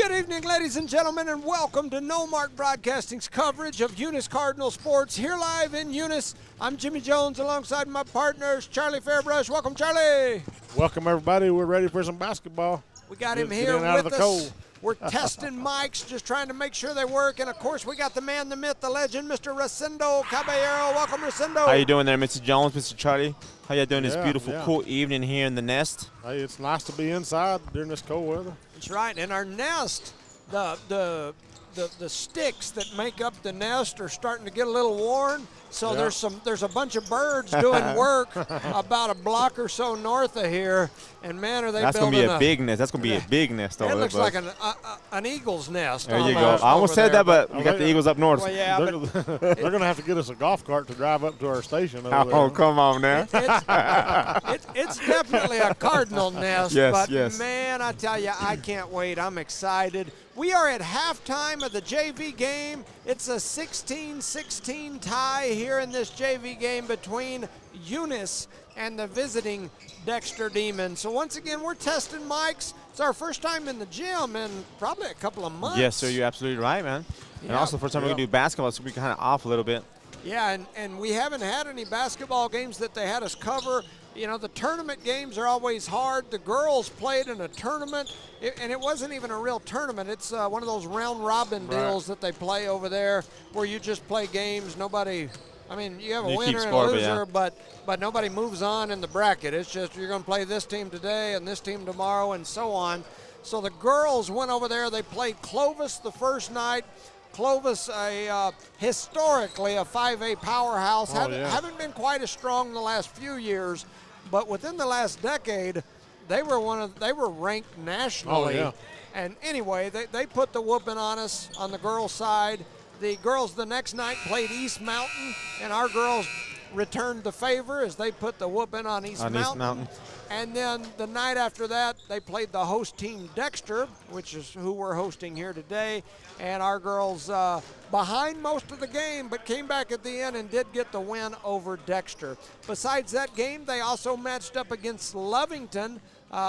Good evening, ladies and gentlemen, and welcome to No Mark Broadcasting's coverage of Eunice Cardinal Sports. Here live in Eunice, I'm Jimmy Jones alongside my partners, Charlie Fairbrush. Welcome, Charlie. Welcome, everybody. We're ready for some basketball. We got him here with us. We're testing mics, just trying to make sure they work. And, of course, we got the man, the myth, the legend, Mr. Rosendo Caballero. Welcome, Rosendo. How you doing there, Mr. Jones, Mr. Charlie? How you doing this beautiful, cool evening here in the nest? Hey, it's nice to be inside during this cold weather. That's right. In our nest, the sticks that make up the nest are starting to get a little worn. So there's a bunch of birds doing work about a block or so north of here, and man, are they That's building gonna be a big nest. That's gonna be a big nest over there. It there. looks like an eagle's nest. There you go. I almost said that, but we got the Eagles up north. Well, yeah, they're gonna have to get us a golf cart to drive up to our station over there. Oh, come on now. It's definitely a cardinal nest. Yes, but yes. Man, I tell you, I can't wait. I'm excited. We are at halftime of the JV game. It's a 16-16 tie here in this JV game between Eunice and the visiting Dexter Demons. So once again, we're testing mics. It's our first time in the gym in probably a couple of months. Yes, sir. You're absolutely right, man. And also, first time we can do basketball, so we're kind of off a little bit. Yeah, and we haven't had any basketball games that they had us cover. You know, the tournament games are always hard. The girls played in a tournament, and it wasn't even a real tournament. It's one of those round-robin deals that they play over there where you just play games. Nobody – I mean, you have a winner and a loser, but nobody moves on in the bracket. It's just you're going to play this team today and this team tomorrow and so on. So the girls went over there. They played Clovis the first night. Clovis, historically a 5A powerhouse, haven't been quite as strong in the last few years, but within the last decade, they were ranked nationally. Oh, yeah. And anyway, they put the whooping on us on the girls' side. The girls the next night played East Mountain, and our girls returned the favor as they put the whooping on East Mountain. And then the night after that, they played the host team Dexter, which is who we're hosting here today. And our girls behind most of the game, but came back at the end and did get the win over Dexter. Besides that game, they also matched up against Lovington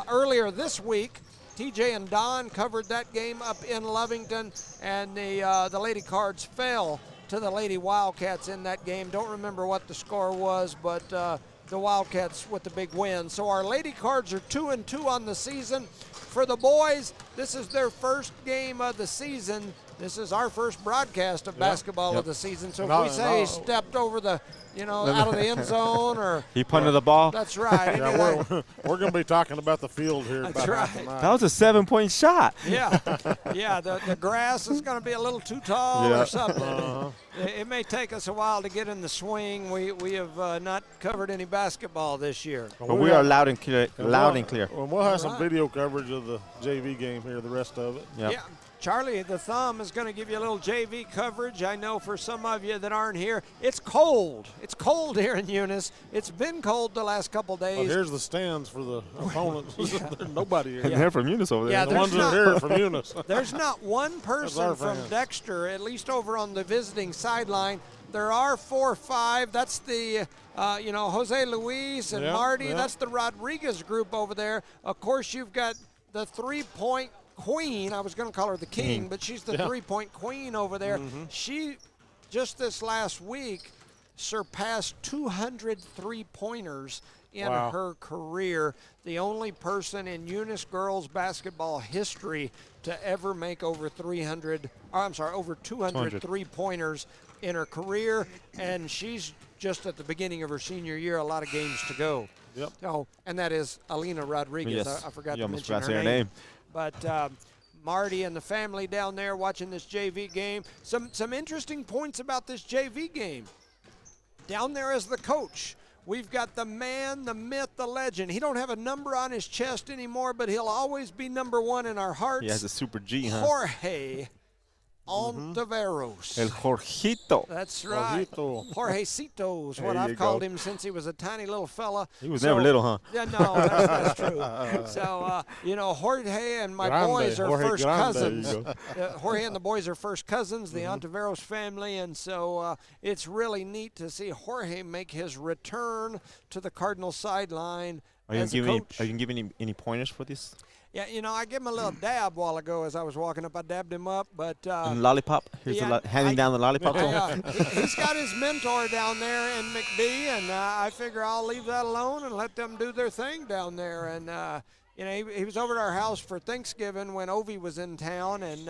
earlier this week. TJ and Don covered that game up in Lovington, and the Lady Cards fell to the Lady Wildcats in that game. Don't remember what the score was, but the Wildcats with the big win. So our Lady Cards are 2-2 on the season. For the boys, this is their first game of the season. This is our first broadcast of basketball of the season. So if we say he stepped over the, out of the end zone or he punted the ball. That's right. We're going to be talking about the field here. That's right. That was a 7-point shot. Yeah. The grass is going to be a little too tall or something. It may take us a while to get in the swing. We have not covered any basketball this year. But we are loud and clear. Well, we'll have some video coverage of the JV game here, the rest of it. Yep. Yeah. Charlie, the Thumb is going to give you a little JV coverage. I know for some of you that aren't here, it's cold. It's cold here in Eunice. It's been cold the last couple days. Well, here's the stands for the opponents. There's nobody here. They're from Eunice over there. Yeah, the ones that are here are from Eunice. There's not one person from Dexter, at least over on the visiting sideline. There are 4 or 5. That's the, Jose Luis and Marty. Yeah. That's the Rodriguez group over there. Of course, you've got the three-point queen. I was going to call her the king, but she's the three-point queen over there. She, just this last week, surpassed 200 three-pointers in her career. The only person in Eunice girls basketball history to ever make over 200 three-pointers in her career, and she's just at the beginning of her senior year, a lot of games to go. Yep. Oh, and that is Alina Rodriguez. Yes. I forgot you to mention her name. But Marty and the family down there watching this JV game. Some interesting points about this JV game. Down there as the coach, we've got the man, the myth, the legend. He don't have a number on his chest anymore, but he'll always be number one in our hearts. He has a super G, huh? Jorge Ontiveros. El Jorgito. That's right. Jorgecito is what I've called him since he was a tiny little fella. He was never little, huh? Yeah, no, that's true. So, Jorge and my boys are first cousins. Jorge and the boys are first cousins, the Ontiveros family, and so it's really neat to see Jorge make his return to the Cardinal sideline Are you as a coach. Are you giving any pointers for this? Yeah, you know, I gave him a little dab a while ago as I was walking up. I dabbed him up, but And lollipop. Here's handing down the lollipop to him. He's got his mentor down there in McBee, and I figure I'll leave that alone and let them do their thing down there. And you know, he was over at our house for Thanksgiving when Ovi was in town, and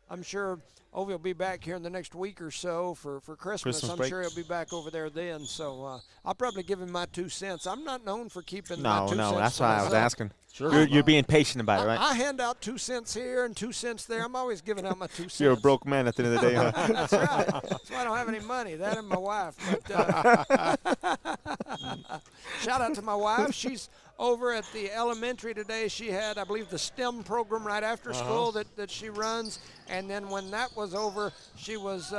I'm sure Ovi will be back here in the next week or so for Christmas. I'm break. sure he'll be back over there then. So I'll probably give him my 2 cents. I'm not known for keeping my 2 cents. No, that's why I was asking. Sure. You're being patient about it, right? I hand out 2 cents here and 2 cents there. I'm always giving out my 2 cents. You're a broke man at the end of the day, huh? That's right. That's why I don't have any money. That and my wife. But, shout out to my wife. She's over at the elementary today. She had, I believe, the STEM program right after school that she runs. And then when that was over, she was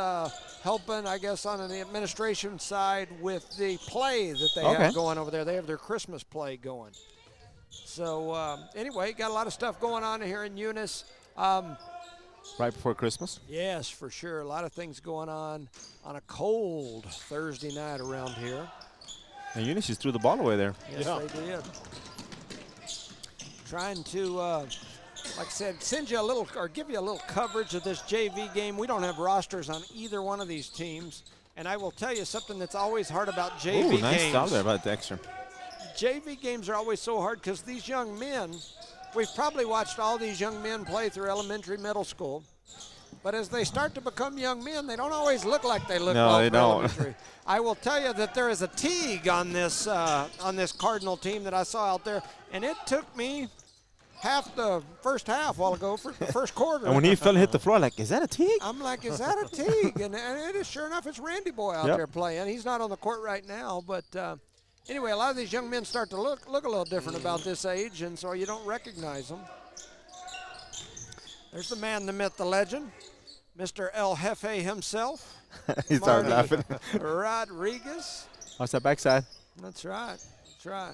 helping, I guess, on the administration side with the play that they have going over there. They have their Christmas play going. So, anyway, got a lot of stuff going on here in Eunice. Right before Christmas? Yes, for sure. A lot of things going on a cold Thursday night around here. And Eunice just threw the ball away there. Yes, they did. Trying to, like I said, send you a little, or give you a little coverage of this JV game. We don't have rosters on either one of these teams. And I will tell you something that's always hard about JV games. Nice job there about Dexter. JV games are always so hard because these young men, we've probably watched all these young men play through elementary, middle school. But as they start to become young men, they don't always look like they look elementary. I will tell you that there is a Teague on this Cardinal team that I saw out there, and it took me half the first half a while ago for the first quarter. And when he fell and hit the floor, like, is that a Teague? I'm like, is that a Teague? And it is, sure enough, it's Randy Boy out there playing. He's not on the court right now, but anyway, a lot of these young men start to look a little different about this age, and so you don't recognize them. There's the man, the myth, the legend, Mr. El Jefe himself. He started laughing. Rodriguez. Watch that backside. That's right. That's right.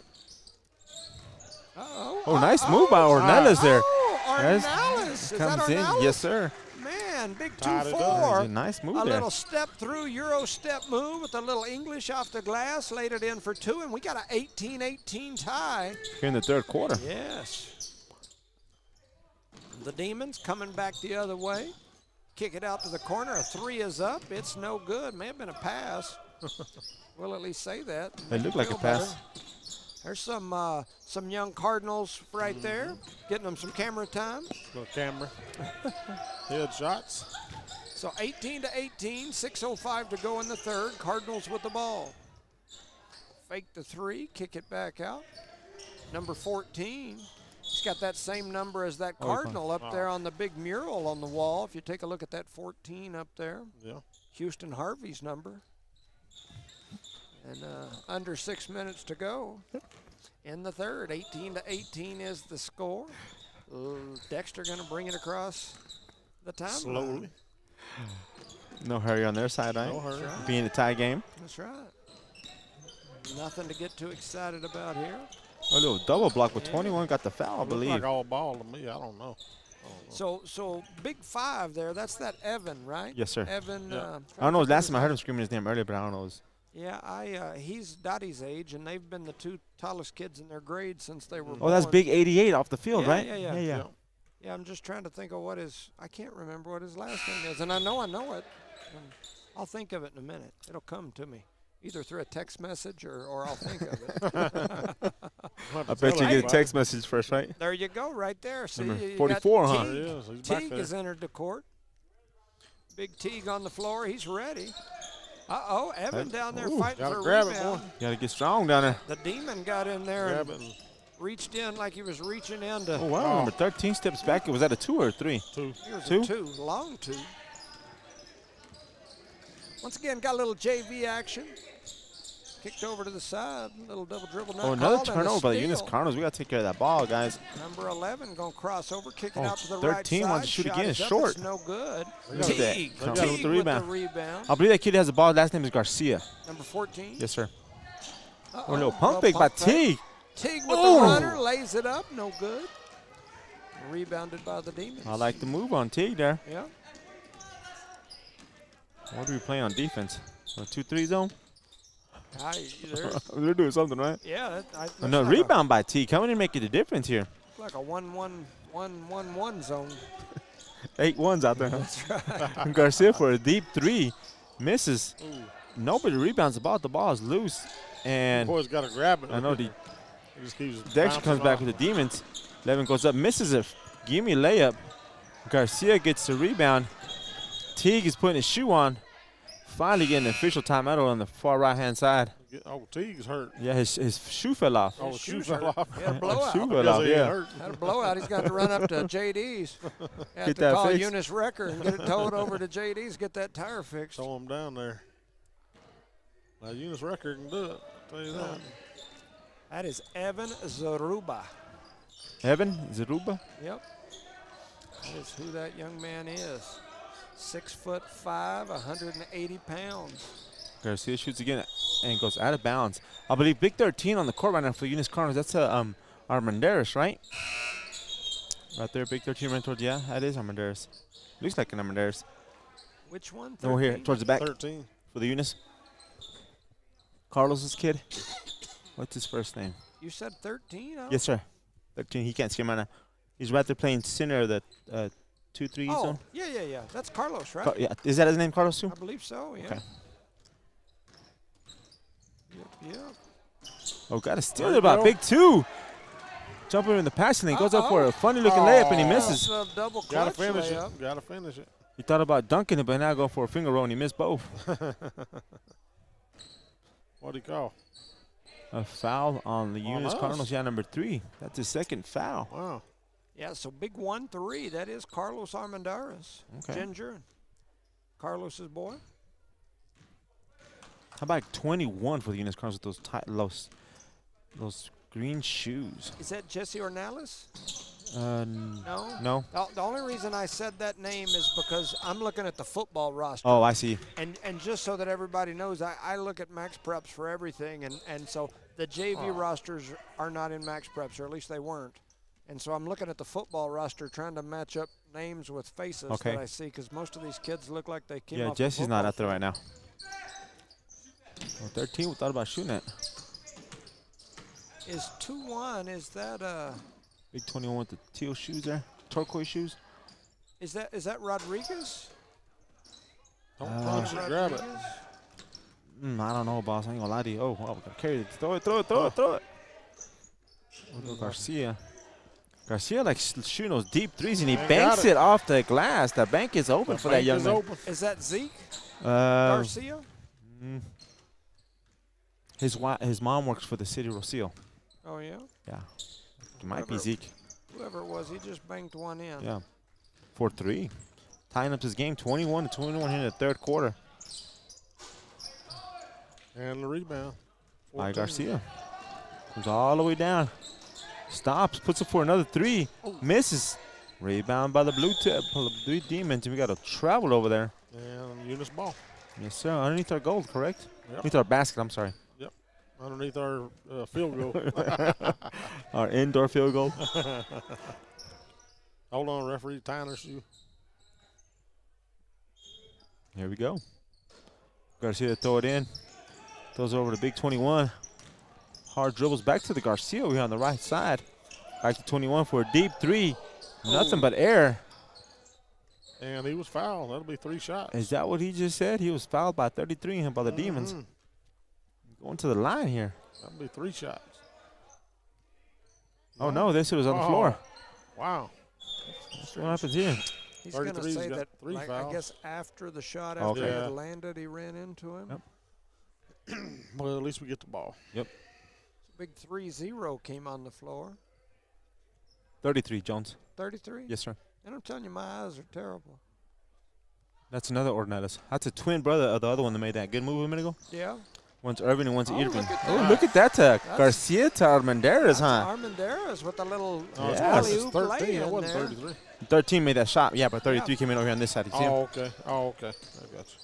Oh, nice move by Ornelas there. Ornelas. Is that Comes in. Ornelas? Yes, sir. Man, big Tied it 2-4. A nice move A there. little step through, Euro step move with a little English off the glass, laid it in for 2, and we got an 18-18 tie. Here in the third quarter. Yes. The Demons coming back the other way. Kick it out to the corner. A 3 is up. It's no good. May have been a pass. We'll at least say that. It looked like a pass. There's some young Cardinals right there, getting them some camera time. Little camera. Head shots. So 18-18, 6:05 to go in the third. Cardinals with the ball. Fake the 3, kick it back out. Number 14. He's got that same number as that Cardinal up there on the big mural on the wall. If you take a look at that 14 up there. Yeah. Houston Harvey's number. And under 6 minutes to go in the third. 18-18 is the score. Dexter going to bring it across the timeline. Slowly. No hurry on their side, right? No hurry. Right. Being a tie game. That's right. Nothing to get too excited about here. A little double block with 21. Got the foul, I believe. Looked like all ball to me. I don't know. So big 5 there. That's that Evan, right? Yes, sir. Evan. Yeah. I don't know. Last time I heard him screaming his name earlier, but I don't know. Yeah, he's Dottie's age, and they've been the 2 tallest kids in their grade since they were born. Oh, that's big 88 off the field, right? Yeah. Yeah, I'm just trying to think of I can't remember what his last name is, and I know it. And I'll think of it in a minute. It'll come to me, either through a text message or I'll think of it. I bet you get a text message first, right? There you go, right there. See, Number you 44, got huh? Teague. He is. He's back Teague there. has entered the court. Big Teague on the floor. He's ready. Uh-oh, Evan down there fighting gotta for a grab it, rebound. boy. You got to get strong down there. The Demon got in there Grab and it and reached in like he was reaching in to. Oh, wow. Number 13 steps back. Was that a 2 or a 3? 2. It was 2? a 2, long 2. Once again, got a little JV action. Kicked over to the side, little double dribble. Oh, another turnover by the Eunice Cardinals. We got to take care of that ball, guys. Number 11 going to cross over, kick it Oh, out to the right 13 side. wants to shoot Shot again. is up, Short. it's no good. Look at that. Teague, Comes Teague with the with rebound. the rebound. I believe that kid has a ball. Last name is Garcia. Number 14. Yes, sir. Uh-oh, Oh, a little pump fake by Teague. Teague with Oh. the runner, lays it up, no good. Rebounded by the Demons. I like the move on Teague there. Yeah. What do we play on defense? A 2-3 zone? They're doing something, right? Yeah. No, like rebound by T. Coming in and making the difference here. Like a 1-1-1-1 zone. 8 ones out there. That's right. Garcia for a deep 3. Misses. Ooh. Nobody rebounds about. The ball is loose. And boys got to grab it. I know Dexter comes back with the Demons. Levin goes up, misses a gimme layup. Garcia gets the rebound. Teague is putting his shoe on. Finally getting an official timeout on the far right-hand side. Oh, Teague's hurt. Yeah, his shoe fell off. Oh, his shoe fell off. He had a blowout. Shoe fell off, yeah. Had a blowout. He's got to run up to JD's. Have Get to that call fixed. Eunice Wrecker and get it towed over to JD's, get that tire fixed. Throw him down there. Now, Eunice Wrecker can do it. I'll tell you that. That is Evan Zaruba. Evan Zaruba? Yep. That is who that young man is. 6'5", 180 pounds. Garcia shoots again and goes out of bounds. I believe Big 13 on the court right now for Eunice Cardinals. That's Armandaris, right? Right there, Big 13 right towards, yeah, that is Armandaris. Looks like an Armandaris. Which one? Oh, here, 13? towards the back. 13. For the Eunice. Carlos's kid. What's his first name? You said 13? Yes, sir. 13. He can't see him right now. He's right there playing center of the 2-3 zone. Yeah. That's Carlos, right? Yeah. Is that his name, Carlos, too? I believe so, yeah. Okay. Yep. Oh, got a steal there by Big 2. Jumping in the pass and then goes up for a funny-looking layup, and he misses. Double Gotta clutch finish layup. it. Gotta finish it. He thought about dunking it, but now go for a finger roll, and he missed both. What'd he call? A foul on the Eunice us. Cardinals. Yeah, number 3. That's his second foul. Wow. Yeah, so big 1-3. That is Carlos Armandaris. Okay. Ginger. Carlos's boy. How about 21 for the Eunice Cardinals with those those green shoes? Is that Jesse Ornelas? No. No. The only reason I said that name is because I'm looking at the football roster. Oh, I see. And just so that everybody knows, I look at Max Preps for everything, and so the JV rosters are not in Max Preps, or at least they weren't. And so I'm looking at the football roster trying to match up names with faces that I see, because most of these kids look like they came off the Jesse's not out there field. right now. Well, 13, we thought about shooting it. Is 2-1, is that Big 21 with the teal shoes there, turquoise shoes. is that Rodriguez? Don't punch it, grab it. I don't know, boss. I ain't gonna lie to you. Oh, wow, we gotta carry it. Throw it. We'll go Garcia. Garcia like shooting those deep threes, and he banks it off the glass. The bank is open for that young man. Is that Zeke Garcia? His mom works for the city of Rocio. Oh, yeah? Yeah. It might be Zeke. Whoever it was, he just banked one in. Yeah. 4-3. Tying up his game 21-21 here in the third quarter. And the rebound. By Garcia. Comes all the way down. Stops, puts it for another 3. Misses. Rebound by the blue Demons. And we got a travel over there. And Eunice ball. Yes, sir. Underneath our goal, correct? Yep. Underneath our basket, I'm sorry. Yep. Underneath our field goal. Our indoor field goal. Hold on, referee. Tying her shoe. Here we go. Garcia throw it in. Throws it over to Big 21. Hard dribbles back to the Garcia here on the right side. Back to 21 for a deep 3. Nothing but air. And he was fouled. That'll be 3 shots. Is that what he just said? He was fouled by 33 and by the Demons. Going to the line here. That'll be 3 shots. Oh, no, this was on the floor. Wow. That's what happens here. He's going to say that, like, I fouls. guess after the shot, after it landed, he ran into him. Yep. Well, at least we get the ball. Yep. Big 3-0 came on the floor. 33, Jones. 33? Yes, sir. And I'm telling you, my eyes are terrible. That's another Ornelas. That's a twin brother of the other one that made that good move a minute ago. Yeah. One's Irvin and one's Irvin. Look at Oh, that. look at that. Garcia to Armandaris, huh? Alley-oop with a little That's alley-oop 13. lay That in wasn't there. 33. 13 made that shot. Yeah, but 33 came in over here on this side. You see him? Oh, okay. I got you.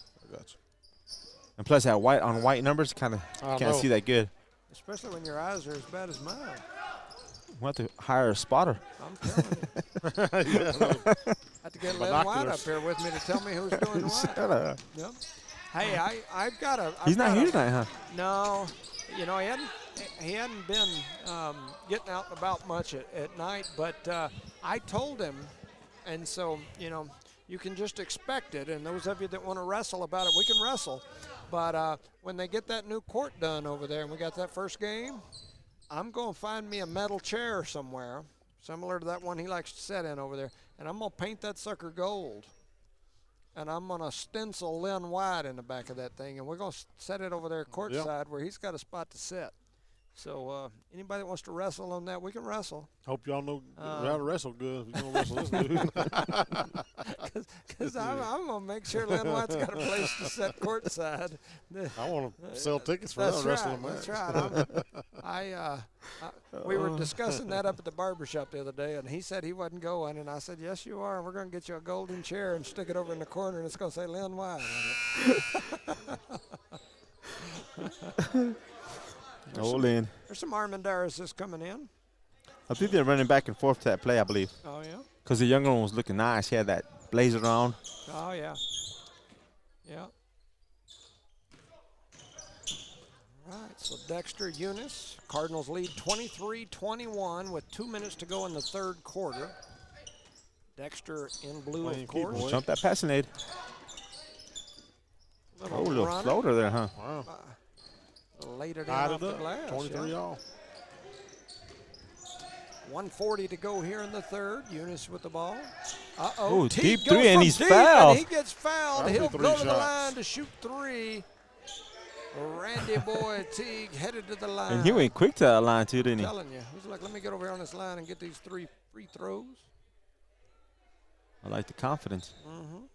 And plus that white on white numbers, kind of can't see that good. Especially when your eyes are as bad as mine. We'll have to hire a spotter. I'm telling you. I have to get Len White up Binoculars. here with me to tell me who's doing what. Shut up. Yep. Hey, I've got a. He's not here tonight, huh? No, you know he hadn't been getting out and about much at night. But I told him, and so you know you can just expect it. And those of you that want to wrestle about it, we can wrestle. But when they get that new court done over there, and we got that first game, I'm going to find me a metal chair somewhere, similar to that one he likes to sit in over there, and I'm going to paint that sucker gold. And I'm going to stencil Lynn White in the back of that thing, and we're going to set it over there courtside where he's got a spot to sit. So anybody that wants to wrestle on that, we can wrestle. Hope y'all know how to wrestle good if you're going to wrestle this dude. Because I'm going to make sure Lynn White's got a place to sit courtside. I want to sell tickets for that wrestling match. That's right. We were discussing that up at the barbershop the other day, and he said he wasn't going, and I said, yes, you are, and we're going to get you a golden chair and stick it over in the corner, and it's going to say Lynn White on it. Lynn. There's some Armendarises coming in. I think they're running back and forth to that play, I believe. Oh, yeah? Because the younger one was looking nice. He had that blazer on. Oh, yeah. Yeah. All right, so Dexter, Eunice. Cardinals lead 23-21 with 2 minutes to go in the third quarter. Dexter in blue, of course. Jump that passing aid. Little floater there, huh? Wow. Laid it in off the glass. 23 all. 1:40 to go here in the third. Eunice with the ball. Oh, deep three, and he's fouled. And he gets fouled. He'll go to the line to shoot three. Randy Boy Teague headed to the line. And he went quick to that line, too, didn't he? I'm telling you. He's like, let me get over here on this line and get these 3 free throws. I like the confidence. Mm-hmm.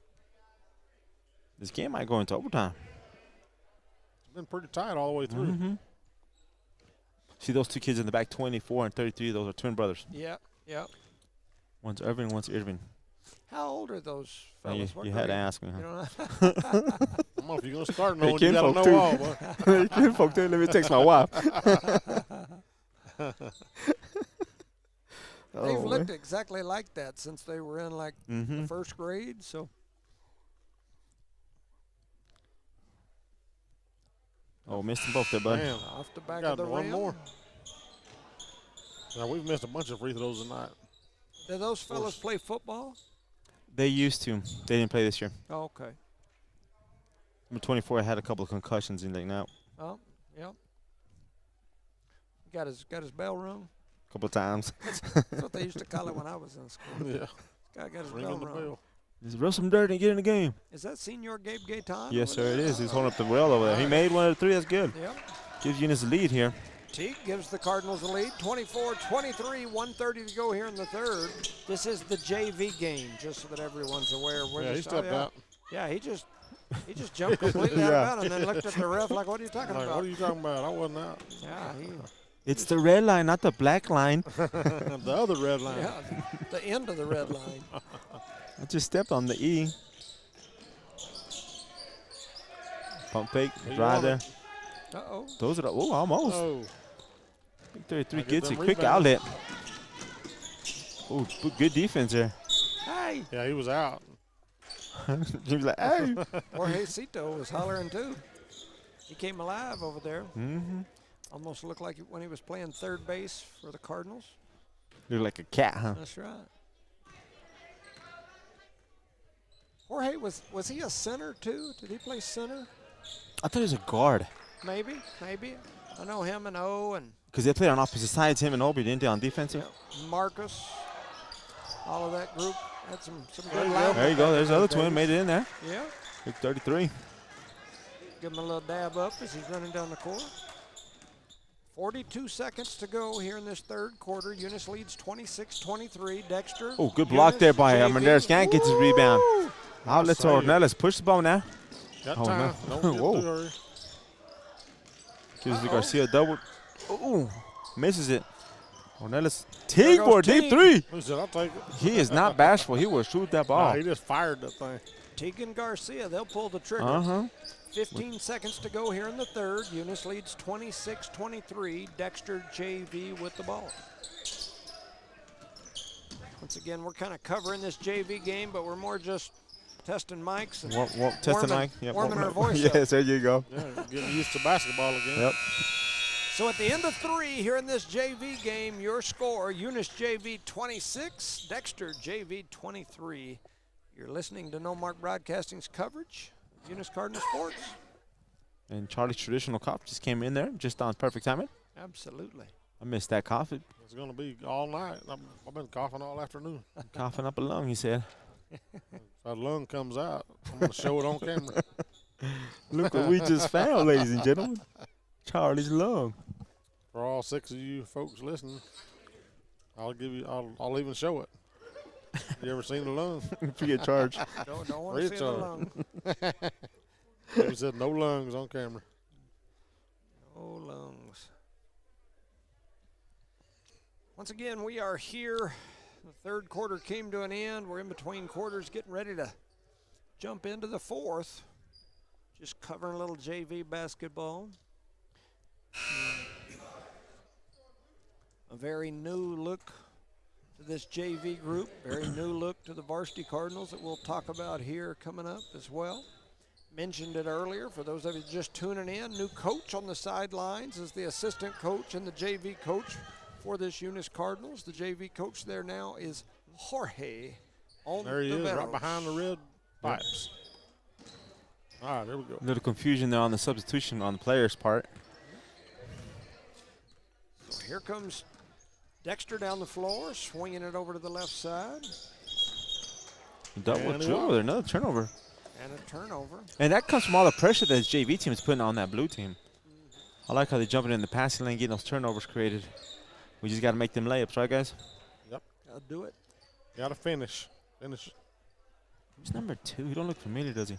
This game might go into overtime. It's been pretty tight all the way through. Mm-hmm. See those two kids in the back, 24 and 33, those are twin brothers. Yep, yep. One's Irvin, one's Irvin. How old are those fellas? You had to ask me, huh? You know, Come on, if you're going to start knowing, you got to know all. Hey, kinfolk, too. Let me text my wife. They've looked exactly like that since they were in, like, the first grade, so. Oh, missed them both there, bud. Damn. Off the back got of the one rim. more. Now, we've missed a bunch of free throws tonight. Do those fellas play football? They used to. They didn't play this year. Oh, okay. Number 24 had a couple of concussions in there now. Oh, yep. Got his bell rung? A couple of times. That's what they used to call it when I was in school. Yeah. Guy got his Ringing the bell rung. bell. Just rub some dirt and get in the game. Is that Senior Gabe Gaetan? Yes, sir, it is. He's holding up the well over there. He made one of the 3. That's good. Yep. Gives Eunice a lead here. Teague gives the Cardinals the lead, 24-23, 1:30 to go here in the third. This is the JV game, just so that everyone's aware. He stepped out. Yeah, he just jumped completely out of bounds and then looked at the ref like, what are you talking about? What are you talking about? I wasn't out. Yeah, It's the red line, not the black line. The other red line. Yeah, the end of the red line. I just stepped on the E. Pump fake, drive there. Uh-oh. Those are the, almost. Oh. Big 33 Get gets them it, quick rebounds. outlet. Oh, good defense there. Hey. Yeah, he was out. He was like, hey. Jorge Cito was hollering too. He came alive over there. Mm-hmm. Almost looked like when he was playing third base for the Cardinals. Looked like a cat, huh? That's right. Jorge, was he a center too? Did he play center? I thought he was a guard. Maybe. I know him and O and Because they played on opposite sides, him and Obi, didn't they, on defense? yeah, Marcus, all of that group had some good There you go. linemen. There you go. There's the other twin. Made it in there. Yeah. Big 33. Give him a little dab up as he's running down the court. 42 seconds to go here in this third quarter. Eunice leads 26-23. Dexter. Oh, good block there by JV. Menderes. Can't get his rebound. Outlet to save. Ornelas. Push the ball now. Got Oh, time. no. Don't get Whoa. too hurry. Gives the Garcia double. Ooh, misses it. Ornelas. There Teague goes for a deep Teague. 3. He said, I'll take it. He is not bashful. He will shoot that Nah, ball. he just fired that thing. Teague and Garcia, they'll pull the trigger. Uh-huh. 15 seconds to go here in the third. Eunice leads 26-23. Dexter JV with the ball. Once again, we're kind of covering this JV game, but we're more just testing mics and testing mic. Yep, warming our voice up. Yes, there you go. Yeah, getting used to basketball again. Yep. So at the end of 3 here in this JV game, your score, Eunice JV 26, Dexter JV 23. You're listening to No Mark Broadcasting's coverage, Eunice Cardinal Sports. And Charlie's traditional cough just came in there, just on perfect timing. Absolutely. I missed that cough. It's going to be all night. I've been coughing all afternoon. Coughing up a lung, he said. If that lung comes out, I'm going to show it on camera. Look what we just found, ladies and gentlemen. Charlie's lung. For all 6 of you folks listening, I'll even show it. You ever seen the lung? If you get charged. Don't want to see the lung. He said no lungs on camera. No lungs. Once again, we are here. The 3rd quarter came to an end. We're in between quarters, getting ready to jump into the 4th. Just covering a little JV basketball. A very new look to this JV group. Very new look to the Varsity Cardinals that we'll talk about here coming up as well. Mentioned it earlier, for those of you just tuning in, new coach on the sidelines is the assistant coach and the JV coach for this Eunice Cardinals. The JV coach there now is Jorge. There he is, right behind the red pipes. All right, there we go. A little confusion there on the substitution on the player's part. So here comes Dexter down the floor, swinging it over to the left side. Double dribble there, another turnover. And a turnover. And that comes from all the pressure that this JV team is putting on that blue team. I like how they're jumping in the passing lane, getting those turnovers created. We just got to make them layups, right, guys? Yep. I'll do it. Got to finish. Finish. Who's number 2? He don't look familiar, does he?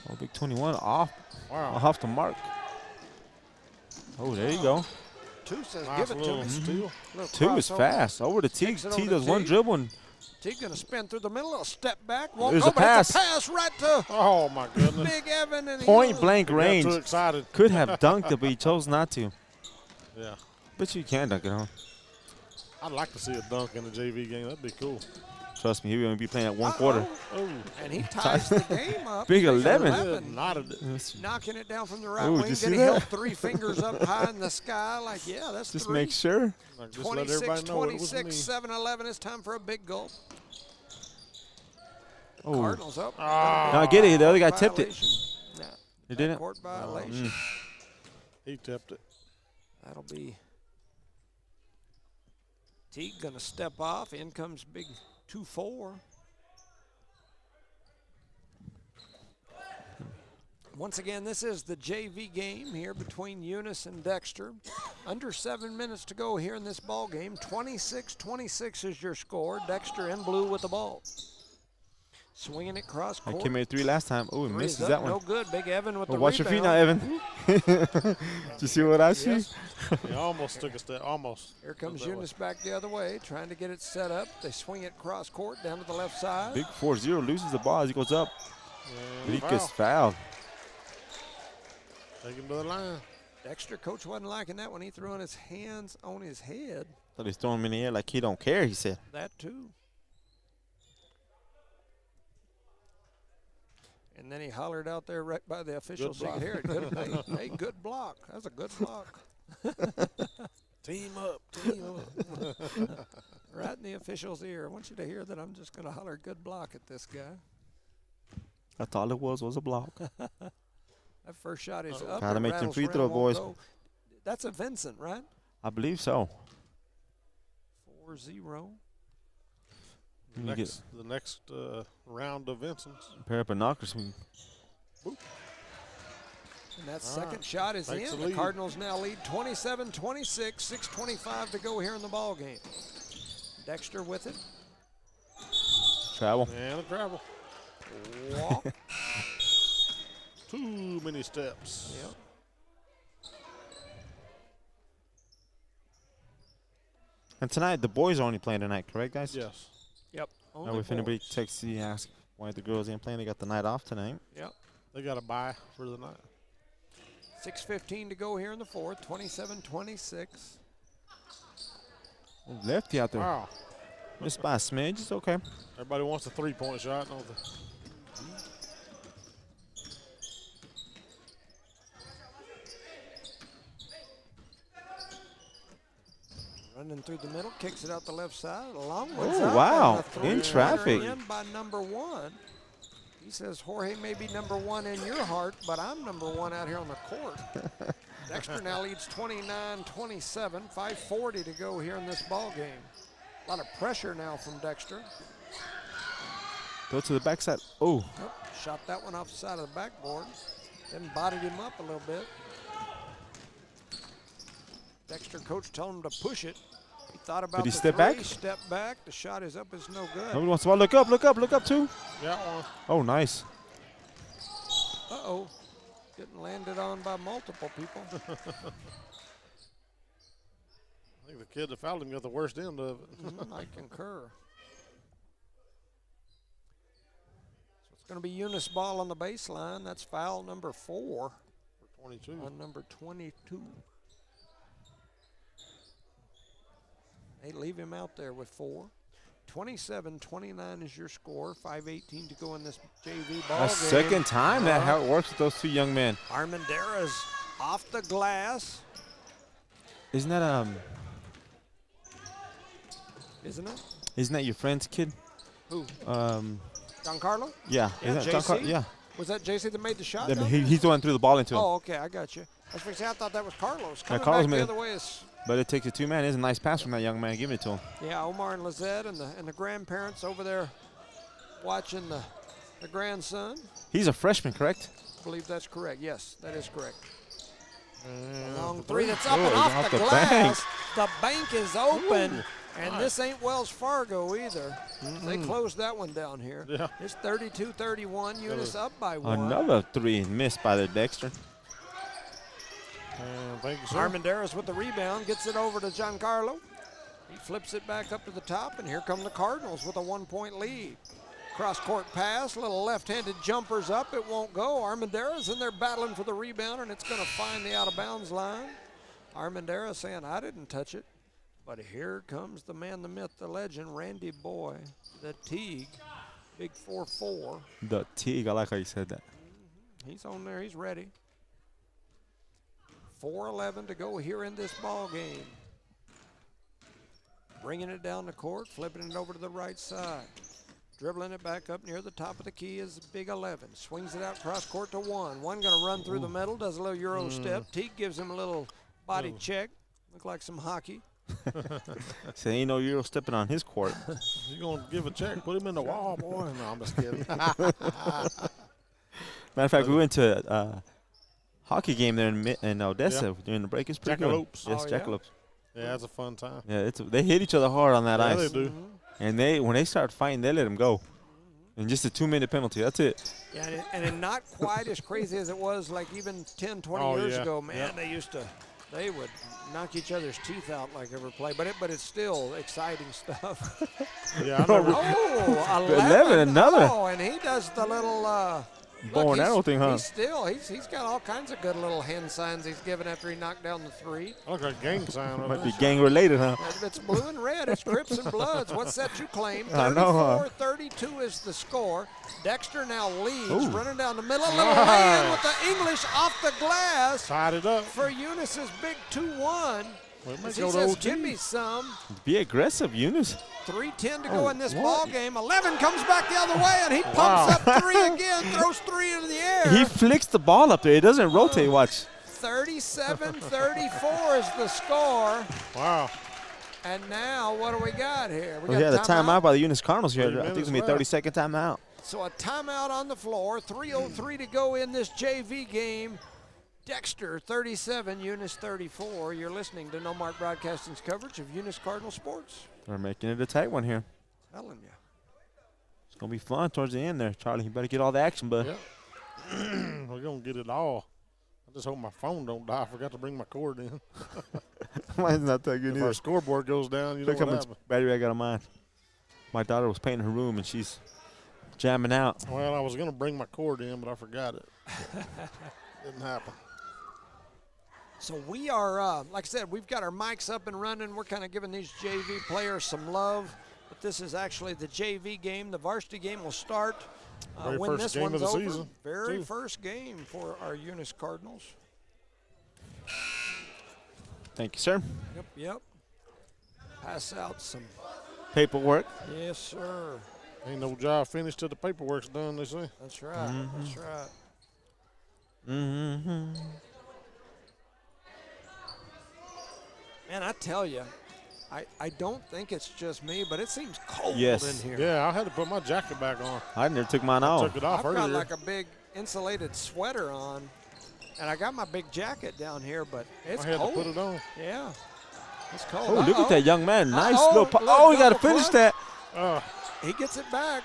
Oh, big 21 off. Wow. Off the mark. Oh, there you go. 2 says Nice give it to little me. steal. 2 is fast. Over to T. Takes it T over does to one T. dribble and T going to spin through the middle, a step back. Won't There's go, a but pass. it's a pass right to Oh, my goodness. Big Evan. And point blank Got range. too excited. Could have dunked it, but he chose not to. Yeah. But you can dunk it, huh? I'd like to see a dunk in a JV game. That'd be cool. Trust me, he'll only be playing at 1 quarter. Oh. And he ties the game up. Big 11. Knocking it down from the right Ooh, wing. did you see Then he that? held 3 fingers up high in the sky. Like, yeah, that's Just 3. make sure. Just let everybody know it was 26, me. 7-11. It's time for a big goal. Oh. Cardinals up. No, I get it. The other guy tipped it. Nah, He didn't? court violation. He tipped it. That'll be Teague going to step off. In comes big 2-4. Once again, this is the JV game here between Eunice and Dexter. Under 7 minutes to go here in this ball game. 26-26 is your score. Dexter in blue with the ball. Swinging it cross court. I came made 3 last time. Oh, he misses that one. No good. Big Evan with Oh, the watch your feet now, rebound. Evan. Did you see what I see? Yes. He almost took a step. Almost. Here comes Eunice back the other way, trying to get it set up. They swing it cross court down to the left side. Big 4-0 loses the ball as he goes up. And He gets fouled. Take him to the line. Dexter, coach wasn't liking that when he threw on his hands on his head. Thought he's throwing him in the air like he don't care, he said. That too. And then he hollered out there right by the official so you could hear it. Good, hey, good block. That's a good block. Team up. Team up. Right in the official's ear. I want you to hear that I'm just going to holler good block at this guy. That's all it was a block. That first shot is up. Gotta and make them rattles free around, throw, won't boys. go. That's a Vincent, right? I believe so. 4-0. The next round of Vincent's. A pair of binoculars. And that second shot is Takes in. the The lead. Cardinals now lead 27-26, 6:25 to go here in the ball game. Dexter with it. Travel. And a travel. Walk. Too many steps. Yep. And tonight, the boys are only playing tonight, correct, guys? Yes. Yep. Now, Only if anybody boys. texts you, ask why the girls ain't playing, they got the night off tonight. Yep. They got a bye for the night. 6:15 to go here in the fourth. 27-26. Lefty out there. Wow. Missed by a smidge. It's okay. Everybody wants a 3-point shot, don't they? Running through the middle, kicks it out the left side. A long one's Oh, up. wow. And a three In traffic. In by number 1. He says, Jorge may be number 1 in your heart, but I'm number 1 out here on the court. Dexter now leads 29-27, 5:40 to go here in this ball game. A lot of pressure now from Dexter. Go to the backside. Oh. Shot that one off the side of the backboard. Then bodied him up a little bit. Dexter coach told him to push it. He thought about Did he the step three, back? Step back. The shot is up. It's no good. Nobody wants the ball. Look up, look up, look up too. Yeah, one. Oh, nice. Uh-oh. Getting landed on by multiple people. I think the kid that fouled him got the worst end of it. I concur. So it's going to be Eunice ball on the baseline. That's foul number 4 For 22. on number 22. They leave him out there with 4. 27-29 is your score. 5:18 to go in this JV ball game. That's second time that how it works with those two young men. Armendariz off the glass, Isn't that isn't it? isn't that your friend's kid? Who? Yeah. Giancarlo? Isn't Yeah, that JC? Giancarlo? Yeah. Was that JC that made the shot? Yeah, down but there? he's the one who threw the ball into him. Oh, okay, I got you. I was going to say, I thought that was Carlos. Coming Carlos back made the it. other way is, But it takes a two-man. It's a nice pass from that young man. Give it to him. yeah, Omar and Lizette and the grandparents over there watching the grandson. He's a freshman, correct? I believe that's correct. Yes, that is correct. And Long the three that's up Oh, and off the glass. bank. The bank is open, Ooh, and nice. this ain't Wells Fargo either. They closed that one down here. Yeah. It's 32-31. Eunice up by 1. Another three missed by the Dexter. And thank you, sir. Armendariz with the rebound, gets it over to Giancarlo. He flips it back up to the top, and here come the Cardinals with a 1-point lead. Cross-court pass, little left-handed jumpers up. It won't go. Armendariz in there battling for the rebound, and it's going to find the out-of-bounds line. Armendariz saying, I didn't touch it. But here comes the man, the myth, the legend, Randy Boy, the Teague, big 4'4". The Teague. I like how you said that. He's on there. He's ready. 4:11 to go here in this ball game. Bringing it down the court, flipping it over to the right side. Dribbling it back up near the top of the key is Big 11. Swings it out cross court to 1. 1 going to run through the middle, does a little Euro step. Teague gives him a little body check. Look like some hockey. So ain't no Euro stepping on his court. You gonna give a check? Put him in the wall, boy. No, I'm just kidding. Matter of fact, we went to a hockey game there in Odessa during the break. It's pretty good. Jackalopes. Yes, Oh, yeah? Jackalopes. Yeah, that's a fun time. Yeah, they hit each other hard on that Yeah, ice. they do. And when they start fighting, they let them go. And just a 2-minute penalty. That's it. Yeah, and not quite as crazy as it was like even 10, 20 Oh, years yeah. ago. Man, Yeah. they would knock each other's teeth out like every play. But it's still exciting stuff. Yeah, I never. Oh, 11, another. Oh, and he does the little Bow and he's- arrow thing, huh? He's got all kinds of good little hand signs he's given after he knocked down the 3. I look like a gang sign. over Might there. be gang related, huh? It's blue and red. It's Crips and Bloods. What's that you claim? I know, huh? 34-32 is the score. Dexter now leads, Ooh. running down the middle. A little lay-in with the English off the glass Tied it up. for Eunice's big 2-1. Well, it might As he go to says, OT. give me some. Be aggressive, Eunice. 3:10 to go in this what? ball game. 11 comes back the other way, and he pumps up 3 again, throws 3 into the air. He flicks the ball up there. It doesn't rotate. Watch. 37-34 is the score. Wow. And now, what do we got here? We had a timeout by the Eunice Cardinals here. 30 I think it's minutes going to be a left. 30-second timeout. So a timeout on the floor. 3:03 to go in this JV game. Dexter 37, Eunice 34. You're listening to No Mark Broadcasting's coverage of Eunice Cardinal Sports. We're making it a tight one here. Telling you. It's going to be fun towards the end there. Charlie, you better get all the action, bud. Yep. We're going to get it all. I just hope my phone don't die. I forgot to bring my cord in. Mine's not that good If our scoreboard goes down, you know Look how what much happens. battery I got on mine. My daughter was painting her room, and she's jamming out. Well, I was going to bring my cord in, but I forgot it. Didn't happen. So we are, like I said, we've got our mics up and running. We're kind of giving these JV players some love. But this is actually the JV game. The varsity game will start when this one's over. Season, very first game for our Eunice Cardinals. Thank you, sir. Yep. Pass out some paperwork. Yes, sir. Ain't no job finished till the paperwork's done, they say. That's right. That's right. Mm-hmm. Man, I tell you, I don't think it's just me, but it seems cold Yes. in here. Yeah, I had to put my jacket back on. I never took mine off. Took it off I've earlier. got like a big insulated sweater on, and I got my big jacket down here, but it's I had cold. to put it on. Yeah, it's cold. Oh, look at that young man. Nice Uh-oh, little oh, you got to double finish clutch. that. He gets it back.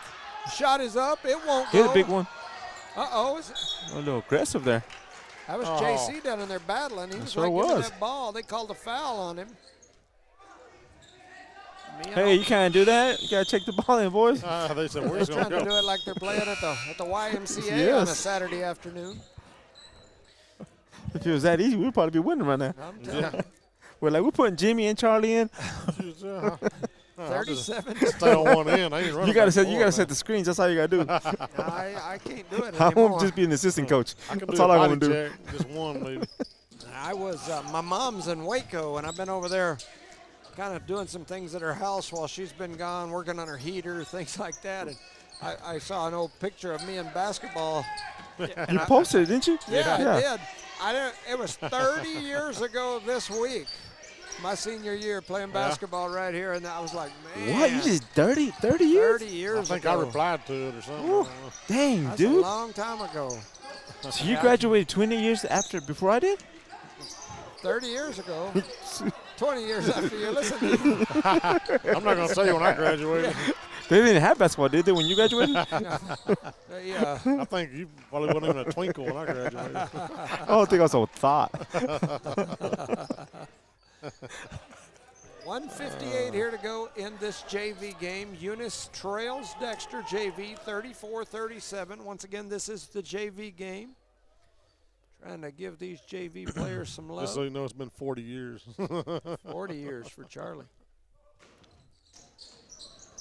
Shot is up. It won't Here's go. a big one. Uh-oh. A little aggressive there. That was JC down in there battling. He was sure right giving was. that ball. They called a foul on him. Hey, you can't do that. You got to check the ball in, boys. They said, They're where's it trying going to to do go? it like they're playing at the YMCA on a Yes. Saturday afternoon. If it was that easy, we'd probably be winning right now. I'm telling you. We're putting Jimmy and Charlie in. 37. Stay on one end. I ain't running You got to back and forth, set the screens. That's all you got to do. I can't do it I anymore. won't just be an assistant coach. I can That's do all a I body want to do. check, just one maybe. I was, my mom's in Waco, and I've been over there kind of doing some things at her house while she's been gone, working on her heater, things like that. And I saw an old picture of me in basketball. You posted it, didn't you? Yeah, I did. It was 30 years ago this week, my senior year, playing basketball right here, and I was like, man. What? You just 30 years? 30 years I think ago. I replied to it or something. Ooh, dang, That's dude. a long time ago. So you graduated 20 years before I did? 30 years ago. 20 years after you listened to me. I'm not going to say when I graduated. They didn't have basketball, did they, when you graduated? Yeah. I think you probably wasn't even a twinkle when I graduated. I don't think I was a thought. 1:58 here to go in this JV game. Eunice trails Dexter JV 34-37. Once again, this is the JV game. Trying to give these JV players some love. Just so you know, it's been 40 years. 40 years for Charlie.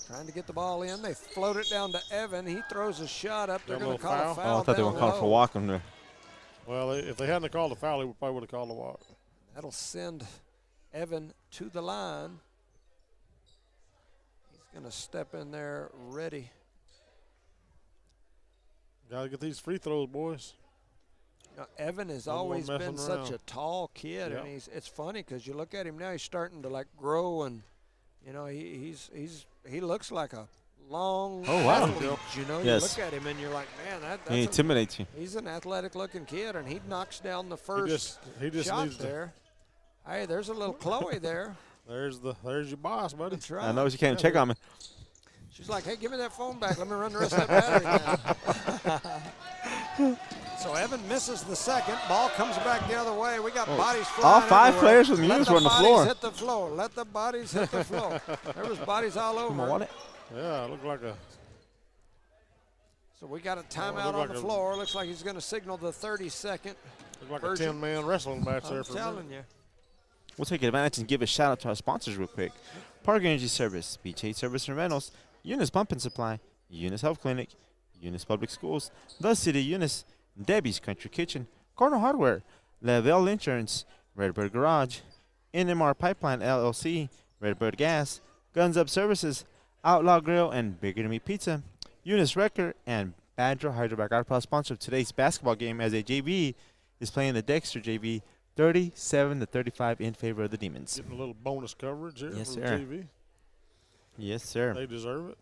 Trying to get the ball in. They float it down to Evan. He throws a shot up. They're going to call a foul. Oh, I thought they were down calling for low. walking there. Well, if they hadn't called a foul, they probably would have called a walk. That'll send Evan to the line. He's going to step in there ready. Got to get these free throws, boys. Now, Evan has No more always been messing such around. a tall kid, Yep. and it's funny because you look at him now, he's starting to like grow, and you know he looks like a long Oh, wow. athlete, you know. Yes. You look at him and you're like, man, that's He intimidates you. he's an athletic looking kid, and he knocks down the first He just shot needs to. there. Hey, there's a little Chloe there. There's your boss, buddy. That's right. I know she came to check on me. She's like, hey, give me that phone back. Let me run the rest of that battery now. So Evan misses the second. Ball comes back the other way. We got bodies flying All five everywhere. players with Eunice were on the floor. Let the bodies hit the floor. Let the bodies hit the floor. There was bodies all over. My wallet. Yeah, it looked like a. So we got a timeout looked on like the a- floor. Looks like he's going to signal the 30-second. Looked like Version. a 10-man wrestling match there I'm for a minute. telling you. We'll take advantage and give a shout out to our sponsors real quick. Park Energy Service, BJ Service and Rentals, Eunice Pump and Supply, Eunice Health Clinic, Eunice Public Schools, The City of Eunice, Debbie's Country Kitchen, Corner Hardware, Lavelle Insurance, Redbird Garage, NMR Pipeline LLC, Redbird Gas, Guns Up Services, Outlaw Grill, and Bigger Than Me Pizza, Eunice Wrecker, and Badger Hydrovac. Our proud sponsor of today's basketball game as a JV is playing the Dexter JV 37-35 in favor of the Demons. Getting a little bonus coverage here Yes, from sir. TV. Yes, sir. They deserve it.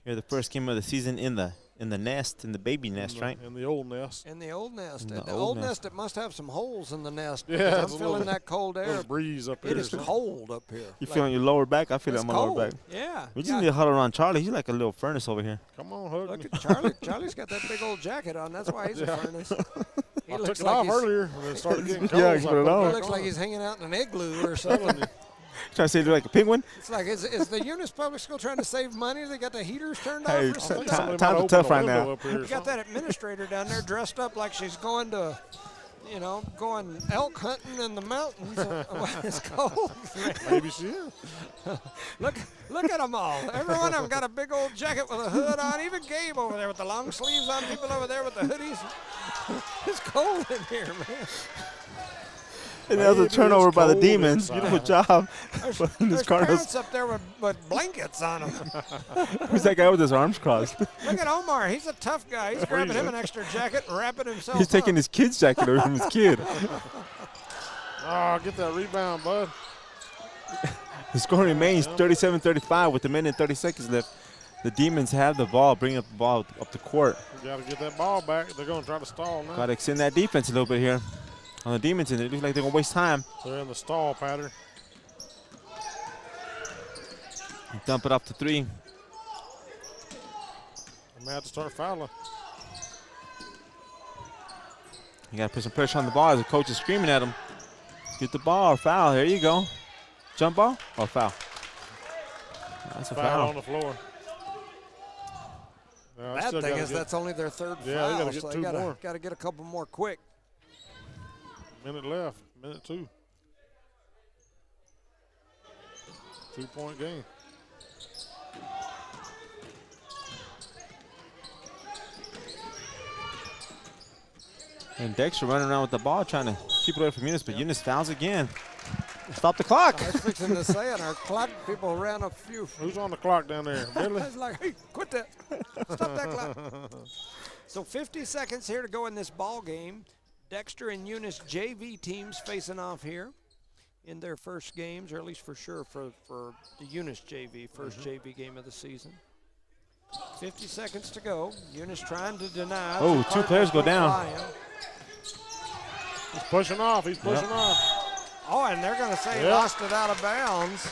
You're the first game of the season in the nest, in the baby nest, right? In the old nest. In the old nest. In the The old old nest, it must have some holes in the nest. Yeah, because it's I'm a feeling little- that cold air. Little breeze up It here. is so- cold up here. You Like, feeling your lower back? I feel it it's on my lower cold. back. Yeah. We just yeah. need to huddle around Charlie. He's like a little furnace over here. Come on, hug Look me. at Charlie. Charlie's got that big old jacket on. That's why he's a furnace. He I took looks it like off he's, earlier when it started getting Yeah, cold. you so I put it put on. he back looks like he's hanging out in an igloo or something. Trying to say you're like a penguin? It's like, is the Eunice Public School trying to save money? They got the heaters turned Hey, off or I something? think Time- somebody times might are open tough a right window now. up here or You got something. that administrator down there dressed up like she's going to you know, going elk hunting in the mountains when it's cold. Maybe she is. Look at them all. Every one of them got a big old jacket with a hood on. Even Gabe over there with the long sleeves on. People over there with the hoodies. It's cold in here, man. And that was a turnover by the Demons. Inside. Beautiful job. There's parents up there with blankets on them. Who's that guy with his arms crossed? Look at Omar. He's a tough guy. He's grabbing him an extra jacket and wrapping himself He's taking up. his kid's jacket away from his kid. Oh, get that rebound, bud. The score remains 37-35 with a minute and 30 seconds left. The Demons have the ball, bringing up the ball up the court. You got to get that ball back. They're going to try to stall now. Got to extend that defense a little bit here on the Demons, and it looks like they're going to waste time. They're in the stall pattern. Dump it off to 3. They may have to start fouling. You got to put some pressure on the ball as the coach is screaming at him. Get the ball or foul. There you go. Jump ball or foul? That's a Foul foul. on the floor. No, Bad thing is that's only their third foul. They got to get so two more. Got to get a couple more quick. Minute left. Minute 2. 2-point game. And Dexter running around with the ball trying to keep it away from Eunice, but Eunice fouls again. Stop the clock. I was fixing to say it. Our clock people ran a few. Who's on the clock down there? Billy? I was like, hey, quit that. Stop that clock. So 50 seconds here to go in this ball game. Dexter and Eunice JV teams facing off here in their first games, or at least for sure for the Eunice JV, first JV game of the season. 50 seconds to go. Eunice trying to deny. Oh, two players go down. Flying. He's pushing off. He's pushing off. Oh, and they're going to say lost it out of bounds.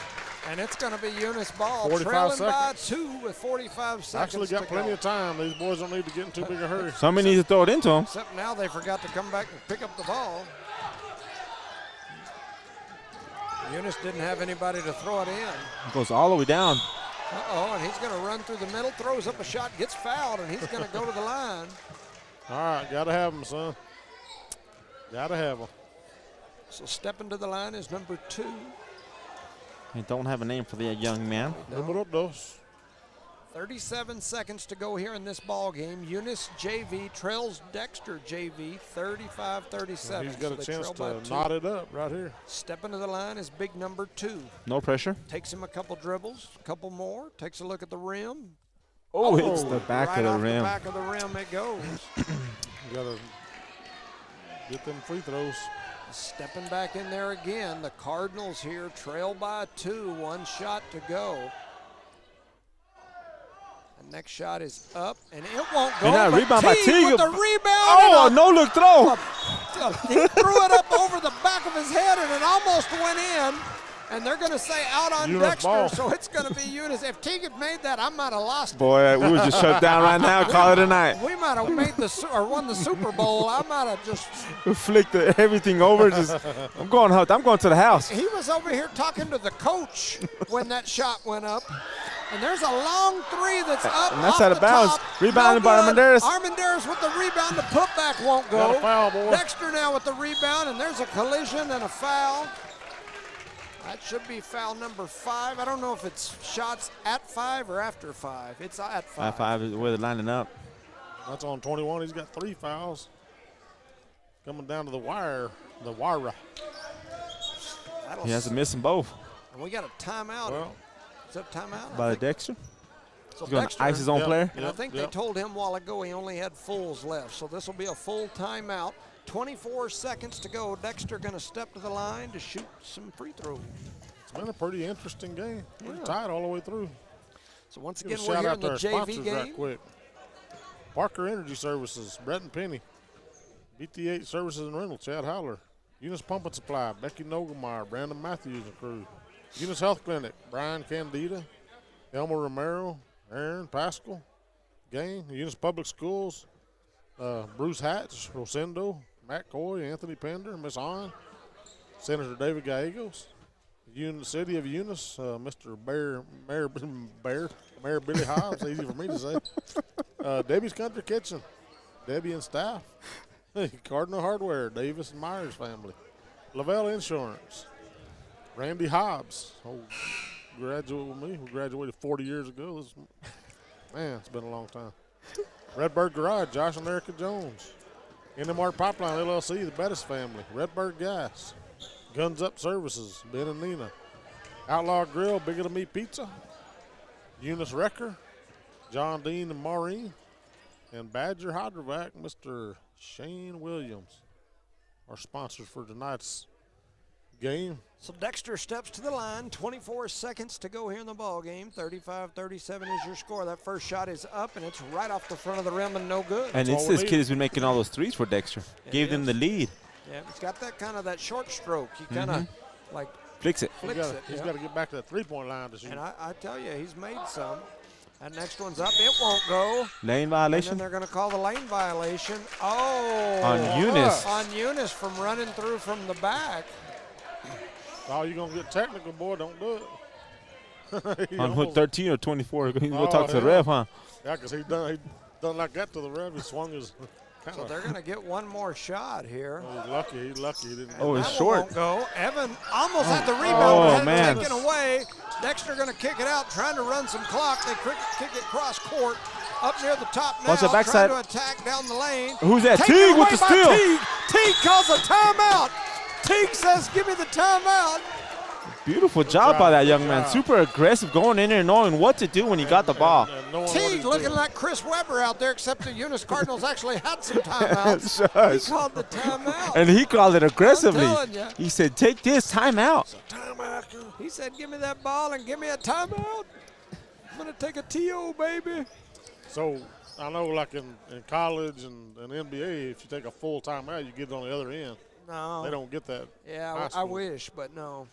And it's going to be Eunice ball. 45 trailing seconds. by 2 with 45 seconds Actually got to plenty go. of time. These boys don't need to get in too big a hurry. Somebody needs to throw it into him. Except now they forgot to come back and pick up the ball. Eunice didn't have anybody to throw it in. It goes all the way down. Uh-oh, and he's going to run through the middle, throws up a shot, gets fouled, and he's going to go to the line. All right, got to have him, son. Got to have him. So stepping to the line is number 2. They don't have a name for the young man. Número 2. 37 seconds to go here in this ball game. Eunice JV trails Dexter JV 35-37. He's got So a they chance trail by to 2. knot it up right here. Stepping to the line is big number 2. No pressure. Takes him a couple dribbles, a couple more. Takes a look at the rim. Oh, hits the back right of the off rim. the back of the rim it goes. You got to get them free throws. Stepping back in there again. The Cardinals here trail by 2. 1 shot to go. The next shot is up, and it won't go. And that but rebound by Teague Teague. with the rebound. Oh, and no look throw. he threw it up over the back of his head, and it almost went in. And they're going to say out on Eunice Dexter, ball. so it's going to be Eunice. If Teague had made that, I might have lost it. Boy, we would just shut down right now. Call it a night. We might have made or won the Super Bowl. I might have just. We flicked everything over. I'm going to the house. He was over here talking to the coach when that shot went up. And there's a long 3 that's up. And that's off out of the bounds. top. Rebounded No by good. Armendariz. Armendariz with the rebound. The putback won't go. Got a foul, boy. Dexter now with the rebound, and there's a collision and a foul. That should be foul number 5. I don't know if it's shots at 5 or after 5. It's at 5. At 5 is where they're lining up. That's on 21. He's got 3 fouls. Coming down to the wire. The wire. That'll He has to miss them both. And we got a timeout. Well, Is that timeout? By Dexter. So He's going Dexter, to ice his own player. and I think they told him a while ago he only had fulls left. So this will be a full timeout. 24 seconds to go. Dexter going to step to the line to shoot some free throws. it's been a pretty interesting game. Pretty tight all the way through. So once Give again, a we're shout here out in to the our JV sponsors game. right quick. Parker Energy Services, Brett and Penny. BT8 Services and Rental, Chad Howler. Eunice Pump and Supply, Becky Nogemeyer, Brandon Matthews and crew. Eunice Health Clinic, Brian Candida, Elmer Romero, Aaron Pascal, Gain, Eunice Public Schools, Bruce Hatch, Rosendo, Matt Coy, Anthony Pender, Miss On, Senator David Gallegos, City of Eunice, Mr. Mayor Billy Hobbs, easy for me to say. Debbie's Country Kitchen, Debbie and staff. Cardinal Hardware, Davis and Myers family. Lavelle Insurance. Randy Hobbs. Oh, graduate with me. We graduated 40 years ago. Man, it's been a long time. Redbird Garage, Josh and Erica Jones. NMR Pipeline LLC, the Bettis family. Redbird Gas. Guns Up Services, Ben and Nina. Outlaw Grill, Bigger Than Me Pizza. Eunice Wrecker, John Dean and Maureen. And Badger Hydrovac, Mr. Shane Williams. Our sponsors for tonight's game. So Dexter steps to the line, 24 seconds to go here in the ball game. 35-37 is your score. That first shot is up, and it's right off the front of the rim and no good. And it's this kid who's been making all those threes for Dexter. Gave them the lead. Yeah, he's got that kind of that short stroke. He kind of like flicks it. He's got to get back to that three-point line to shoot. And I tell you, he's made some. That next one's up. It won't go. Lane violation. And then they're going to call the lane violation. Oh. On Eunice. On Eunice from running through from the back. Oh, you're going to get technical, boy. Don't do it. On hook 13 or 24. He's going to talk to the ref, huh? Yeah, because he done like that to the ref. He swung his So they're going to get one more shot here. Oh, he's lucky. He didn't. Oh, it's short. Won't go. Evan almost had the rebound. Oh, man. Taken away. Dexter going to kick it out, trying to run some clock. They kick it cross court up near the top now. Watch the backside. Trying to attack down the lane. Who's that? Taken Teague with away the by steal. Teague. Teague calls a timeout. Teague says, give me the timeout. Beautiful job by that young man. Super aggressive, going in there knowing what to do when he got the ball. Teague looking like Chris Webber out there, except the Eunice Cardinals actually had some timeouts. He called the timeout. And he called it aggressively. I'm telling ya. He said, take this timeout. He said, give me that ball and give me a timeout. I'm going to take a TO, baby. So I know like in college and NBA, if you take a full timeout, you get it on the other end. No. They don't get that. Yeah, I wish, but no.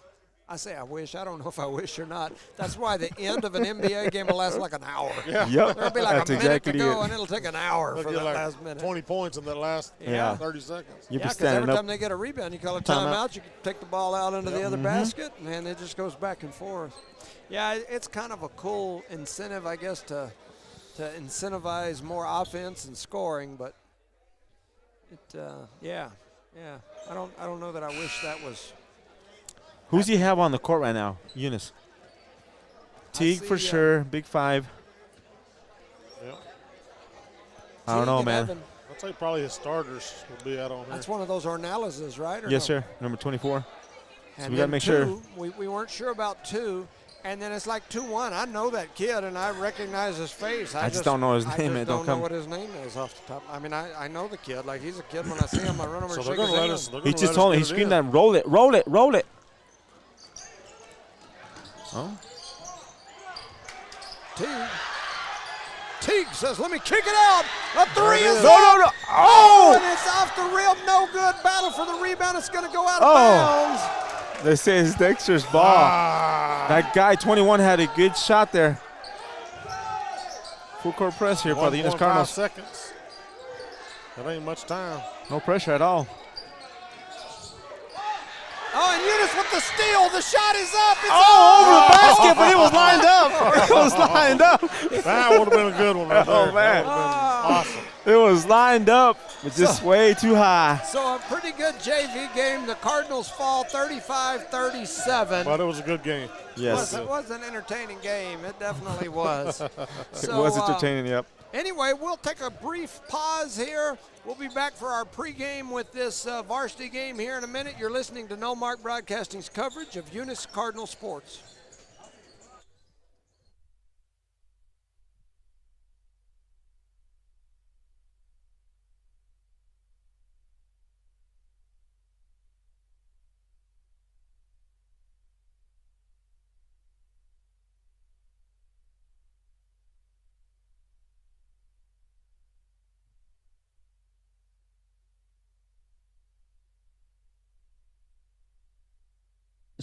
I say I wish. I don't know if I wish or not. That's why the end of an NBA game will last like an hour. Yeah. Yep. There'll be like That's a minute exactly to go, it. and it'll take an hour for that like last minute. 20 points in that last 30 seconds. You'll be Because standing every up. time they get a rebound, you call a timeout. You can take the ball out into the other basket, and it just goes back and forth. Yeah, it's kind of a cool incentive, I guess, to incentivize more offense and scoring. But yeah. I don't know that I wish that was. Who's he have on the court right now? Eunice. Teague for sure. Big five. Yep. I don't know, man. Evan. I'd say probably his starters would be out on here. That's one of those Ornellas's, right? Or Yes, no? sir. Number 24. And So we got to then make sure. We weren't sure about 2, and then it's like 2-1. I know that kid, and I recognize his face. I just don't know his name. I It don't don't know come. what his name is off the top. I mean, I know the kid. Like, he's a kid. When I see him, I run over So and they're shake going his to let hand. us. They're He gonna just let told us him. He get it screamed in. at him, roll it, roll it, roll it. Oh. Teague says, let me kick it out. A 3 is No, up. no, no. Oh! And it's off the rim. No good. Battle for the rebound. It's going to go out of Oh. bounds. They say it's Dexter's ball. That guy, 21, had a good shot there. Full court press here by the Eunice 1.5 Cardinals. seconds. That ain't much time. No pressure at all. Oh, and Eunice with the steal. The shot is up. It's Over the basket, but it was lined up. It was lined up. That would have been a good one right there. Oh, man. That would have been awesome. It was lined up, but just way too high. So a pretty good JV game. The Cardinals fall 35-37. But it was a good game. Yes. It was an entertaining game. It definitely was. It So, was entertaining, yep. Anyway, we'll take a brief pause here. We'll be back for our pregame with this varsity game here in a minute. You're listening to No Mark Broadcasting's coverage of Eunice Cardinal Sports.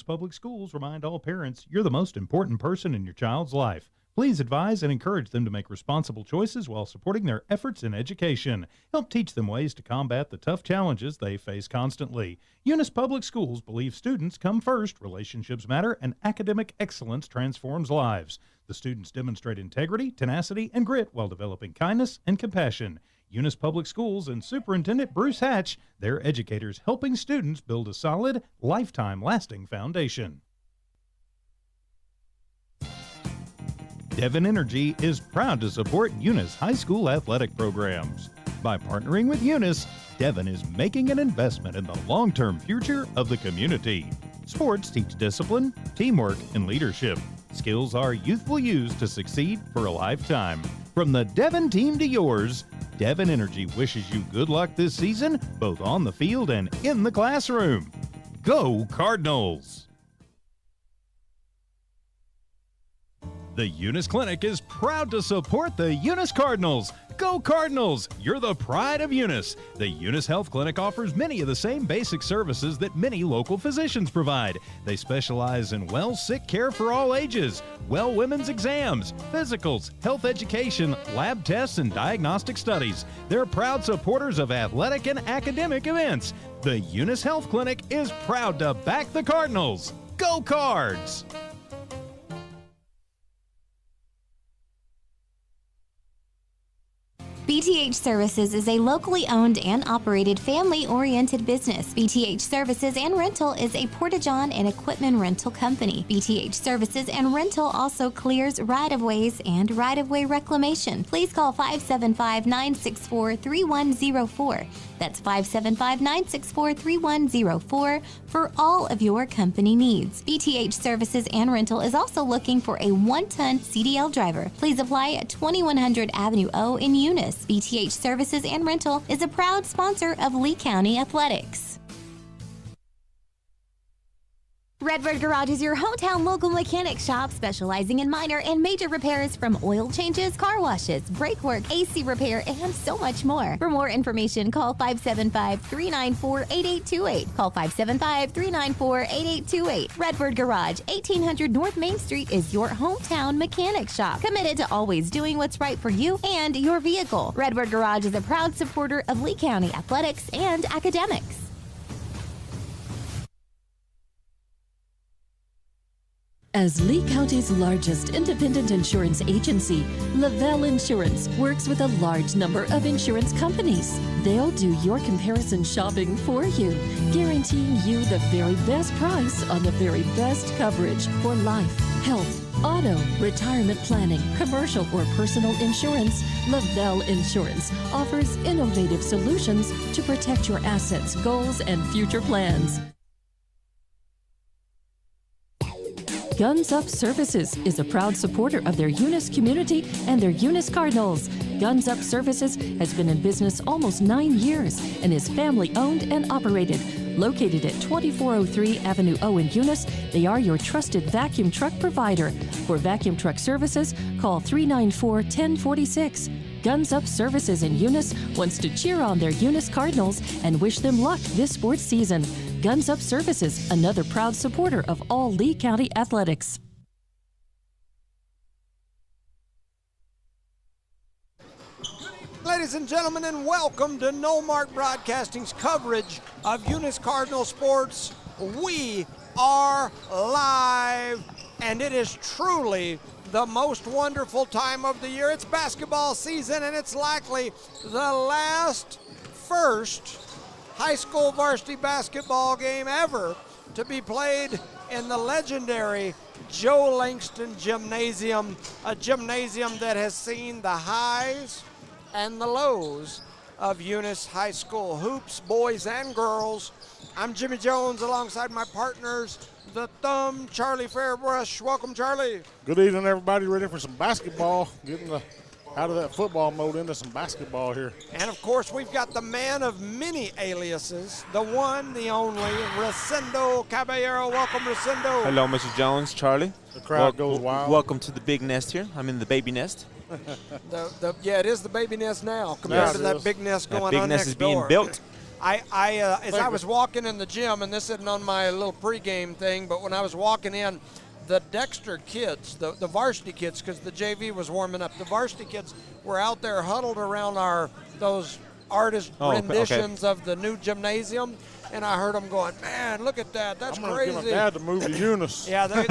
Public schools remind all parents you're the most important person in your child's life. Please advise and encourage them to make responsible choices while supporting their efforts in education. Help teach them ways to combat the tough challenges they face constantly. Eunice Public Schools believe students come first, relationships matter, and academic excellence transforms lives. The students demonstrate integrity, tenacity, and grit while developing kindness and compassion. Eunice Public Schools and Superintendent Bruce Hatch, their educators helping students build a solid, lifetime lasting foundation. Devon Energy is proud to support Eunice High School athletic programs. By partnering with Eunice, Devon is making an investment in the long-term future of the community. Sports teach discipline, teamwork, and leadership. Skills our youth will use to succeed for a lifetime. From the Devon team to yours, Devon Energy wishes you good luck this season, both on the field and in the classroom. Go Cardinals! The Eunice Clinic is proud to support the Eunice Cardinals. Go Cardinals! You're the pride of Eunice. The Eunice Health Clinic offers many of the same basic services that many local physicians provide. They specialize in sick care for all ages, women's exams, physicals, health education, lab tests, and diagnostic studies. They're proud supporters of athletic and academic events. The Eunice Health Clinic is proud to back the Cardinals. Go Cards! BTH Services is a locally owned and operated family-oriented business. BTH Services and Rental is a Porta-John and equipment rental company. BTH Services and Rental also clears right-of-ways and right-of-way reclamation. Please call 575-964-3104. That's 575-964-3104 for all of your company needs. BTH Services and Rental is also looking for a 1-ton CDL driver. Please apply at 2100 Avenue O in Eunice. BTH Services and Rental is a proud sponsor of Lee County Athletics. Redbird Garage is your hometown local mechanic shop specializing in minor and major repairs from oil changes, car washes, brake work, AC repair, and so much more. For more information, call 575-394-8828. Call 575-394-8828. Redbird Garage, 1800 North Main Street is your hometown mechanic shop, committed to always doing what's right for you and your vehicle. Redbird Garage is a proud supporter of Lee County athletics and academics. As Lee County's largest independent insurance agency, Lavelle Insurance works with a large number of insurance companies. They'll do your comparison shopping for you, guaranteeing you the very best price on the very best coverage for life, health, auto, retirement planning, commercial or personal insurance. Lavelle Insurance offers innovative solutions to protect your assets, goals, and future plans. Guns Up Services is a proud supporter of their Eunice community and their Eunice Cardinals. Guns Up Services has been in business almost 9 years and is family owned and operated. Located at 2403 Avenue O in Eunice, they are your trusted vacuum truck provider. For vacuum truck services, call 394-1046. Guns Up Services in Eunice wants to cheer on their Eunice Cardinals and wish them luck this sports season. Guns Up Services, another proud supporter of all Lee County athletics. Ladies and gentlemen, and welcome to No Mark Broadcasting's coverage of Eunice Cardinal sports. We are live, and it is truly the most wonderful time of the year. It's basketball season, and it's likely the first high school varsity basketball game ever to be played in the legendary Joe Langston Gymnasium, a gymnasium that has seen the highs and the lows of Eunice High School hoops, boys and girls. I'm Jimmy Jones alongside my partners, the Thumb, Charlie Fairbrush. Welcome, Charlie. Good evening, everybody. Ready for some basketball. Getting out of that football mode into some basketball here. And, of course, we've got the man of many aliases, the one, the only, Rosendo Caballero. Welcome, Rosendo. Hello, Mr. Jones, Charlie. The crowd goes wild. Welcome to the big nest here. I'm in the baby nest. Yeah, it is the baby nest now compared to that big nest going on next door. That big nest is being built. As I was walking in the gym, and this isn't on my little pregame thing, but when I was walking in, the Dexter kids, the varsity kids, because the JV was warming up, the varsity kids were out there huddled around those artist okay. renditions of the new gymnasium, and I heard them going, "Man, look at that! That's I'm gonna crazy!" get my dad to move to Eunice. Yeah, they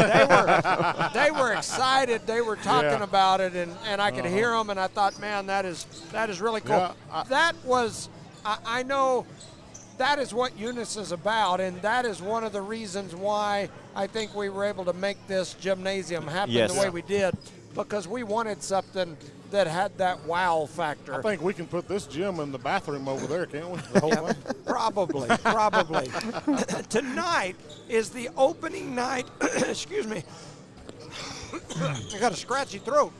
were excited. They were talking about it, and I could hear them, and I thought, man, that is really cool. Yeah, I know that is what Eunice is about, and that is one of the reasons why I think we were able to make this gymnasium happen the way we did, because we wanted something that had that wow factor. I think we can put this gym in the bathroom over there, can't we? The whole thing? Probably. Tonight is the opening night. Excuse me. I got a scratchy throat.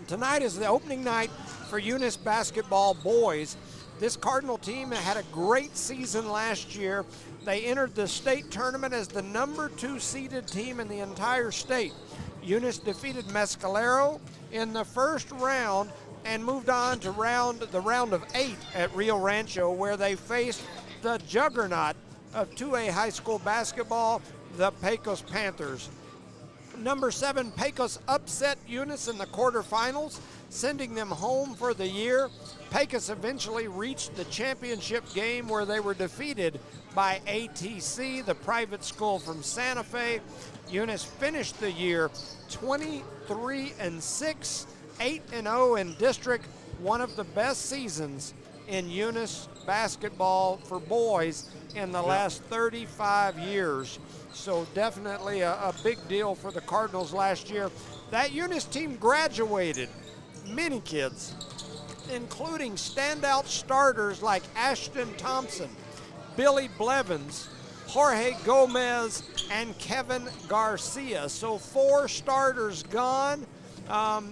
Tonight is the opening night for Eunice basketball boys. This Cardinal team had a great season last year. They entered the state tournament as the number 2 seeded team in the entire state. Eunice defeated Mescalero in the first round and moved on to the round of 8 at Rio Rancho, where they faced the juggernaut of 2A high school basketball, the Pecos Panthers. Number 7, Pecos upset Eunice in the quarterfinals, sending them home for the year. Pecos eventually reached the championship game, where they were defeated by ATC, the private school from Santa Fe. Eunice finished the year 23-6, 8-0 in district, one of the best seasons in Eunice basketball for boys in the last 35 years. So definitely a big deal for the Cardinals last year. That Eunice team graduated many kids, including standout starters like Ashton Thompson, Billy Blevins, Jorge Gomez, and Kevin Garcia. So 4 starters gone.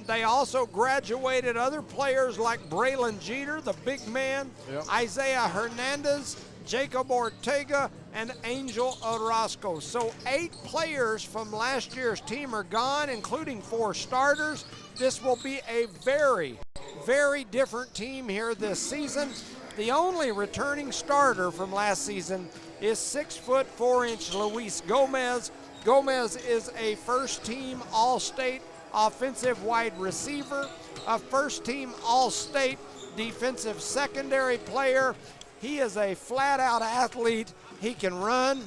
They also graduated other players like Braylon Jeter, the big man, Isaiah Hernandez, Jacob Ortega, and Angel Orozco. So 8 players from last year's team are gone, including 4 starters. This will be a very, very different team here this season. The only returning starter from last season is 6'4" Luis Gomez. Gomez is a first-team All-State offensive wide receiver, a first-team All-State defensive secondary player. He is a flat-out athlete. He can run,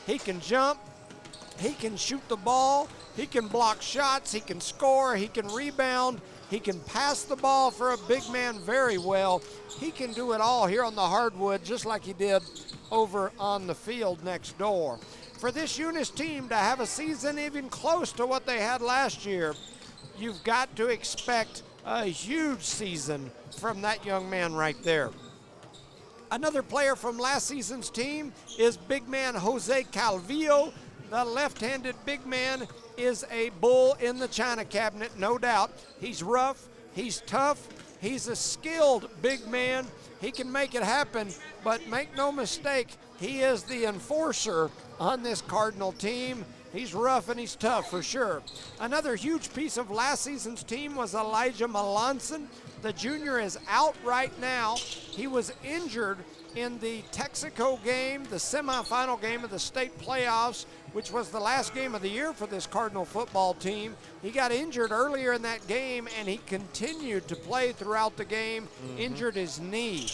he can jump, he can shoot the ball, he can block shots, he can score, he can rebound, he can pass the ball for a big man very well. He can do it all here on the hardwood, just like he did over on the field next door. For this Eunice team to have a season even close to what they had last year, you've got to expect a huge season from that young man right there. Another player from last season's team is big man Jose Calvillo. The left-handed big man is a bull in the china cabinet, no doubt. He's rough, he's tough, he's a skilled big man. He can make it happen, but make no mistake, he is the enforcer on this Cardinal team. He's rough and he's tough for sure. Another huge piece of last season's team was Elijah Melanson. The junior is out right now. He was injured in the Texaco game, the semifinal game of the state playoffs, which was the last game of the year for this Cardinal football team. He got injured earlier in that game, and he continued to play throughout the game, injured his knee.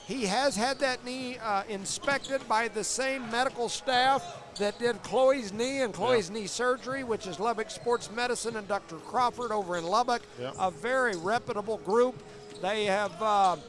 He has had that knee inspected by the same medical staff that did Chloe's knee and Chloe's knee surgery, which is Lubbock Sports Medicine and Dr. Crawford over in Lubbock, a very reputable group. They have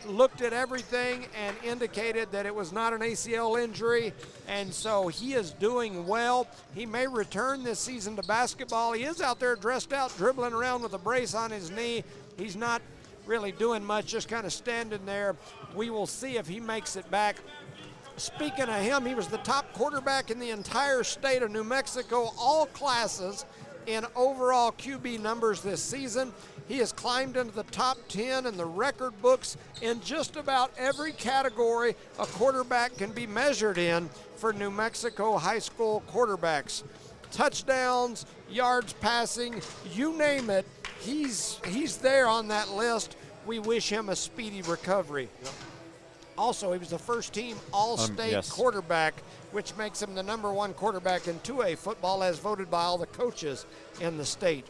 looked at everything and indicated that it was not an ACL injury, and so he is doing well. He may return this season to basketball. He is out there dressed out, dribbling around with a brace on his knee. He's not really doing much, just kind of standing there. We will see if he makes it back. Speaking of him, he was the top quarterback in the entire state of New Mexico, all classes in overall QB numbers this season. He has climbed into the top 10 in the record books in just about every category a quarterback can be measured in for New Mexico high school quarterbacks. Touchdowns, yards passing, you name it, he's there on that list. We wish him a speedy recovery. Also, he was the first-team All-State yes. quarterback, which makes him the #1 quarterback in 2A football as voted by all the coaches in the state.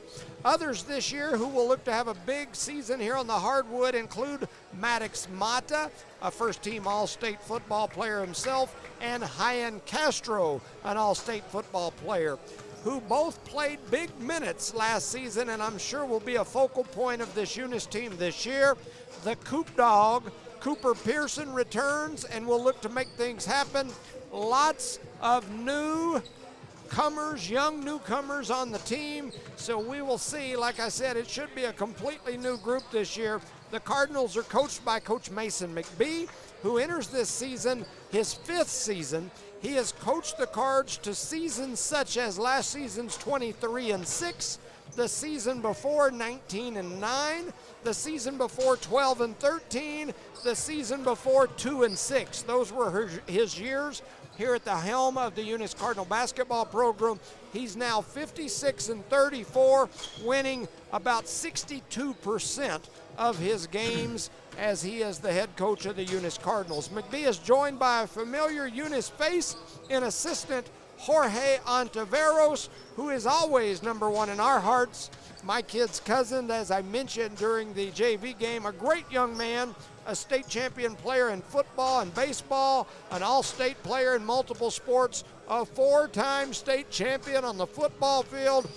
Others this year who will look to have a big season here on the hardwood include Maddox Mata, a first-team All-State football player himself, and Hyan Castro, an All-State football player, who both played big minutes last season and I'm sure will be a focal point of this Eunice team this year. The Coop Dog, Cooper Pearson, returns and will look to make things happen. Lots of newcomers, young newcomers on the team, so we will see. Like I said, it should be a completely new group this year. The Cardinals are coached by Coach Mason McBee, who enters this season his 5th season. He has coached the Cards to seasons such as last season's 23-6, the season before 19-9, the season before 12-13, the season before 2-6. Those were his years here at the helm of the Eunice Cardinal basketball program. He's now 56-34, winning about 62% of his games as he is the head coach of the Eunice Cardinals. McBee is joined by a familiar Eunice face in assistant Jorge Ontiveros, who is always #1 in our hearts. My kid's cousin, as I mentioned during the JV game, a great young man, a state champion player in football and baseball, an all-state player in multiple sports, a 4-time state champion on the football field,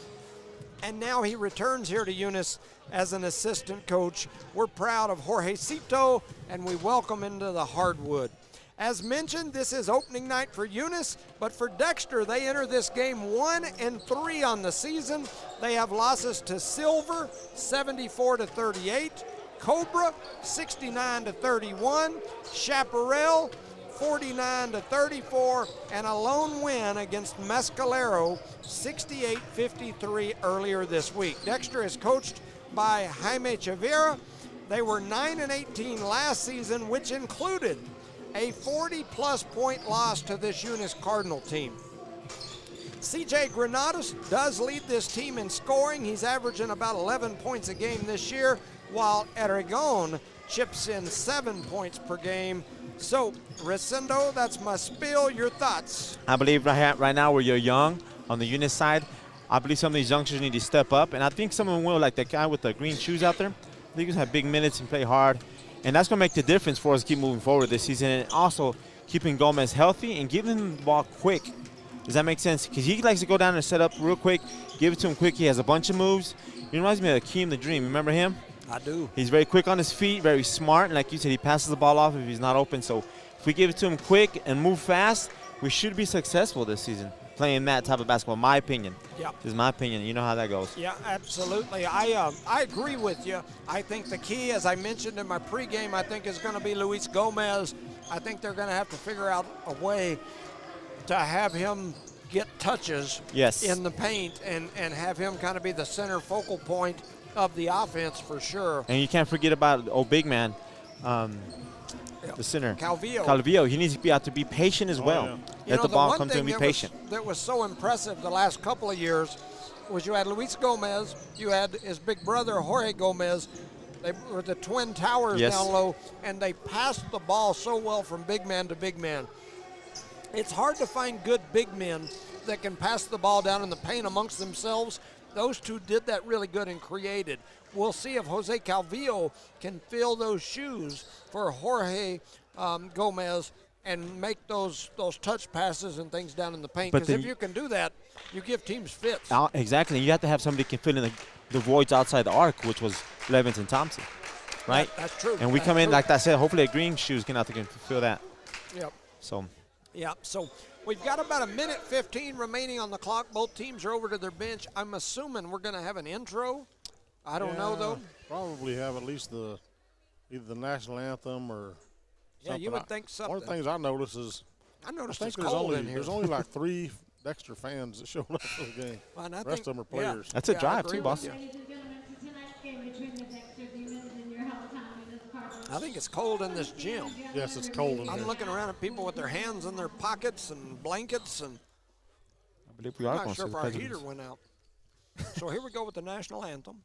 and now he returns here to Eunice as an assistant coach. We're proud of Jorge Cito, and we welcome him to the hardwood. As mentioned, this is opening night for Eunice, but for Dexter, they enter this game 1-3 on the season. They have losses to Silver, 74-38, Cobra, 69-31, Chaparral, 49-34, and a lone win against Mescalero, 68-53 earlier this week. Dexter is coached by Jaime Chavira. They were 9-18 last season, which included a 40-plus point loss to this Eunice Cardinal team. CJ Granados does lead this team in scoring. He's averaging about 11 points a game this year, while Aragon chips in 7 points per game. So, Recindo, that's my spiel. Your thoughts? I believe right now where you're young on the Eunice side, I believe some of these youngsters need to step up, and I think some of them will, like the guy with the green shoes out there. I think he's have big minutes and play hard, and that's going to make the difference for us to keep moving forward this season, and also keeping Gomez healthy and giving him the ball quick. Does that make sense? Because he likes to go down and set up real quick, give it to him quick. He has a bunch of moves. He reminds me of Akeem the Dream. Remember him? I do. He's very quick on his feet, very smart, and like you said, he passes the ball off if he's not open. So if we give it to him quick and move fast, we should be successful this season playing that type of basketball, in my opinion. Yeah. This is my opinion. You know how that goes. Yeah, absolutely. I agree with you. I think the key, as I mentioned in my pregame, I think is going to be Luis Gomez. I think they're going to have to figure out a way to have him get touches in the paint and have him kind of be the center focal point of the offense for sure. And you can't forget about big man, the center. Calvillo. He needs to be out to be patient as well. Yeah. Let the ball come to him and be patient. That was so impressive the last couple of years was you had Luis Gomez, you had his big brother Jorge Gomez. They were the twin towers down low, and they passed the ball so well from big man to big man. It's hard to find good big men that can pass the ball down in the paint amongst themselves. Those two did that really good and created. We'll see if Jose Calvillo can fill those shoes for Jorge Gomez and make those touch passes and things down in the paint. Because if you can do that, you give teams fits. Exactly. You have to have somebody who can fill in the voids outside the arc, which was Levins and Thompson, right? That's true. And we come in, like I said, hopefully a green shoes can fill that. Yep. So. Yeah, so we've got about 1:15 remaining on the clock. Both teams are over to their bench. I'm assuming we're going to have an intro. I don't know, though. Probably have at least either the national anthem or something. Yeah, you would think something. One of the things I noticed is it's cold in here. There's only like 3 Dexter fans that showed up for the game. Well, the rest of them are players. That's a drive, too, boss. I think it's cold in this gym. Yes, it's cold in here. I'm looking around at people with their hands in their pockets and blankets, and I believe we are I'm not sure if our heater went out. So here we go with the national anthem.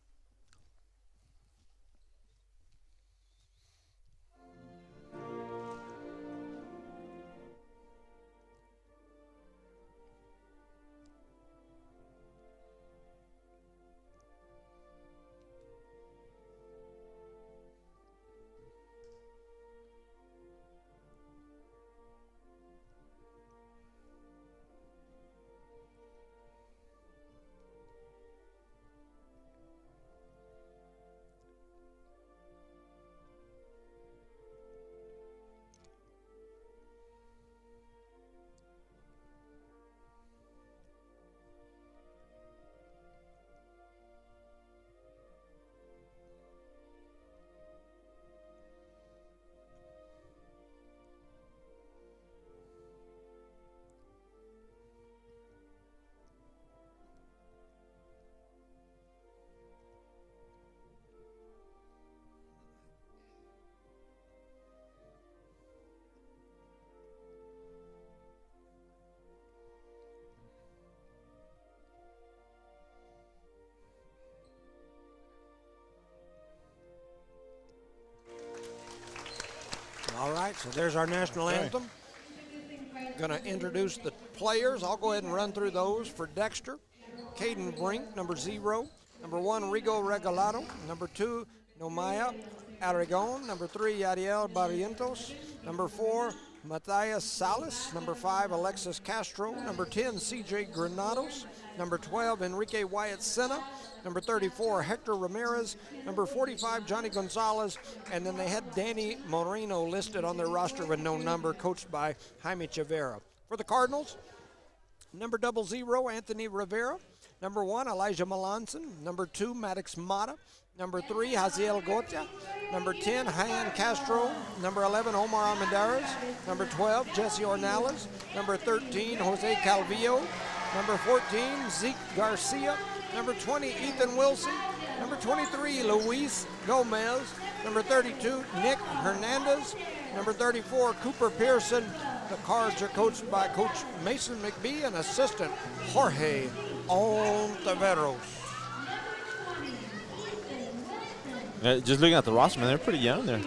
So there's our national anthem. Going to introduce the players. I'll go ahead and run through those. For Dexter, Caden Brink, number 0. Number 1, Rigo Regalado. Number 2, Nomaya Aragon. Number 3, Yadiel Barrientos. Number 4, Matthias Salas. Number 5, Alexis Castro. Number 10, CJ Granados. Number 12, Enrique Wyatt Sena. Number 34, Hector Ramirez. Number 45, Johnny Gonzalez. And then they had Danny Moreno listed on their roster with no number, coached by Jaime Chavera. For the Cardinals, number 00, Anthony Rivera. Number 1, Elijah Melanson. Number 2, Maddox Mata. Number 3, Haziel Gotia. Number 10, Hayan Castro. Number 11, Omar Armendariz. Number 12, Jesse Ornales. Number 13, Jose Calvillo. Number 14, Zeke Garcia. Number 20, Ethan Wilson. Number 23, Luis Gomez. Number 32, Nick Hernandez. Number 34, Cooper Pearson. The Cards are coached by Coach Mason McBee and assistant Jorge Ontiveros. Just looking at the roster, man, they're pretty young there.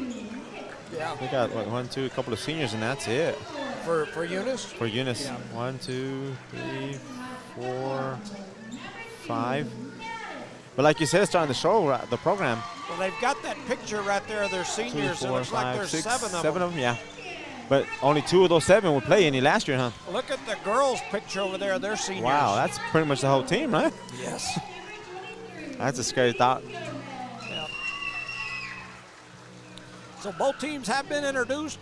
Yeah. They got what, 1, 2, a couple of seniors, and that's it. For Eunice? For Eunice. Yeah. 1, 2, 3, 4, 5. But like you said, starting the show, the program. Well, they've got that picture right there of their 2, seniors. 4, It looks 5, like there's 6, 7 of them. 7 of them, yeah. But only 2 of those 7 would play any last year, huh? Look at the girls' picture over there. They're seniors. Wow, that's pretty much the whole team, right? Yes. That's a scary thought. Yeah. So both teams have been introduced.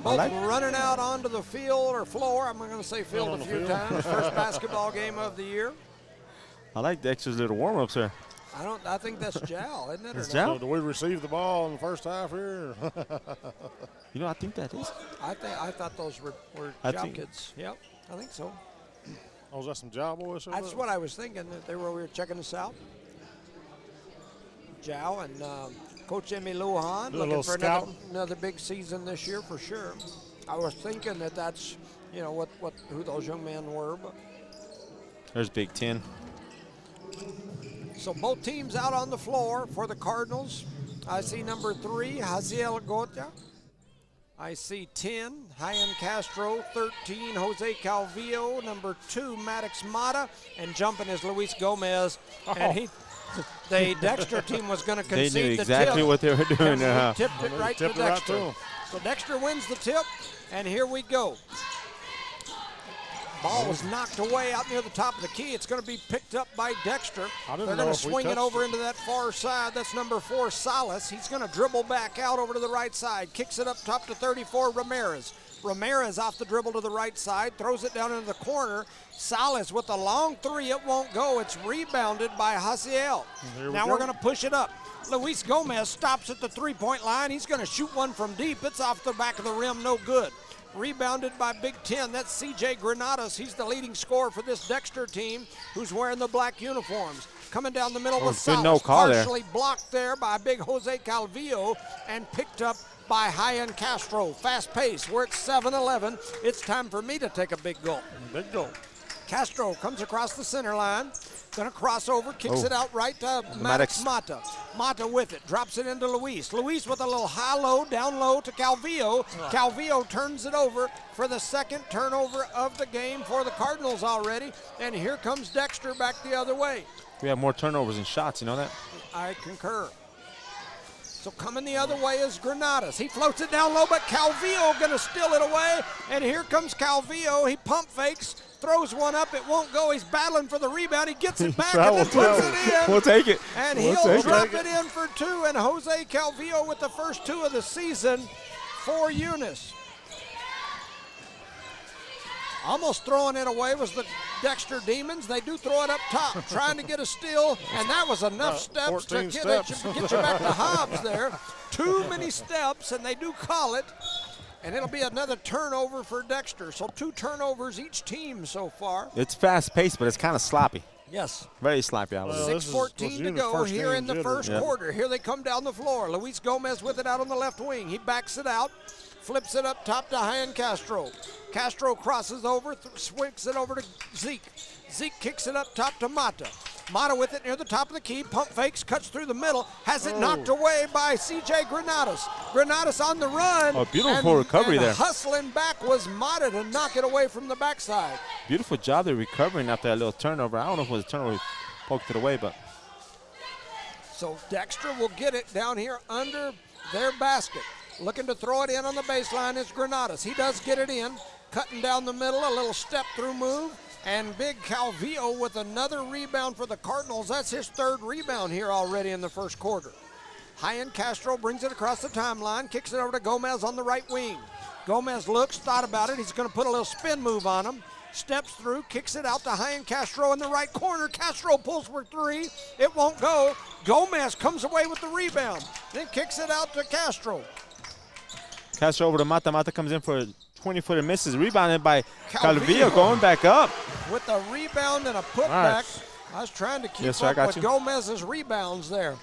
Both running out onto the field or floor. I'm going to say field a few times. First basketball game of the year. I like Dexter's little warm-ups there. I think that's Jal, isn't it? It's So Jal? do we receive the ball in the first half here? You know, I think that is. I thought those were Jal kids. Yep, I think so. Oh, is that some job boys? That's what I was thinking. That we were checking this out. Jal and Coach Emmy Lujan looking for another big season this year for sure. I was thinking that's who those young men were. But There's Big 10. so both teams out on the floor for the Cardinals. I see number 3, Haziel Gotia. I see 10, Hayan Castro. 13, Jose Calvillo. Number 2, Maddox Mata. And jumping is Luis Gomez. And the Dexter team was going to concede the tip. They knew exactly what they were doing there. He tipped it right to Dexter. So Dexter wins the tip, and here we go. Ball was knocked away out near the top of the key. It's going to be picked up by Dexter. They're going to swing it over into that far side. That's number 4, Salas. He's going to dribble back out over to the right side. Kicks it up top to 34, Ramirez. Ramirez off the dribble to the right side, throws it down into the corner. Salas with a long 3, it won't go. It's rebounded by Haziel. Now we're going to push it up. Luis Gomez stops at the 3-point line. He's going to shoot one from deep. It's off the back of the rim, no good. Rebounded by Big 10. That's CJ Granados. He's the leading scorer for this Dexter team, who's wearing the black uniforms. Coming down the middle with Salas. Partially blocked there by big Jose Calvillo and picked up by Hayan Castro. Fast pace. We're at 7-11. It's time for me to take a big goal. Big goal. Castro comes across the center line. Going to cross over, kicks it out right to Maddox Mata. Mata with it, drops it into Luis. Luis with a little high-low, down-low to Calvillo. Calvillo turns it over for the second turnover of the game for the Cardinals already. And here comes Dexter back the other way. We have more turnovers than shots, you know that? I concur. So coming the other way is Granados. He floats it down low, but Calvillo going to steal it away. And here comes Calvillo. He pump fakes, throws one up. It won't go. He's battling for the rebound. He gets it back and then puts it in. We'll take it. And he'll drop it in for 2. And Jose Calvillo with the first 2 of the season for Eunice. Almost throwing it away was the Dexter Demons. They do throw it up top, trying to get a steal, and that was enough steps to get you back to Hobbs there. Too many steps, and they do call it, and it'll be another turnover for Dexter. So 2 turnovers each team so far. It's fast-paced, but it's kind of sloppy. Yes. Very sloppy, I would say. 6:14 to go here in the first quarter. Here they come down the floor. Luis Gomez with it out on the left wing. He backs it out, flips it up top to Hayan Castro. Castro crosses over, swings it over to Zeke. Zeke kicks it up top to Mata. Mata with it near the top of the key. Pump fakes, cuts through the middle. Has it knocked away by C.J. Granados. Granados on the run. Oh, beautiful recovery there. Hustling back was Mata to knock it away from the backside. Beautiful job there recovering after that little turnover. I don't know if it was a turnover, poked it away, but. So Dexter will get it down here under their basket. Looking to throw it in on the baseline is Granados. He does get it in. Cutting down the middle, a little step-through move. And big Calvillo with another rebound for the Cardinals. That's his third rebound here already in the first quarter. High-end Castro brings it across the timeline, kicks it over to Gomez on the right wing. Gomez looks, thought about it. He's going to put a little spin move on him. Steps through, kicks it out to High-end Castro in the right corner. Castro pulls for three. It won't go. Gomez comes away with the rebound, then kicks it out to Castro. Castro over to Mata. Mata comes in for a 20-footer, misses. Rebounded by Calvillo going back up. With a rebound and a putback. Nice. I was trying to keep Yes, sir, I up got with you. Gomez's rebounds there.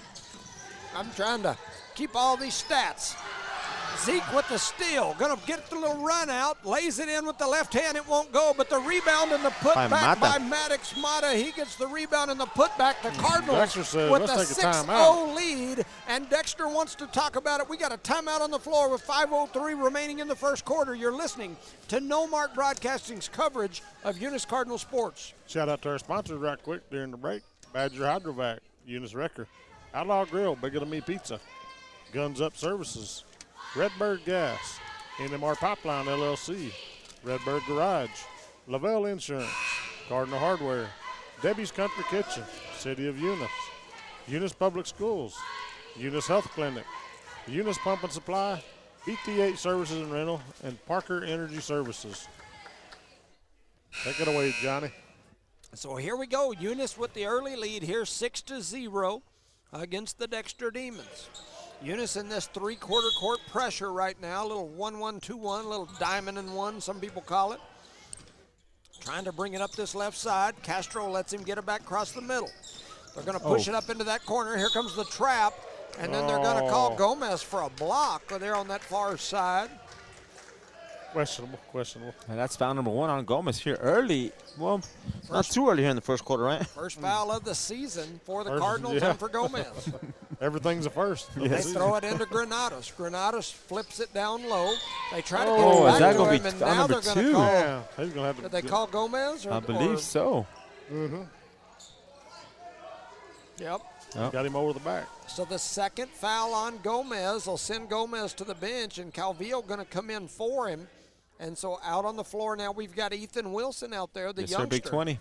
I'm trying to keep all these stats. Zeke with the steal, gonna get the little run out, lays it in with the left hand, it won't go, but the rebound and the putback by Maddox Mata. He gets the rebound and the putback. The Cardinals Dexter said, with let's a take a 6-0 timeout. lead, and Dexter wants to talk about it. We got a timeout on the floor with 5:03 remaining in the first quarter. You're listening to No Mark Broadcasting's coverage of Eunice Cardinal sports. Shout out to our sponsors right quick during the break. Badger Hydrovac, Eunice Wrecker, Outlaw Grill, Bigger Than Me Pizza, Guns Up Services, Redbird Gas, NMR Pipeline LLC, Redbird Garage, Lavelle Insurance, Cardinal Hardware, Debbie's Country Kitchen, City of Eunice, Eunice Public Schools, Eunice Health Clinic, Eunice Pump and Supply, BT8 Services and Rental, and Parker Energy Services. Take it away, Johnny. So here we go. Eunice with the early lead here, 6-0 against the Dexter Demons. Eunice in this three-quarter court pressure right now, a little 1-1-2-1, a little diamond and one, some people call it. Trying to bring it up this left side. Castro lets him get it back across the middle. They're going to push it up into that corner. Here comes the trap, and then they're going to call Gomez for a block there on that far side. Questionable. And that's foul number one on Gomez here early. Well, not too early here in the first quarter, right? First foul of the season for the Cardinals and for Gomez. Everything's a first. They throw it into Granados. Granados flips it down low. They try to get Oh, it is back that to gonna him, be and foul now number they're going to two? call. Yeah, he's going to have to. Did they call Gomez? I believe so. Mm-hmm. Yep. Got him over the back. So the second foul on Gomez will send Gomez to the bench, and Calvillo going to come in for him. And so out on the floor now we've got Ethan Wilson out there, the Yes, sir, youngster. big 20.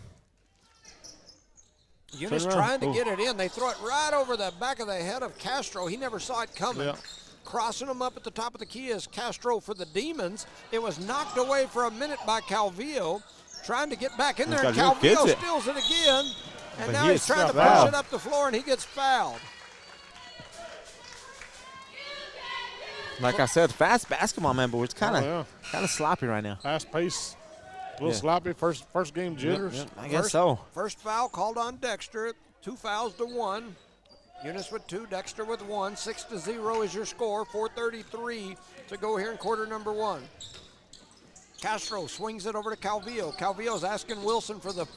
Eunice Turn around. trying to get it in. They throw it right over the back of the head of Castro. He never saw it coming. Yeah. Crossing him up at the top of the key is Castro for the Demons. It was knocked away for a minute by Calvillo. Trying to get back in there, and Calvillo gets Calvillo it. steals it again. And But now he he's is trying to fouled. push it up the floor, and he gets fouled. Like I said, fast basketball, man, but it's kind Oh, of sloppy right now. Fast pace, a little Yeah. sloppy. First game jitters. Yep, I guess so. First foul called on Dexter. 2 fouls to 1. Eunice with 2, Dexter with 1. 6-0 is your score. 4:33 to go here in quarter number 1. Castro swings it over to Calvillo. Calvillo's asking Wilson for the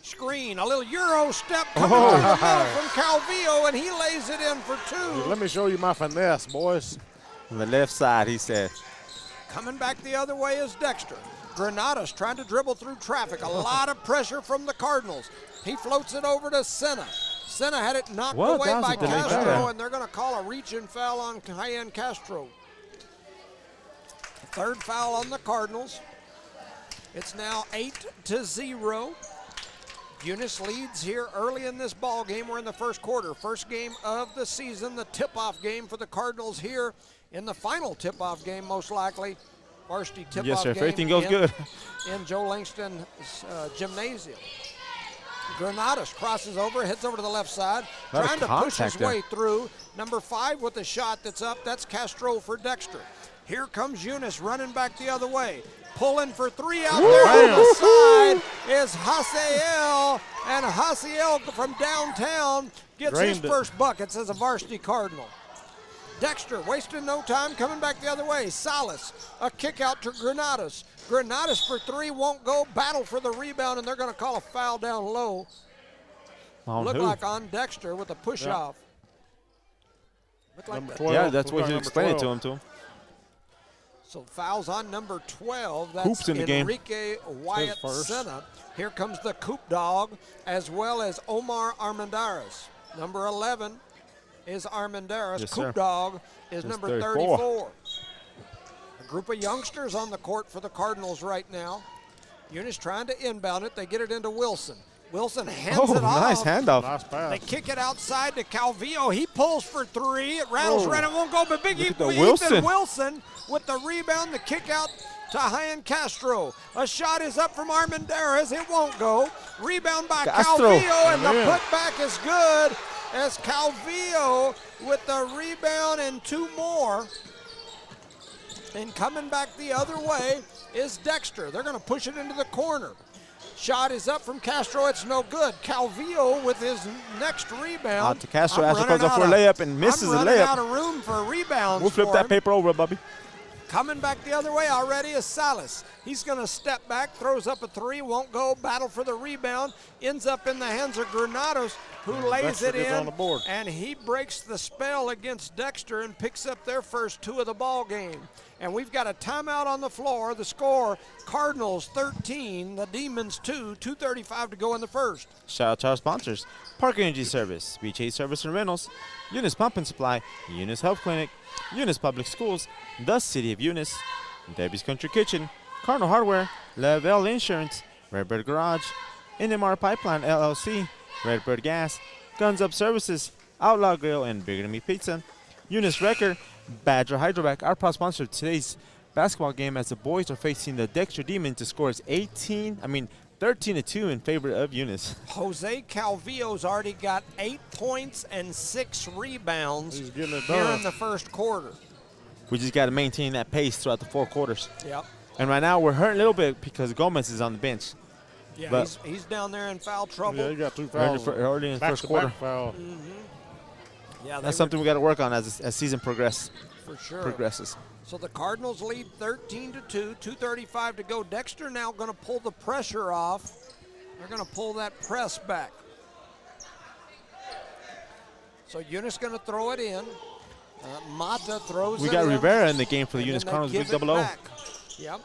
screen. A little Euro step coming through the middle from Calvillo, and he lays it in for 2. Let me show you my finesse, boys. On the left side, he said. Coming back the other way is Dexter. Granados trying to dribble through traffic. A lot of pressure from the Cardinals. He floats it over to Senna. Senna had it knocked What? away That was by a delay Castro, foul. and they're going to call a reach-in foul on high-end Castro. Third foul on the Cardinals. It's now 8-0. Eunice leads here early in this ball game. We're in the first quarter. First game of the season, the tip-off game for the Cardinals here in the final tip-off game, most likely. Varsity tip-off Yes, sir. game If everything goes good. in Joe Langston's gymnasium. Granados crosses over, heads over to the left side, A lot of trying to push his contact there. way through. Number 5 with a shot that's up. That's Castro for Dexter. Here comes Eunice running back the other way. Pulling for 3 out there on the side is Hasael. And Hasael from downtown gets his Drained it. first buckets as a varsity Cardinal. Dexter wasting no time, coming back the other way. Salas, a kick out to Granados. Granados for 3 won't go. Battle for the rebound, and they're going to call a foul down low. Looked like on Dexter with a push-off. Looked like Number that. 12. Yeah, that's what Looked you like explained it number to him. So fouls on number 12. That's Hoops in the game. Enrique Wyatt first. Senna. Here comes the Coop Dog, as well as Omar Armendariz. Number 11 is Armendariz. Yes, Coop sir. Dog is Just number 34. 34. A group of youngsters on the court for the Cardinals right now. Eunice trying to inbound it. They get it into Wilson. Wilson hands it off. Nice handoff. Nice pass. They kick it outside to Calvillo. He pulls for three. It rattles right. It won't go, but Big Look at the Ethan Wilson. Wilson with the rebound, the kick out to Hyan Castro. A shot is up from Armendariz. It won't go. Rebound by Castro. Calvillo, and the Yeah. putback is good as Calvillo with the rebound and two more. And coming back the other way is Dexter. They're going to push it into the corner. Shot is up from Castro. It's no good. Calvillo with his next rebound. Out to Castro. I'm Castro running goes up for a out of- layup and misses I'm a running layup. out of room for rebounds. We'll flip for that him. paper over, Bubby. Coming back the other way already is Salas. He's going to step back, throws up a three, won't go, battle for the rebound, ends up in the hands of Granados, who lays Dexter it gets in, on the board. and he breaks the spell against Dexter and picks up their first two of the ball game. And we've got a timeout on the floor. The score, Cardinals 13, the Demons 2, 2:35 to go in the first. Shout out to our sponsors: Park Energy Service, BJ Service and Rentals, Eunice Pump and Supply, Eunice Health Clinic, Eunice Public Schools, the City of Eunice, Debbie's Country Kitchen, Cardinal Hardware, Lavelle Insurance, Redbird Garage, NMR Pipeline LLC, Redbird Gas, Guns Up Services, Outlaw Grill, and Bigger Than Me Pizza, Eunice Wrecker, Badger Hydrovac, our proud sponsor of today's basketball game, as the boys are facing the Dexter Demons. The score is 13-2 in favor of Eunice. Jose Calvillo's already got 8 points and 6 rebounds He's getting it here done. in the first quarter. We just got to maintain that pace throughout the 4 quarters. Yep. And right now we're hurting a little bit because Gomez is on the bench. Yeah, But- he's down there in foul trouble. Yeah, you got 2 Early fouls. early in the first quarter. Back-to-back foul. Yeah, That's something we got to work on as season progresses. for sure. Progresses. So the Cardinals lead 13-2, 2:35 to go. Dexter now going to pull the pressure off. They're going to pull that press back. So Eunice going to throw it in. Mata throws We it got in. Rivera in the game for the and Eunice then they Cardinals. Big give it double O. back. Yep.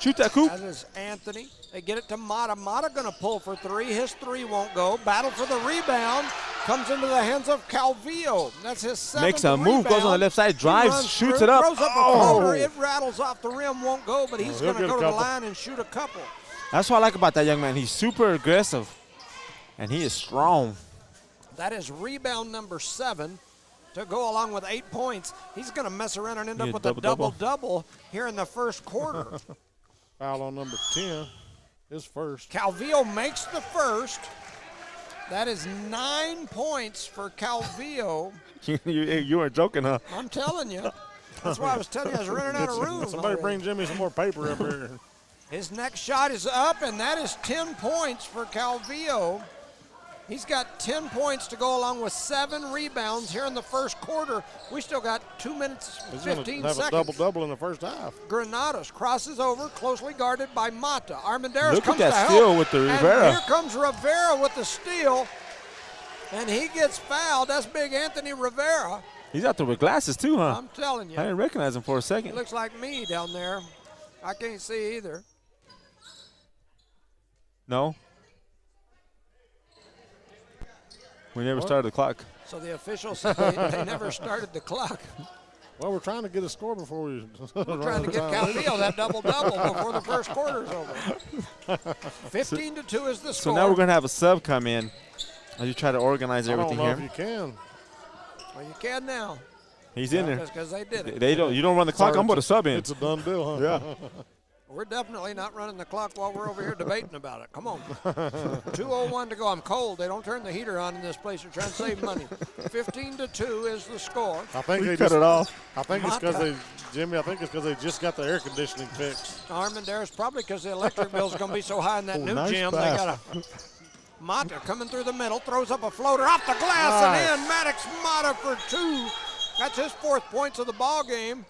Shoot that coop. That is Anthony. They get it to Mata. Mata going to pull for three. His three won't go. Battle for the rebound. Comes into the hands of Calvillo. That's his seventh Makes a move, goes on the left side, He drives, runs shoots through, it up. Throws up a Oh. floater. It rattles off the rim, won't go, but he's he'll going to get go a to the couple. line and shoot a couple. That's what I like about that young man. He's super aggressive, and he is strong. That is rebound number 7 to go along with 8 points. He's going to mess around and end up Yeah, with a double-double. double-double here in the first quarter. Foul on number 10. His first. Calvillo makes the first. That is 9 points for Calvillo. you weren't joking, huh? I'm telling you. That's why I was telling you I was running out of room. Somebody already. bring Jimmy some more paper up here. His next shot is up, and that is 10 points for Calvillo. He's got 10 points to go along with 7 rebounds here in the first quarter. We still got 2 minutes, He's going 15 to have seconds. a double-double in the first half. Granados crosses over, closely guarded by Mata. Armendariz Look at comes that to help. steal with the And Rivera. here comes Rivera with the steal, and he gets fouled. That's big Anthony Rivera. He's out there with glasses too, huh? I'm telling you. I didn't recognize him for a He second. looks like me down there. I can't see either. No. We never started the clock. So the officials said they never started the clock. Well, we're trying to get a score before we We're trying to get Calvillo that double-double before the first quarter's over. 15-2 is the So score. now we're going to have a sub come in as you try to organize I don't everything know here. if you can. Well, you can now. He's in there. Because they did it. You don't run the clock. Sorry, I'm going to sub in. It's a done deal, huh? Yeah. We're definitely not running the clock while we're over here debating about it. Come on. 2:01 to go. I'm cold. They don't turn the heater on in this place. They're trying to save money. 15-2 is the score. I think We they cut just, it off. I think it's because Mata. Jimmy, I think it's because they just got the air conditioning fixed. Armendariz probably because the electric bill's going to be so high in that new nice gym. They pass. got a Mata coming through the middle, throws up a floater off the glass and in. Maddox Mata for 2. That's his 4th points of the ball game.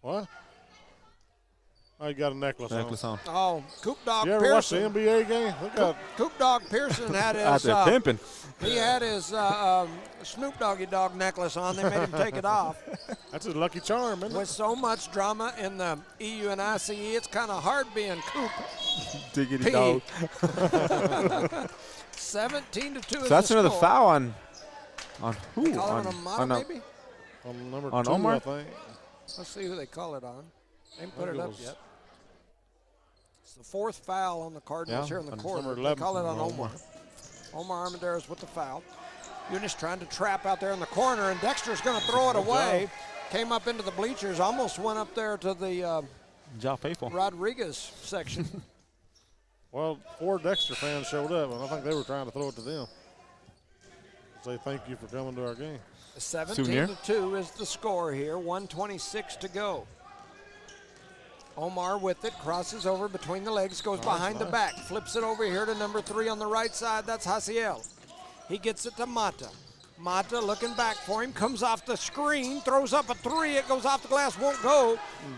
What? Oh, you got a necklace on. Oh, Coop Dog You ever watch the Pearson. NBA game? Look at Coop Dog Pearson had Out his there pimping. he had his Snoop Doggy Dogg necklace on. They made him take it off. that's his lucky charm, isn't With it? so much drama in the EU and ICE, it's kind of hard being Coop. Diggity P. dog. 17-2 So is that's the another score. foul on who? Call it on Mata, maybe? On number On 2, Omar? I think. Let's see who they call it on. They haven't put I it think it up was- yet. It's the 4th foul on the Cardinals Yeah, here in the on quarter. number They 11 call it on on Omar. Omar Armendariz with the foul. Eunice trying to trap out there in the corner, and Dexter's going to throw it away. Came up into the bleachers, almost went up there to the Ja Faithful. Rodriguez section. Well, 4 Dexter fans showed up, and I think they were trying to throw it to them. Say thank you for coming to our game. 17-2 is the score here. 1:26 to go. Omar with it, crosses over between the legs, goes behind the back, flips it over here to number 3 on the right side. That's Hasiel. He gets it to Mata. Mata looking back for him, comes off the screen, throws up a 3. It goes off the glass, won't go.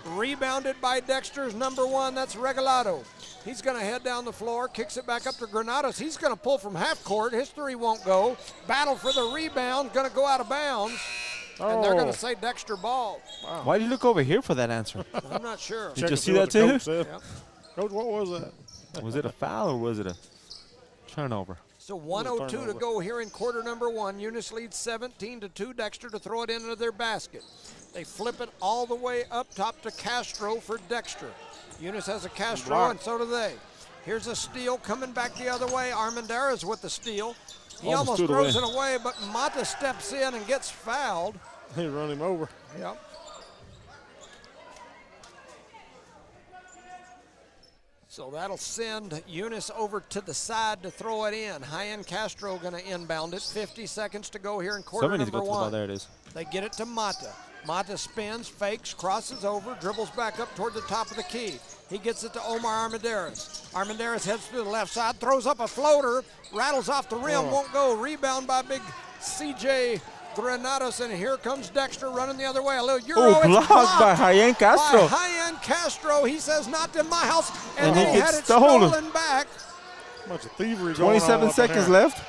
Rebounded by Dexter's number 1. That's Regalado. He's going to head down the floor, kicks it back up to Granados. He's going to pull from half court. His 3 won't go. Battle for the rebound, going to go out of bounds. And they're going to say Dexter ball. Wow. Why did you look over here for that answer? I'm not sure. Did you Check see to that what the too? Coach said. Yep. Coach, what was that? Was it a foul or was it a turnover? So 1:02 to go here in quarter number 1. Eunice leads 17-2. Dexter to throw it into their basket. They flip it all the way up top to Castro for Dexter. Eunice has a Castro, Block. and so do they. Here's a steal coming back the other way. Armendariz with the steal. He Almost almost threw it throws away. it away, but Mata steps in and gets fouled. He run him over. Yep. So that'll send Eunice over to the side to throw it in. High-end Castro going to inbound it. 50 seconds to go here in quarter Somebody needs to number go to the ball. 1. There it is. They get it to Mata. Mata spins, fakes, crosses over, dribbles back up toward the top of the key. He gets it to Omar Armendariz. Armendariz heads to the left side, throws up a floater, rattles off the rim, won't go. Rebound by big CJ Granados, and here comes Dexter running the other way. A little Euro. Oh, It's blocked by Hyen Castro. by High-end Castro. He says, not in my house. And And he they gets had it stolen. stolen back. Bunch of thievery going on. 27 up in seconds there. left.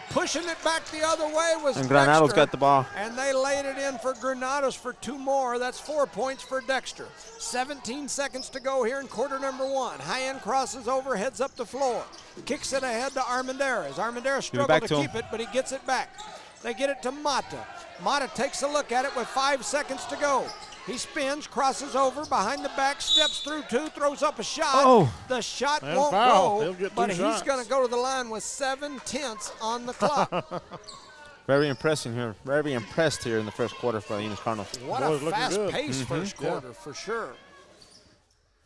Pushing it back the other way was And Granados Dexter. got the ball. And they laid it in for Granados for 2 more. That's 4 points for Dexter. 17 seconds to go here in quarter number 1. High-end crosses over, heads up the floor. Kicks it ahead to Armendariz. Armendariz struggled back to to him. keep it, but he gets it back. They get it to Mata. Mata takes a look at it with 5 seconds to go. He spins, crosses over, behind the back, steps through 2, throws up a shot. Oh. The shot And won't foul. go, He'll get 2 but he's shots. going to go to the line with 7/10 on the clock. Very impressive here. Very impressed here in the first quarter for the Eunice Cardinals. What Boys a looking good. fast-paced first Yeah. quarter, for sure.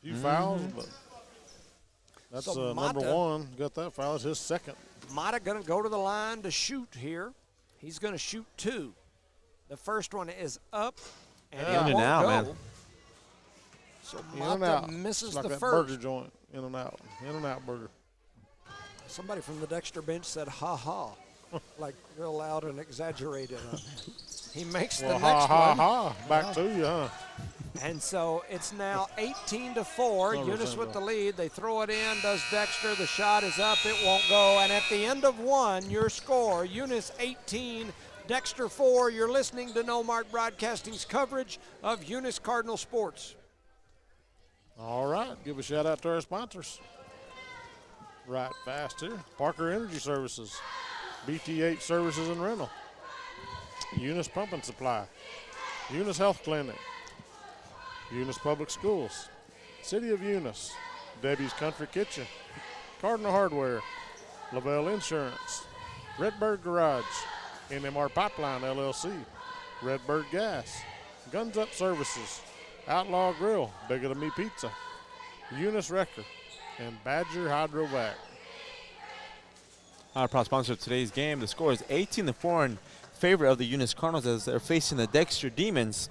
Few fouls, but that's So number Mata- 1. Got that foul. It's his second. Mata going to go to the line to shoot here. He's going to shoot 2. The first one is up, and Yeah. it In and won't out, go. man. So In and Mata out. misses It's like the that first. burger joint. In and out. In and out burger. Somebody from the Dexter bench said, ha ha, like real loud and exaggerated. He makes the Well, next ha one. ha. Back to you, huh? And so it's now 18-4. No Eunice reason with to. the lead. They throw it in, does Dexter. The shot is up. It won't go. And at the end of 1, your score, Eunice 18, Dexter 4. You're listening to No Mark Broadcasting's coverage of Eunice Cardinal Sports. All right. Give a shout out to our sponsors. Right fast here. Parker Energy Services. BTH Services and Rental. Eunice Pump and Supply. Eunice Health Clinic. Eunice Public Schools. City of Eunice. Debbie's Country Kitchen. Cardinal Hardware. Lavelle Insurance. Redbird Garage. NMR Pipeline LLC. Redbird Gas. Guns Up Services. Outlaw Grill. Bigger Than Me Pizza. Eunice Wrecker. And Badger Hydrovac. Our proud sponsor of today's game. The score is 18-4 in favor of the Eunice Cardinals as they're facing the Dexter Demons.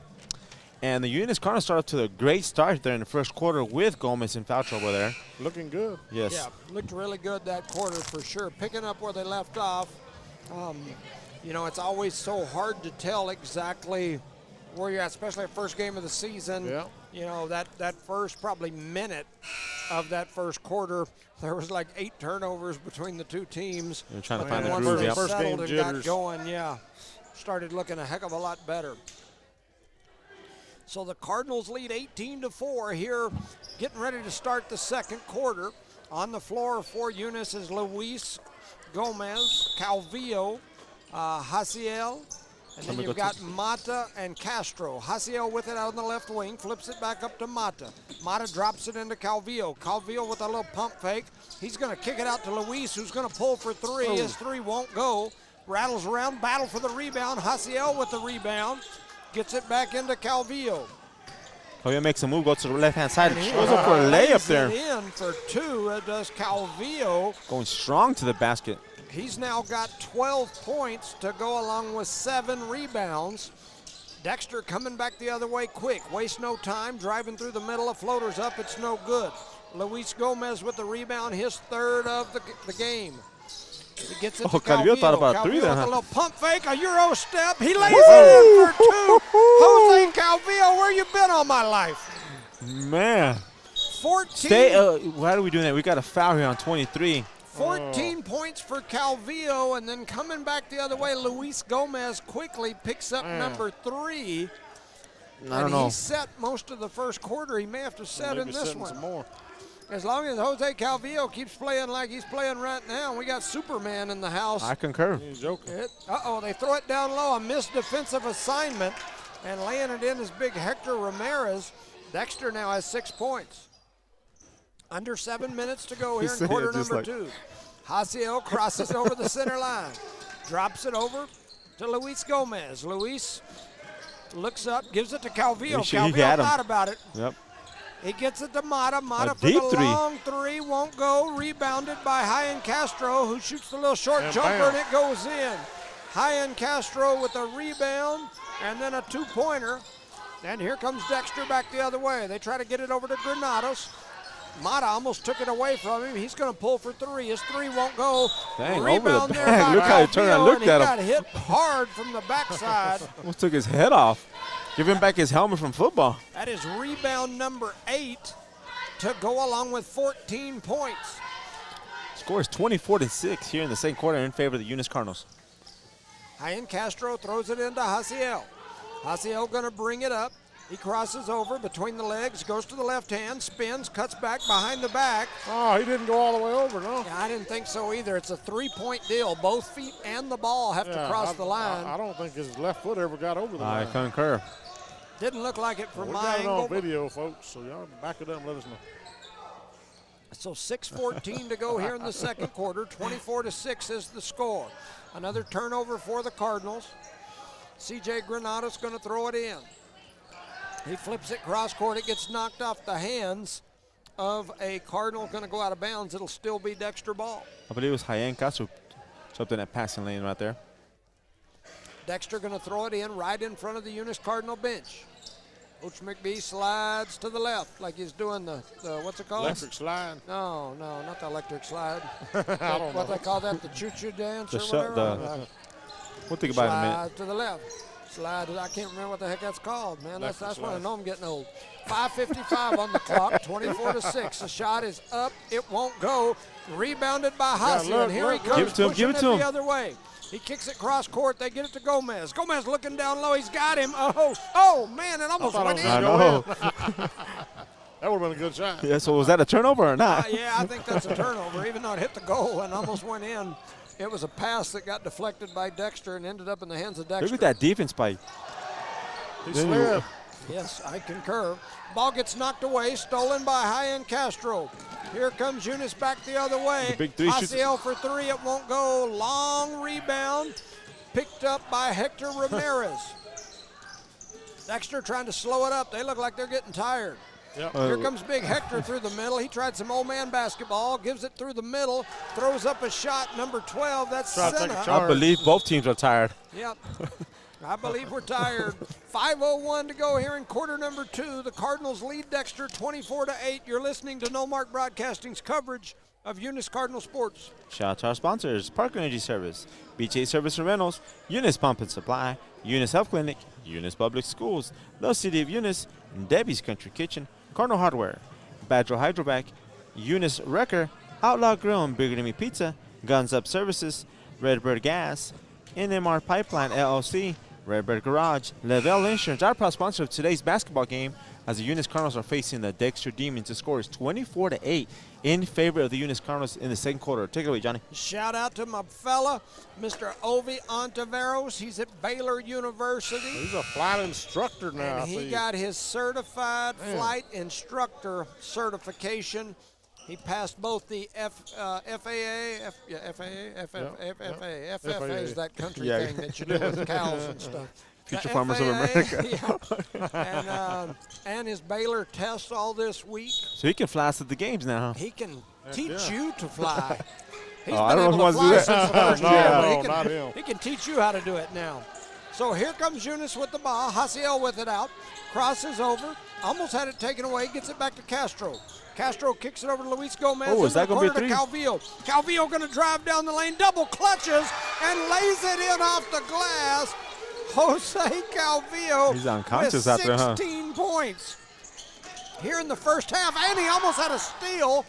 And the Eunice Cardinals start off to a great start there in the first quarter with Gomez in foul trouble there. Looking good. Yes. Yeah, looked really good that quarter for sure. Picking up where they left off. You know, it's always so hard to tell exactly where you're at, especially at first game of the season. Yeah. You know, that first probably minute of that first quarter, there was like 8 turnovers between the two teams. They're trying to find the once groove. they Yep. First game settled and got jitters. going, yeah, started looking a heck of a lot better. So the Cardinals lead 18-4 here, getting ready to start the second quarter. On the floor for Eunice is Luis Gomez, Calvillo, Hasiel, and then you've got Mata and Castro. Hasiel with it out on the left wing, flips it back up to Mata. Mata drops it into Calvillo. Calvillo with a little pump fake. He's going to kick it out to Luis, who's going to pull for 3. His 3 won't go. Rattles around, battle for the rebound. Hasiel with the rebound. Gets it back into Calvillo. Calvillo makes a move, goes to the left-hand side. And he Goes up for a layup there. in for 2. It does Calvillo. Going strong to the basket. He's now got 12 points to go along with 7 rebounds. Dexter coming back the other way quick. Waste no time. Driving through the middle. A floater's up. It's no good. Luis Gomez with the rebound. His 3rd of the game. He gets it to Calvillo thought about Calvillo 3 with there, a huh? little pump fake, a Euro step. He lays it in for 2. Jose Calvillo, where you been all my life? Man. 14. Why are we doing that? We got a foul here on 23. 14 points for Calvillo, and then coming back the other way, Luis Gomez quickly picks up number 3. I don't know. He set most of the first quarter. He may have to set in Maybe this setting one. some more. As long as Jose Calvillo keeps playing like he's playing right now, we got Superman in the house. I concur. He's joking. They throw it down low. A missed defensive assignment, and laying it in is big Hector Ramirez. Dexter now has 6 points. Under 7 minutes to go here in quarter number 2. Hasiel crosses over the center line. Drops it over to Luis Gomez. Luis looks up, gives it to Calvillo. Calvillo thought about it. Yep. He gets it to Mata. Mata A for the deep 3. long 3. Won't go. Rebounded by Hyan Castro, who shoots the little short And jumper, bam. and it goes in. Hyan Castro with a rebound and then a 2-pointer. And here comes Dexter back the other way. They try to get it over to Granados. Mata almost took it away from him. He's going to pull for 3. His 3 won't go. Dang, Rebound over the there back. by Look how he turned and Calvillo, looked and at he him. got hit hard from the backside. Almost took his head off. Give him back his helmet from football. That is rebound number 8 to go along with 14 points. Score is 24-6 here in the second quarter in favor of the Eunice Cardinals. Hyan Castro throws it into Hasiel. Hasiel going to bring it up. He crosses over between the legs, goes to the left hand, spins, cuts back behind the back. Oh, he didn't go all the way over, no. Yeah, I didn't think so either. It's a 3-point deal. Both feet and the ball have to cross the line. I don't think his left foot ever got over the I line. concur. Didn't look like it from We my got it angle. on video, folks, so y'all back it up and let us know. So 6:14 to go here in the second quarter. 24-6 is the score. Another turnover for the Cardinals. C.J. Granado's going to throw it in. He flips it cross court. It gets knocked off the hands of a Cardinal. Going to go out of bounds. It'll still be Dexter ball. I believe it was Hyan Castro jumped in that passing lane right there. Dexter going to throw it in right in front of the Eunice Cardinal bench. Coach McBee slides to the left like he's doing the what's it called? Electric slide. No, not the electric slide. I don't What know. they call that, the choo-choo dance The or shut- whatever? We'll think about it in a minute. Slide to the left. Slide. I can't remember what the heck that's called, man. That's Electric when I slide. know I'm getting old. 5:55 on the clock. 24-6. The shot is up. It won't go. Rebounded by Hasi, look, and here look, he look. comes. Give it to him, pushing give it to him. the other way. He kicks it cross court. They get it to Gomez. Gomez looking down low. He's got him. Oh man! It almost thought went it in. I was know. That would have been a good shot. Yeah, so was that a turnover or not? Yeah, I think that's a turnover. Even though it hit the goal and almost went in, it was a pass that got deflected by Dexter and ended up in the hands of Dexter. Look at that defense by. He slid. Yes, I concur. Ball gets knocked away, stolen by Hyan Castro. Here comes Eunice back the other way. The big 3 shoots. Hasiel for 3, it won't go. Long rebound, picked up by Hector Ramirez. Dexter trying to slow it up. They look like they're getting tired. Yep. Here comes big Hector through the middle. He tried some old man basketball, gives it through the middle, throws up a shot, number 12. That's Try to take a Senna. charge. I believe both teams are tired. Yep. I believe we're tired. 5:01 to go here in quarter number 2. The Cardinals lead Dexter 24-8. You're listening to No Mark Broadcasting's coverage of Eunice Cardinal Sports. Shout out to our sponsors, Park Energy Service, BJ Service and Rentals, Eunice Pump and Supply, Eunice Health Clinic, Eunice Public Schools, the City of Eunice, Debbie's Country Kitchen, Cardinal Hardware, Badger Hydrovac, Eunice Wrecker, Outlaw Grill and Bigger Than Me Pizza, Guns Up Services, Redbird Gas, NMR Pipeline LLC, Redbird Garage, Lavelle Insurance, our proud sponsor of today's basketball game, as the Eunice Cardinals are facing the Dexter Demons. The score is 24-8 in favor of the Eunice Cardinals in the second quarter. Take it away, Johnny. Shout out to my fella, Mr. Ovi Ontiveros. He's at Baylor University. He's a flight instructor now. And he got his certified flight instructor certification. He passed both the FAA is that country thing that you do with cows and stuff. Future Farmers of America. And his Baylor tests all this week. So he can fly us at the games now, huh? He can teach you to fly. He's I been don't know able if to he fly wants to do that. since the first year, No, but not him. he can teach you how to do it now. So here comes Eunice with the ball. Hasiel with it out. Crosses over. Almost had it taken away. Gets it back to Castro. Castro kicks it over to Luis Gomez. Oh, is that going to be a three? Calvillo. Calvillo going to drive down the lane. Double clutches and lays it in off the glass. Jose Calvillo He's unconscious with out there, huh? 16 points here in the first half. And he almost had a steal.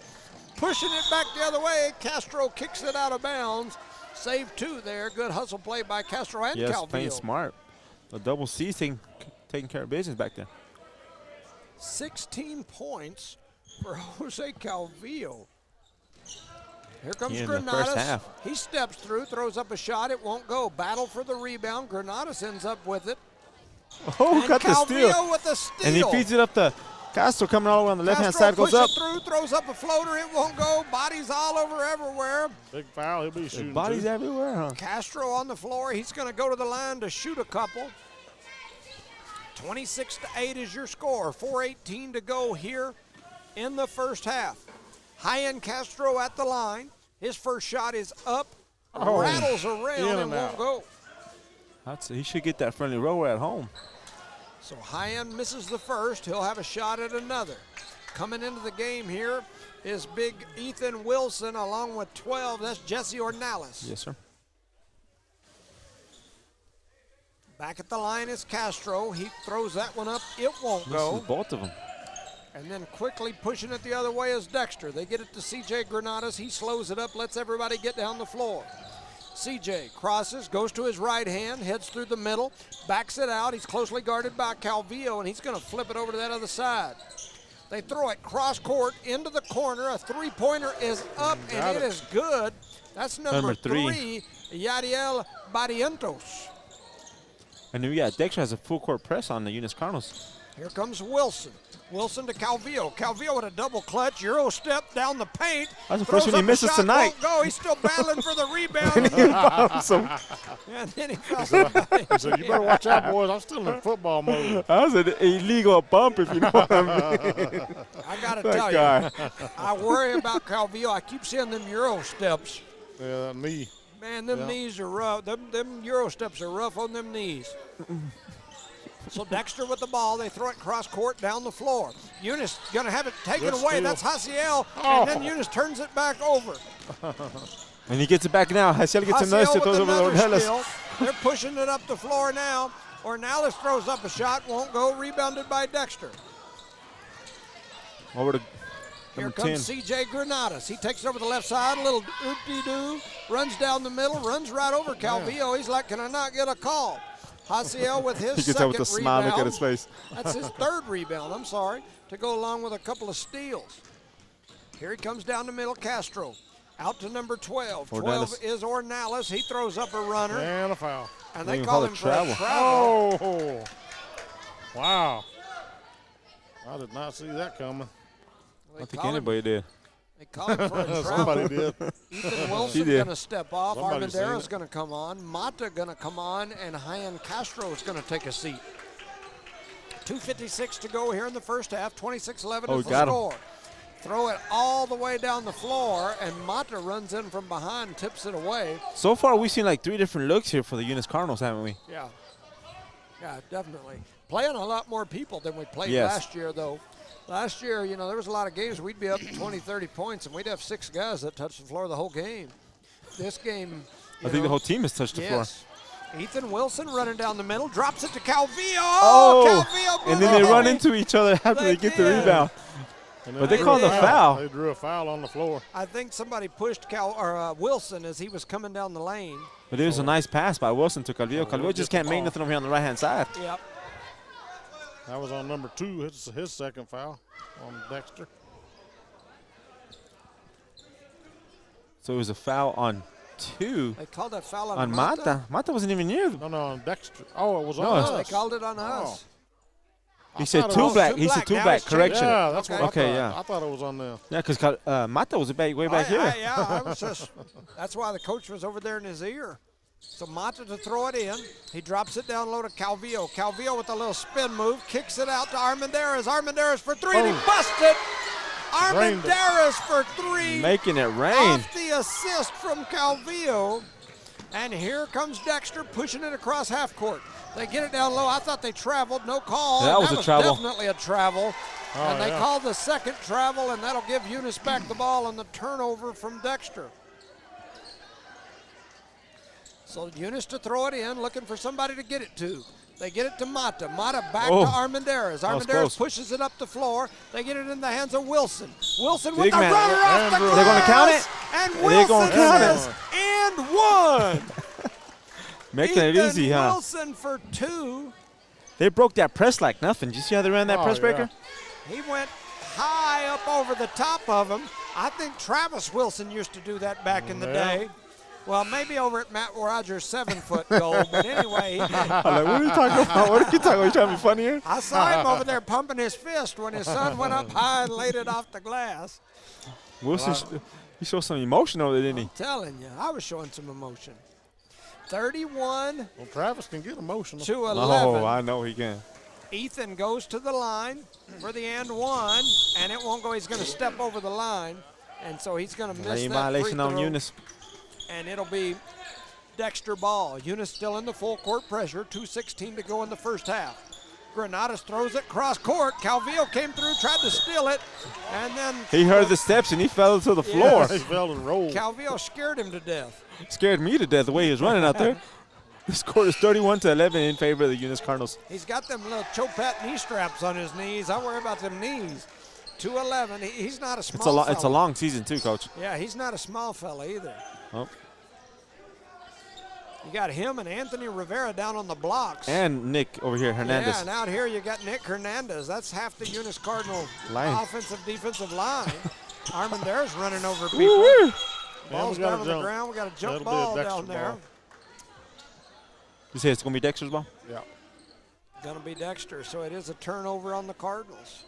Pushing it back the other way. Castro kicks it out of bounds. Save two there. Good hustle play by Castro and Yes, Calvillo. playing smart. The double C taking care of business back there. 16 points for Jose Calvillo. Here comes In the first Granados. half. He steps through, throws up a shot. It won't go. Battle for the rebound. Granados ends up with it. Oh, And got the steal. Calvillo with the steal. And he feeds it up to Castro coming all the way on the left-hand side, goes up. Through, throws up a floater. It won't go. Bodies all over everywhere. Big foul. He'll be shooting. Bodies too. everywhere, huh? Castro on the floor. He's going to go to the line to shoot a couple. 26-8 is your score. 4:18 to go here in the first half. High-end Castro at the line. His first shot is up. Rattles around and won't go. He should get that friendly roller at home. So High-end misses the first. He'll have a shot at another. Coming into the game here is big Ethan Wilson along with 12. That's Jesse Ornelas. Yes, sir. Back at the line is Castro. He throws that one up. It won't go. This is both of them. And then quickly pushing it the other way is Dexter. They get it to C.J. Granados. He slows it up, lets everybody get down the floor. C.J. crosses, goes to his right hand, heads through the middle, backs it out. He's closely guarded by Calvillo, and he's going to flip it over to that other side. They throw it cross court into the corner. A three-pointer is up, and it is good. That's number three, Yadiel Barrientos. And then we got Dexter has a full court press on the Eunice Cardinals. Here comes Wilson. Wilson to Calvillo. Calvillo with a double clutch, Euro step down the paint. That's the first one he misses tonight. Won't go. He's still battling for the rebound. And then he fouls somebody. He said, "You better watch out, boys. I'm still in football mode." That was an illegal bump, if you know what I mean. I got to tell you, I worry about Calvillo. I keep seeing them Euro steps. Yeah, that knee. Man, them knees are rough. Them Euro steps are rough on them knees. So Dexter with the ball. They throw it cross court down the floor. Eunice going to have it taken Good away. steal. That's Hasiel. And then Eunice turns it back over. And he gets it back now. Hasiel gets another steal, throws over the another Ornelas. steal. They're pushing it up the floor now. Ornelas throws up a shot. Won't go. Rebounded by Dexter. Over to Here number comes 10. C.J. Granados. He takes it over the left side, a little oop-de-doo, runs down the middle, runs right over Calvillo. He's like, can I not get a call? Hasiel with his He gets second out with a smile. rebound. Look at his face. That's his third rebound, I'm sorry, to go along with a couple of steals. Here he comes down the middle, Castro. Out to number 12. 12 is Ornelas. He throws up a runner. And a foul. And they call him for a travel. Oh, wow. I did not see that coming. I don't think anybody did. They call him for a travel. Somebody did. Ethan Wilson going to step off. Somebody Armendaro's going to come on. Mata going to come on. And Hyan Castro is going to take a seat. 2:56 to go here in the first half. 26-11 is the score. Throw it all the way down the floor, and Mata runs in from behind, tips it away. So far, we've seen like 3 different looks here for the Eunice Cardinals, haven't we? Yeah. Yeah, definitely. Playing a lot more people than we played last year, though. Last year, you know, there was a lot of games we'd be up 20, 30 points, and we'd have 6 guys that touched the floor the whole game. This game, I think the whole team has touched the floor. Ethan Wilson running down the middle, drops it to Calvillo. Oh, Calvillo and then they run moving. into each other after they get the did. rebound. But they called a did. foul. They drew a foul on the floor. I think somebody pushed Wilson as he was coming down the lane. But it was a nice pass by Wilson to Calvillo. Calvillo just can't make nothing over here on the right-hand side. Yep. That was on number 2. It's his second foul on Dexter. So it was a foul on 2 They called that foul on Mata. Mata wasn't even near. No, on Dexter. Oh, it was No, on No, they us. called it on us. He I said thought it 2 was black. two He said black. 2 Now black. it's Correction. Yeah, that's Okay. what I Okay, thought. yeah. I thought it was on there. Yeah, because Mata was way back here. I was just. That's why the coach was over there in his ear. So Mata to throw it in. He drops it down low to Calvillo. Calvillo with a little spin move, kicks it out to Armendariz. Armendariz for 3, and he busted. Drained it. Armendariz for 3. Making it rain. Off the assist from Calvillo. And here comes Dexter pushing it across half court. They get it down low. I thought they traveled. No call. That was a travel. Definitely a travel. Oh, And they yeah. called the second travel, and that'll give Eunice back the ball on the turnover from Dexter. So Eunice to throw it in, looking for somebody to get it to. They get it to Mata. Mata back Oh. to Armendariz. That was Armendariz close. pushes it up the floor. They get it in the hands of Wilson. Wilson with Big the man. runner off the Andrew. glass. They're gonna count it? And They're Wilson gonna count it. says, and one. Making it Ethan easy, huh? Wilson for 2. They broke that press like nothing. Did you see how they ran that Oh, press breaker? He went high up over the top of him. I think Travis Wilson used to do that back in the Yeah. day. Well, maybe over at Matt Rogers' 7-foot goal, but anyway, I'm like, what are you talking about? What are you talking about? You trying to be funny here? I saw him over there pumping his fist when his son went up high and laid it off the glass. Wilson, he showed some emotion over there, didn't he? I'm telling you, I was showing some emotion. 31 Well, Travis can get emotional. to 11. Oh, I know he can. Ethan goes to the line for the and one, and it won't go. He's going to step over the line, and so he's going to miss Lane that free violation on throw, Eunice. and it'll be Dexter ball. Eunice still in the full court pressure. 2:16 to go in the first half. Granados throws it cross court. Calvillo came through, tried to steal it, and then He heard the steps and he fell to the floor. He fell and rolled. Calvillo scared him to death. Scared me to death the way he was running out there. The score is 31-11 in favor of the Eunice Cardinals. He's got them little Chopat knee straps on his knees. I worry about them knees. 2:11. He's not a small It's a long season too, Coach. Yeah, he's not a small fella either. Oh. You got him and Anthony Rivera down on the blocks. And Nick over here, Hernandez. Yeah, and out here you got Nick Hernandez. That's half the Eunice Cardinal Line. offensive defensive line. People. running over people. Woo-woo. Ball's we got down a on the jump. ground. We got a jump That'll be a ball Dexter down there. ball. You say it's going to be Dexter's ball? Yeah. Gonna be Dexter, so it is a turnover on the Cardinals.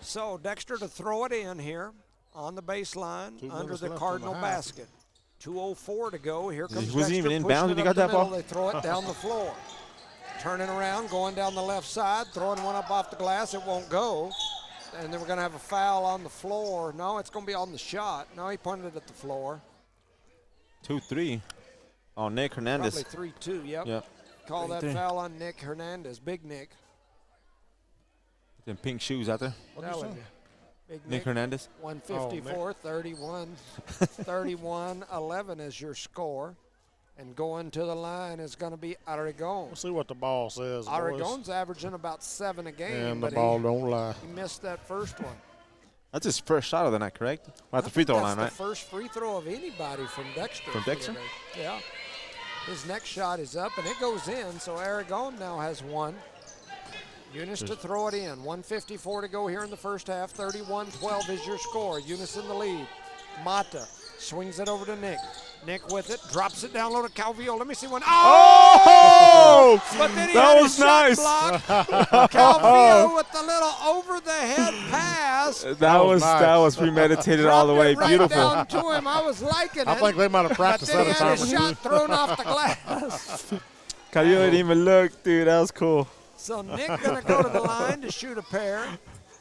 So Dexter to throw it in here on the baseline 2 under minutes the left in the Cardinal half. basket. 2:04 to go. Here comes Wasn't he Dexter even pushing inbounds when it he up got the that middle. ball? They throw it down the floor. Turning around, going down the left side, throwing one up off the glass. It won't go. And then we're going to have a foul on the floor. No, it's going to be on the shot. No, he pointed it at the floor. 2-3 on Nick Hernandez. Probably 3-2, yep. Yep. Call that 3-3. foul on Nick Hernandez. Big Nick. Them pink shoes out there. What'd you Telling say? you. Big Nick Hernandez. 154, 31, 31-11 is your score. And going to the line is going to be Aragon. We'll see what the ball says. boys. Aragon's averaging about 7 a game, And the but ball don't lie. he missed that first one. That's his first shot of the night, correct? Or at the I free think throw line, that's right? the first free throw of anybody from Dexter. From Dexter? today. Yeah. His next shot is up, and it goes in, so Aragon now has one. Eunice to throw it in. 1:54 to go here in the first half. 31-12 is your score. Eunice in the lead. Mata swings it over to Nick. Nick with it, drops it down low to Calvillo. Let me see one. Oh! But then he That had was his shot nice. blocked. Calvillo with the little over-the-head pass. That was nice. premeditated all the Dropped way. it right Beautiful. down to him. I was liking it. I think they might have But practiced then that he a had time his or two. shot thrown off the glass. Calvillo didn't even look, dude. That was cool. So Nick gonna go to the line to shoot a pair.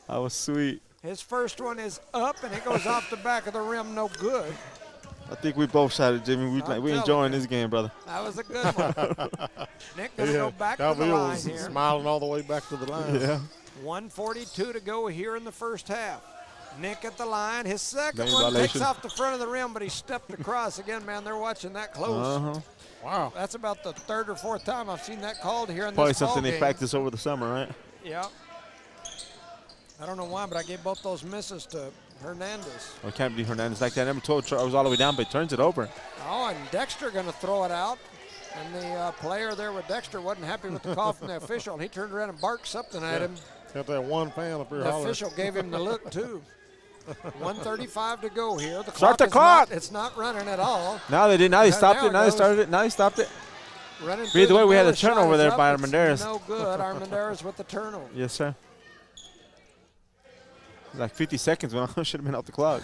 That was sweet. His first one is up, and it goes off the back of the rim, no good. I think we both shot it, Jimmy. We telling enjoying you. this game, brother. That was a good one. Nick gonna go back to the Calvillo line was here. smiling all the way back to the line. 1:42 to go here in the first half. Nick at the line. His second Lane one violation. takes off the front of the rim, but he stepped across. Again, man, they're watching that close. Wow. That's about the third or fourth time I've seen that called here in Probably this ball something they game. practice over the summer, right? Yeah. I don't know why, but I gave both those misses to Hernandez. I can't believe Hernandez like that. Number 12 was all the way down, but he turns it over. Oh, and Dexter going to throw it out. And the player there with Dexter wasn't happy with the call from the official. And he turned around and barked something at him. Got that one fan up here The hollering. official gave him the look, too. 1:35 to go here. The Start the is clock. It's not running at all. Now they did. Now they stopped Now it. Now they goes. started it. Now they stopped it. Running Either through way, the we had a middle, shot turnover is there up. by It's Armendariz. No good. Armendariz with the turnover. Yes, sir. Like 50 seconds when I should have been off the clock.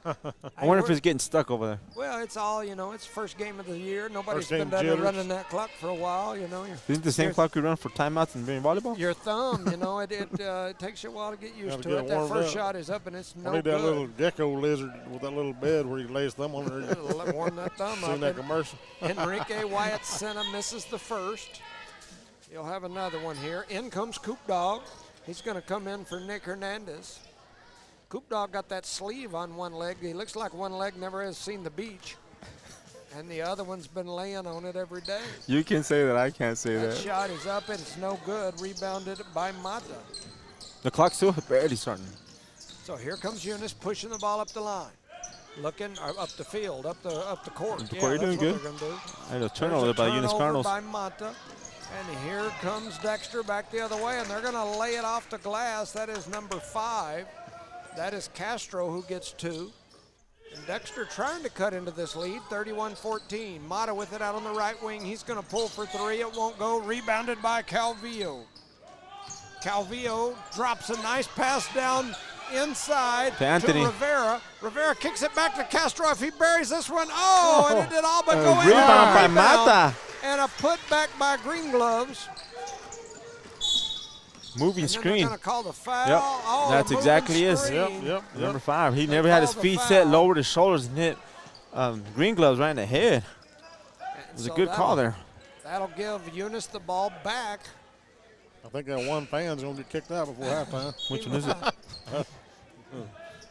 I wonder if it's getting stuck over there. Well, it's all, it's first game of the year. Nobody's First game been down there jitters. running that clock for a while, Isn't the same Your- clock we run for timeouts and volleyball? Your thumb, it takes you a while to get used Gotta to get it. it That warmed first up. shot is up and it's I no need that little good. gecko lizard with that little bed where you lay his thumb on there. Warm that thumb Seen up. that commercial? Enrique Wyatt Senna misses the first. You'll have another one here. In comes Coop Dog. He's going to come in for Nick Hernandez. Coop Dog got that sleeve on one leg. He looks like one leg never has seen the beach. And the other one's been laying on it every day. You can say that. I can't say That that. shot is up and it's no good. Rebounded by Mata. The clock's still barely starting. So here comes Eunice pushing the ball up the line. Looking up the field, up the court. Up the Yeah, court, you're that's doing what good. they're gonna do. I had a turnover there by Eunice Turnover Cardinals. by Mata. And here comes Dexter back the other way, and they're going to lay it off the glass. That is number 5. That is Castro who gets 2. And Dexter trying to cut into this lead, 31-14. Mata with it out on the right wing. He's going to pull for 3. It won't go. Rebounded by Calvillo. Calvillo drops a nice pass down inside To Anthony. Rivera. Rivera kicks it back to Castro. If he buries this one, and it did all but go in. Rebound by Rebound. Mata. And a put back by Green Gloves. Moving And then screen. they're going to call the foul. Yep. Oh, That's the moving exactly it. screen. Yep. Number 5. He never had his called the feet set, foul. lowered his shoulders, and hit Green Gloves right in the head. It was a good call there. That'll give Eunice the ball back. I think that one fan's going to get kicked out before halftime. Which one is it?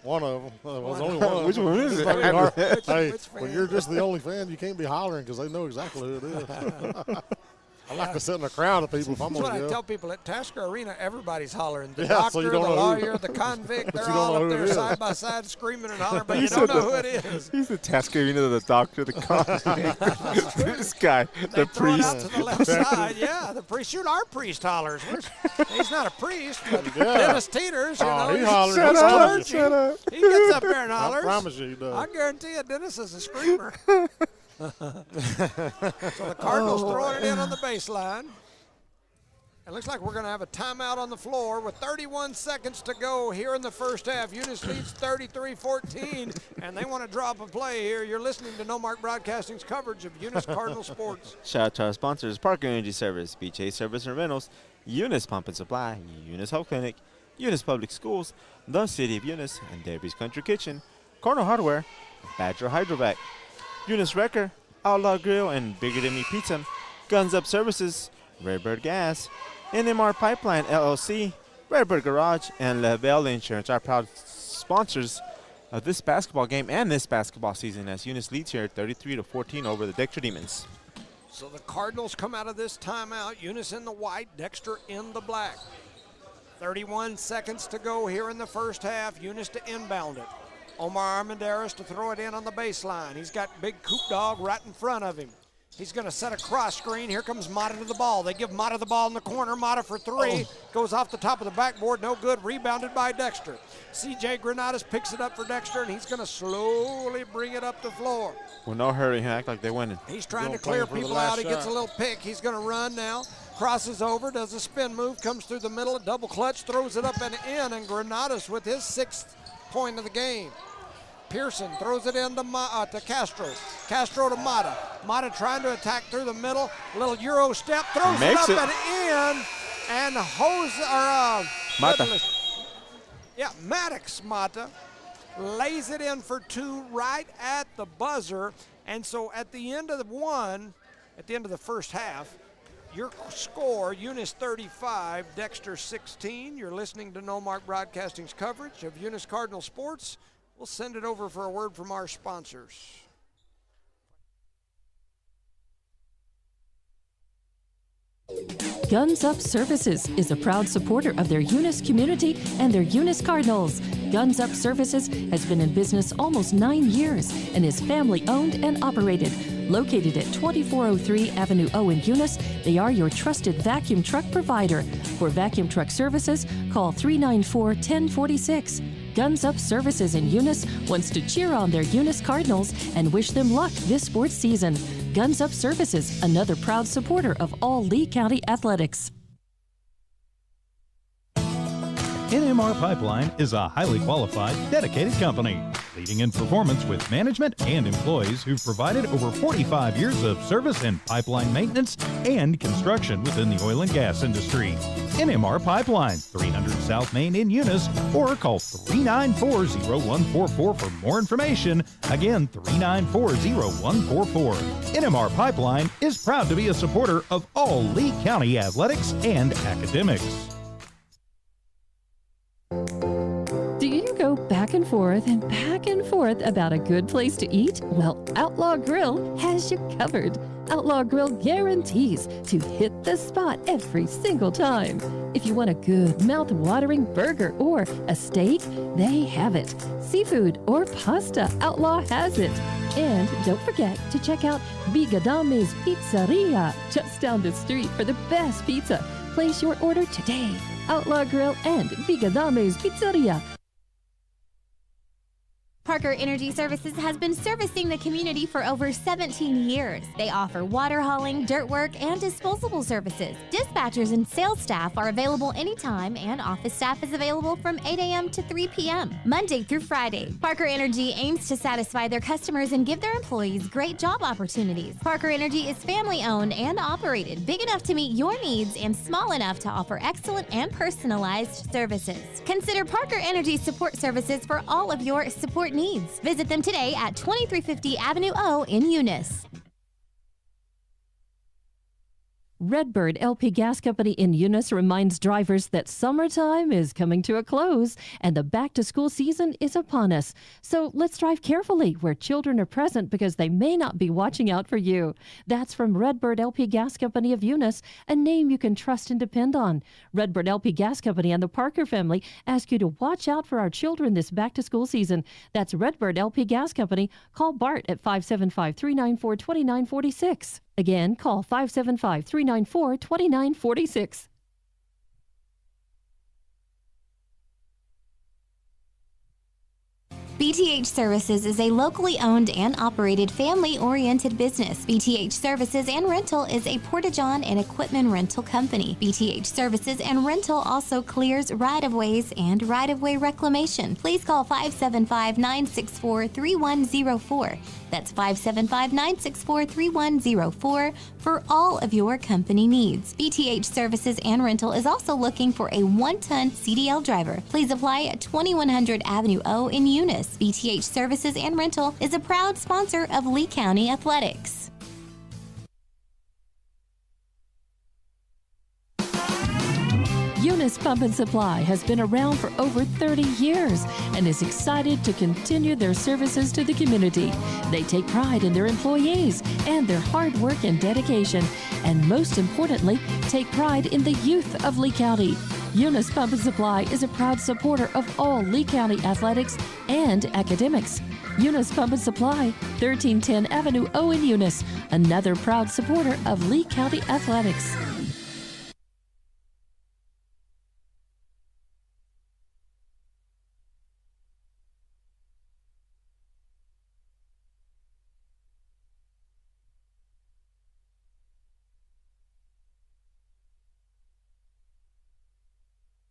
One of them. It was only one. Which one is it? It's pretty hard. Hey, which fan? when you're just the only fan, you can't be hollering because they know exactly who it is. I like to sit in a crowd of people if I'm That's what going I to tell people at Tasker Arena. Everybody's hollering. The Yeah, doctor, so you the don't know who- lawyer, the convict, they're you don't all know up who it there is. side by side screaming and hollering, but He you don't said know who it is. He's the tasker, the doctor, the convict. This guy, They the throw it out priest. to the left side. Yeah, the priest. Shoot, our priest hollers. He's not a priest, but Yeah. Dennis Teeters, Oh, he he's hollers. he's Shut up, clergy. shut up. He gets up there and I hollers. promise you he does. I guarantee you, Dennis is a screamer. So the Cardinals throwing it in on the baseline. It looks like we're going to have a timeout on the floor with 31 seconds to go here in the first half. Eunice leads 33-14, and they want to drop a play here. You're listening to No Mark Broadcasting's coverage of Eunice Cardinal Sports. Shout out to our sponsors, Parker Energy Service, BJ Service and Rentals, Eunice Pump and Supply, Eunice Health Clinic, Eunice Public Schools, the City of Eunice, and Debbie's Country Kitchen, Corner Hardware, Badger Hydrovac, Eunice Wrecker, Outlaw Grill, and Bigger Than Me Pizza, Guns Up Services, Redbird Gas, NMR Pipeline LLC, Redbird Garage, and LaBelle Insurance, our proud sponsors of this basketball game and this basketball season, as Eunice leads here 33-14 over the Dexter Demons. So the Cardinals come out of this timeout. Eunice in the white, Dexter in the black. 31 seconds to go here in the first half. Eunice to inbound it. Omar Armendariz to throw it in on the baseline. He's got big Coop Dog right in front of him. He's going to set a cross screen. Here comes Mata to the ball. They give Mata the ball in the corner. Mata for 3. Goes off the top of the backboard. No good. Rebounded by Dexter. C.J. Granados picks it up for Dexter, and he's going to slowly bring it up the floor. Well, no hurry. Act like they're winning. He's trying Going to clear for the people last out. He gets a shot. little pick. He's going to run now. Crosses over, does a spin move, comes through the middle, a double clutch, throws it up and in, and Granados with his 6th point of the game. Pearson throws it in to Castro. Castro to Mata. Mata trying to attack through the middle. A little Euro step, throws Makes it up it. and in, and Mata. Maddox Mata lays it in for 2 right at the buzzer. And so at the end of the first half, Your score, Eunice 35, Dexter 16. You're listening to No Mark Broadcasting's coverage of Eunice Cardinal Sports. We'll send it over for a word from our sponsors. Guns Up Services is a proud supporter of their Eunice community and their Eunice Cardinals. Guns Up Services has been in business almost 9 years and is family owned and operated. Located at 2403 Avenue O in Eunice, they are your trusted vacuum truck provider. For vacuum truck services, call 394-1046. Guns Up Services in Eunice wants to cheer on their Eunice Cardinals and wish them luck this sports season. Guns Up Services, another proud supporter of all Lee County athletics. NMR Pipeline is a highly qualified, dedicated company, leading in performance with management and employees who've provided over 45 years of service in pipeline maintenance and construction within the oil and gas industry. NMR Pipeline, 300 South Main in Eunice, or call 394-0144 for more information. Again, 394-0144. NMR Pipeline is proud to be a supporter of all Lee County athletics and academics. Do you go back and forth about a good place to eat? Well, Outlaw Grill has you covered. Outlaw Grill guarantees to hit the spot every single time. If you want a good mouth-watering burger or a steak, they have it. Seafood or pasta, Outlaw has it. And don't forget to check out Bigadame's Pizzeria just down the street for the best pizza. Place your order today. Outlaw Grill and Bigadame's Pizzeria. Parker Energy Services has been servicing the community for over 17 years. They offer water hauling, dirt work, and disposable services. Dispatchers and sales staff are available anytime, and office staff is available from 8 a.m. to 3 p.m., Monday through Friday. Parker Energy aims to satisfy their customers and give their employees great job opportunities. Parker Energy is family-owned and operated, big enough to meet your needs and small enough to offer excellent and personalized services. Consider Parker Energy Support Services for all of your support needs. Visit them today at 2350 Avenue O in Eunice. Redbird LP Gas Company in Eunice reminds drivers that summertime is coming to a close and the back-to-school season is upon us. So let's drive carefully where children are present because they may not be watching out for you. That's from Redbird LP Gas Company of Eunice, a name you can trust and depend on. Redbird LP Gas Company and the Parker family ask you to watch out for our children this back-to-school season. That's Redbird LP Gas Company. Call Bart at 575-394-2946. Again, call 575-394-2946. BTH Services is a locally owned and operated family-oriented business. BTH Services and Rental is a Porta-John and equipment rental company. BTH Services and Rental also clears right-of-ways and right-of-way reclamation. Please call 575-964-3104. That's 575-964-3104 for all of your company needs. BTH Services and Rental is also looking for a 1-ton CDL driver. Please apply at 2100 Avenue O in Eunice. BTH Services and Rental is a proud sponsor of Lee County Athletics. Eunice Pump and Supply has been around for over 30 years and is excited to continue their services to the community. They take pride in their employees and their hard work and dedication, and most importantly, take pride in the youth of Lee County. Eunice Pump and Supply is a proud supporter of all Lee County athletics and academics. Eunice Pump and Supply, 1310 Avenue O in Eunice, another proud supporter of Lee County athletics.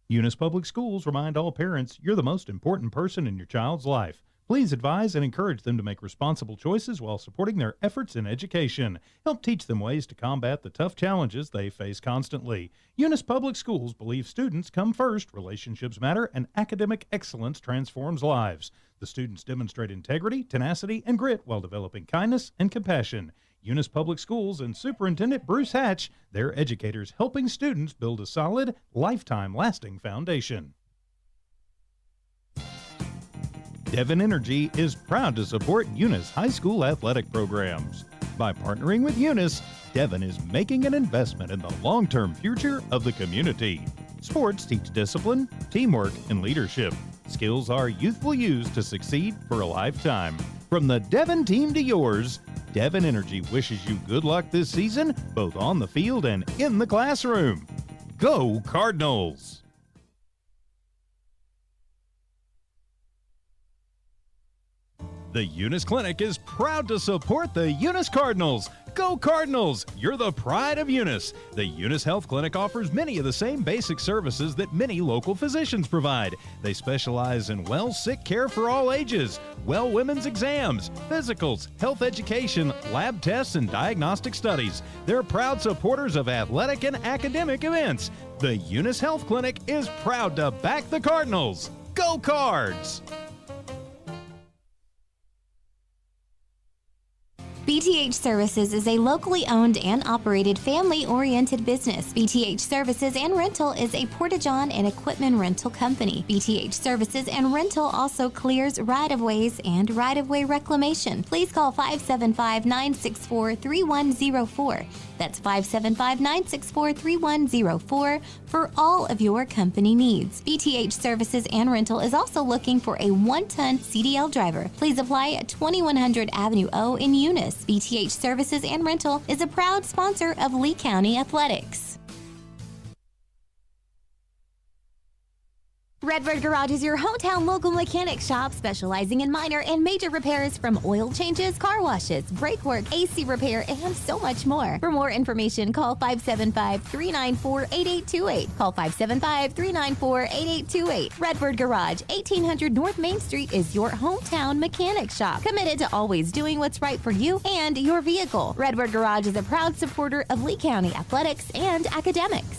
Eunice Public Schools remind all parents you're the most important person in your child's life. Please advise and encourage them to make responsible choices while supporting their efforts in education. Help teach them ways to combat the tough challenges they face constantly. Eunice Public Schools believe students come first, relationships matter, and academic excellence transforms lives. The students demonstrate integrity, tenacity, and grit while developing kindness and compassion. Eunice Public Schools and Superintendent Bruce Hatch, their educators helping students build a solid, lifetime lasting foundation. Devon Energy is proud to support Eunice High School athletic programs. By partnering with Eunice, Devon is making an investment in the long-term future of the community. Sports teach discipline, teamwork, and leadership. Skills our youth will use to succeed for a lifetime. From the Devon team to yours, Devon Energy wishes you good luck this season, both on the field and in the classroom. Go Cardinals! The Eunice Clinic is proud to support the Eunice Cardinals. Go Cardinals! You're the pride of Eunice. The Eunice Health Clinic offers many of the same basic services that many local physicians provide. They specialize in sick care for all ages, women's exams, physicals, health education, lab tests, and diagnostic studies. They're proud supporters of athletic and academic events. The Eunice Health Clinic is proud to back the Cardinals. Go Cards! BTH Services is a locally owned and operated family-oriented business. BTH Services and Rental is a Porta-John and equipment rental company. BTH Services and Rental also clears right-of-ways and right-of-way reclamation. Please call 575-964-3104. That's 575-964-3104 for all of your company needs. BTH Services and Rental is also looking for a 1-ton CDL driver. Please apply at 2100 Avenue O in Eunice. BTH Services and Rental is a proud sponsor of Lee County Athletics. Redbird Garage is your hometown local mechanic shop specializing in minor and major repairs from oil changes, car washes, brake work, AC repair, and so much more. For more information, call 575-394-8828. Call 575-394-8828. Redbird Garage, 1800 North Main Street is your hometown mechanic shop, committed to always doing what's right for you and your vehicle. Redbird Garage is a proud supporter of Lee County athletics and academics.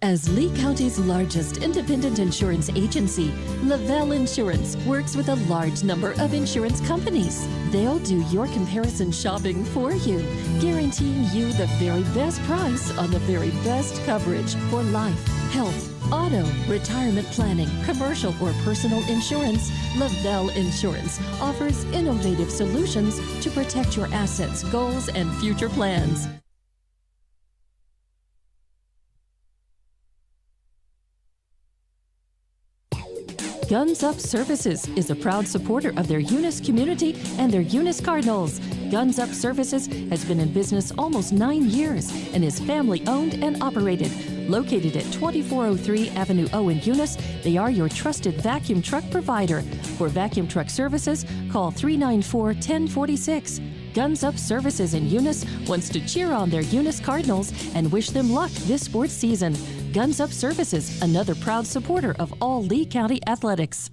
As Lee County's largest independent insurance agency, Lavelle Insurance works with a large number of insurance companies. They'll do your comparison shopping for you, guaranteeing you the very best price on the very best coverage for life, health, auto, retirement planning, commercial or personal insurance. Lavelle Insurance offers innovative solutions to protect your assets, goals, and future plans. Guns Up Services is a proud supporter of their Eunice community and their Eunice Cardinals. Guns Up Services has been in business almost 9 years and is family owned and operated. Located at 2403 Avenue O in Eunice, they are your trusted vacuum truck provider. For vacuum truck services, call 394-1046. Guns Up Services in Eunice wants to cheer on their Eunice Cardinals and wish them luck this sports season. Guns Up Services, another proud supporter of all Lee County athletics.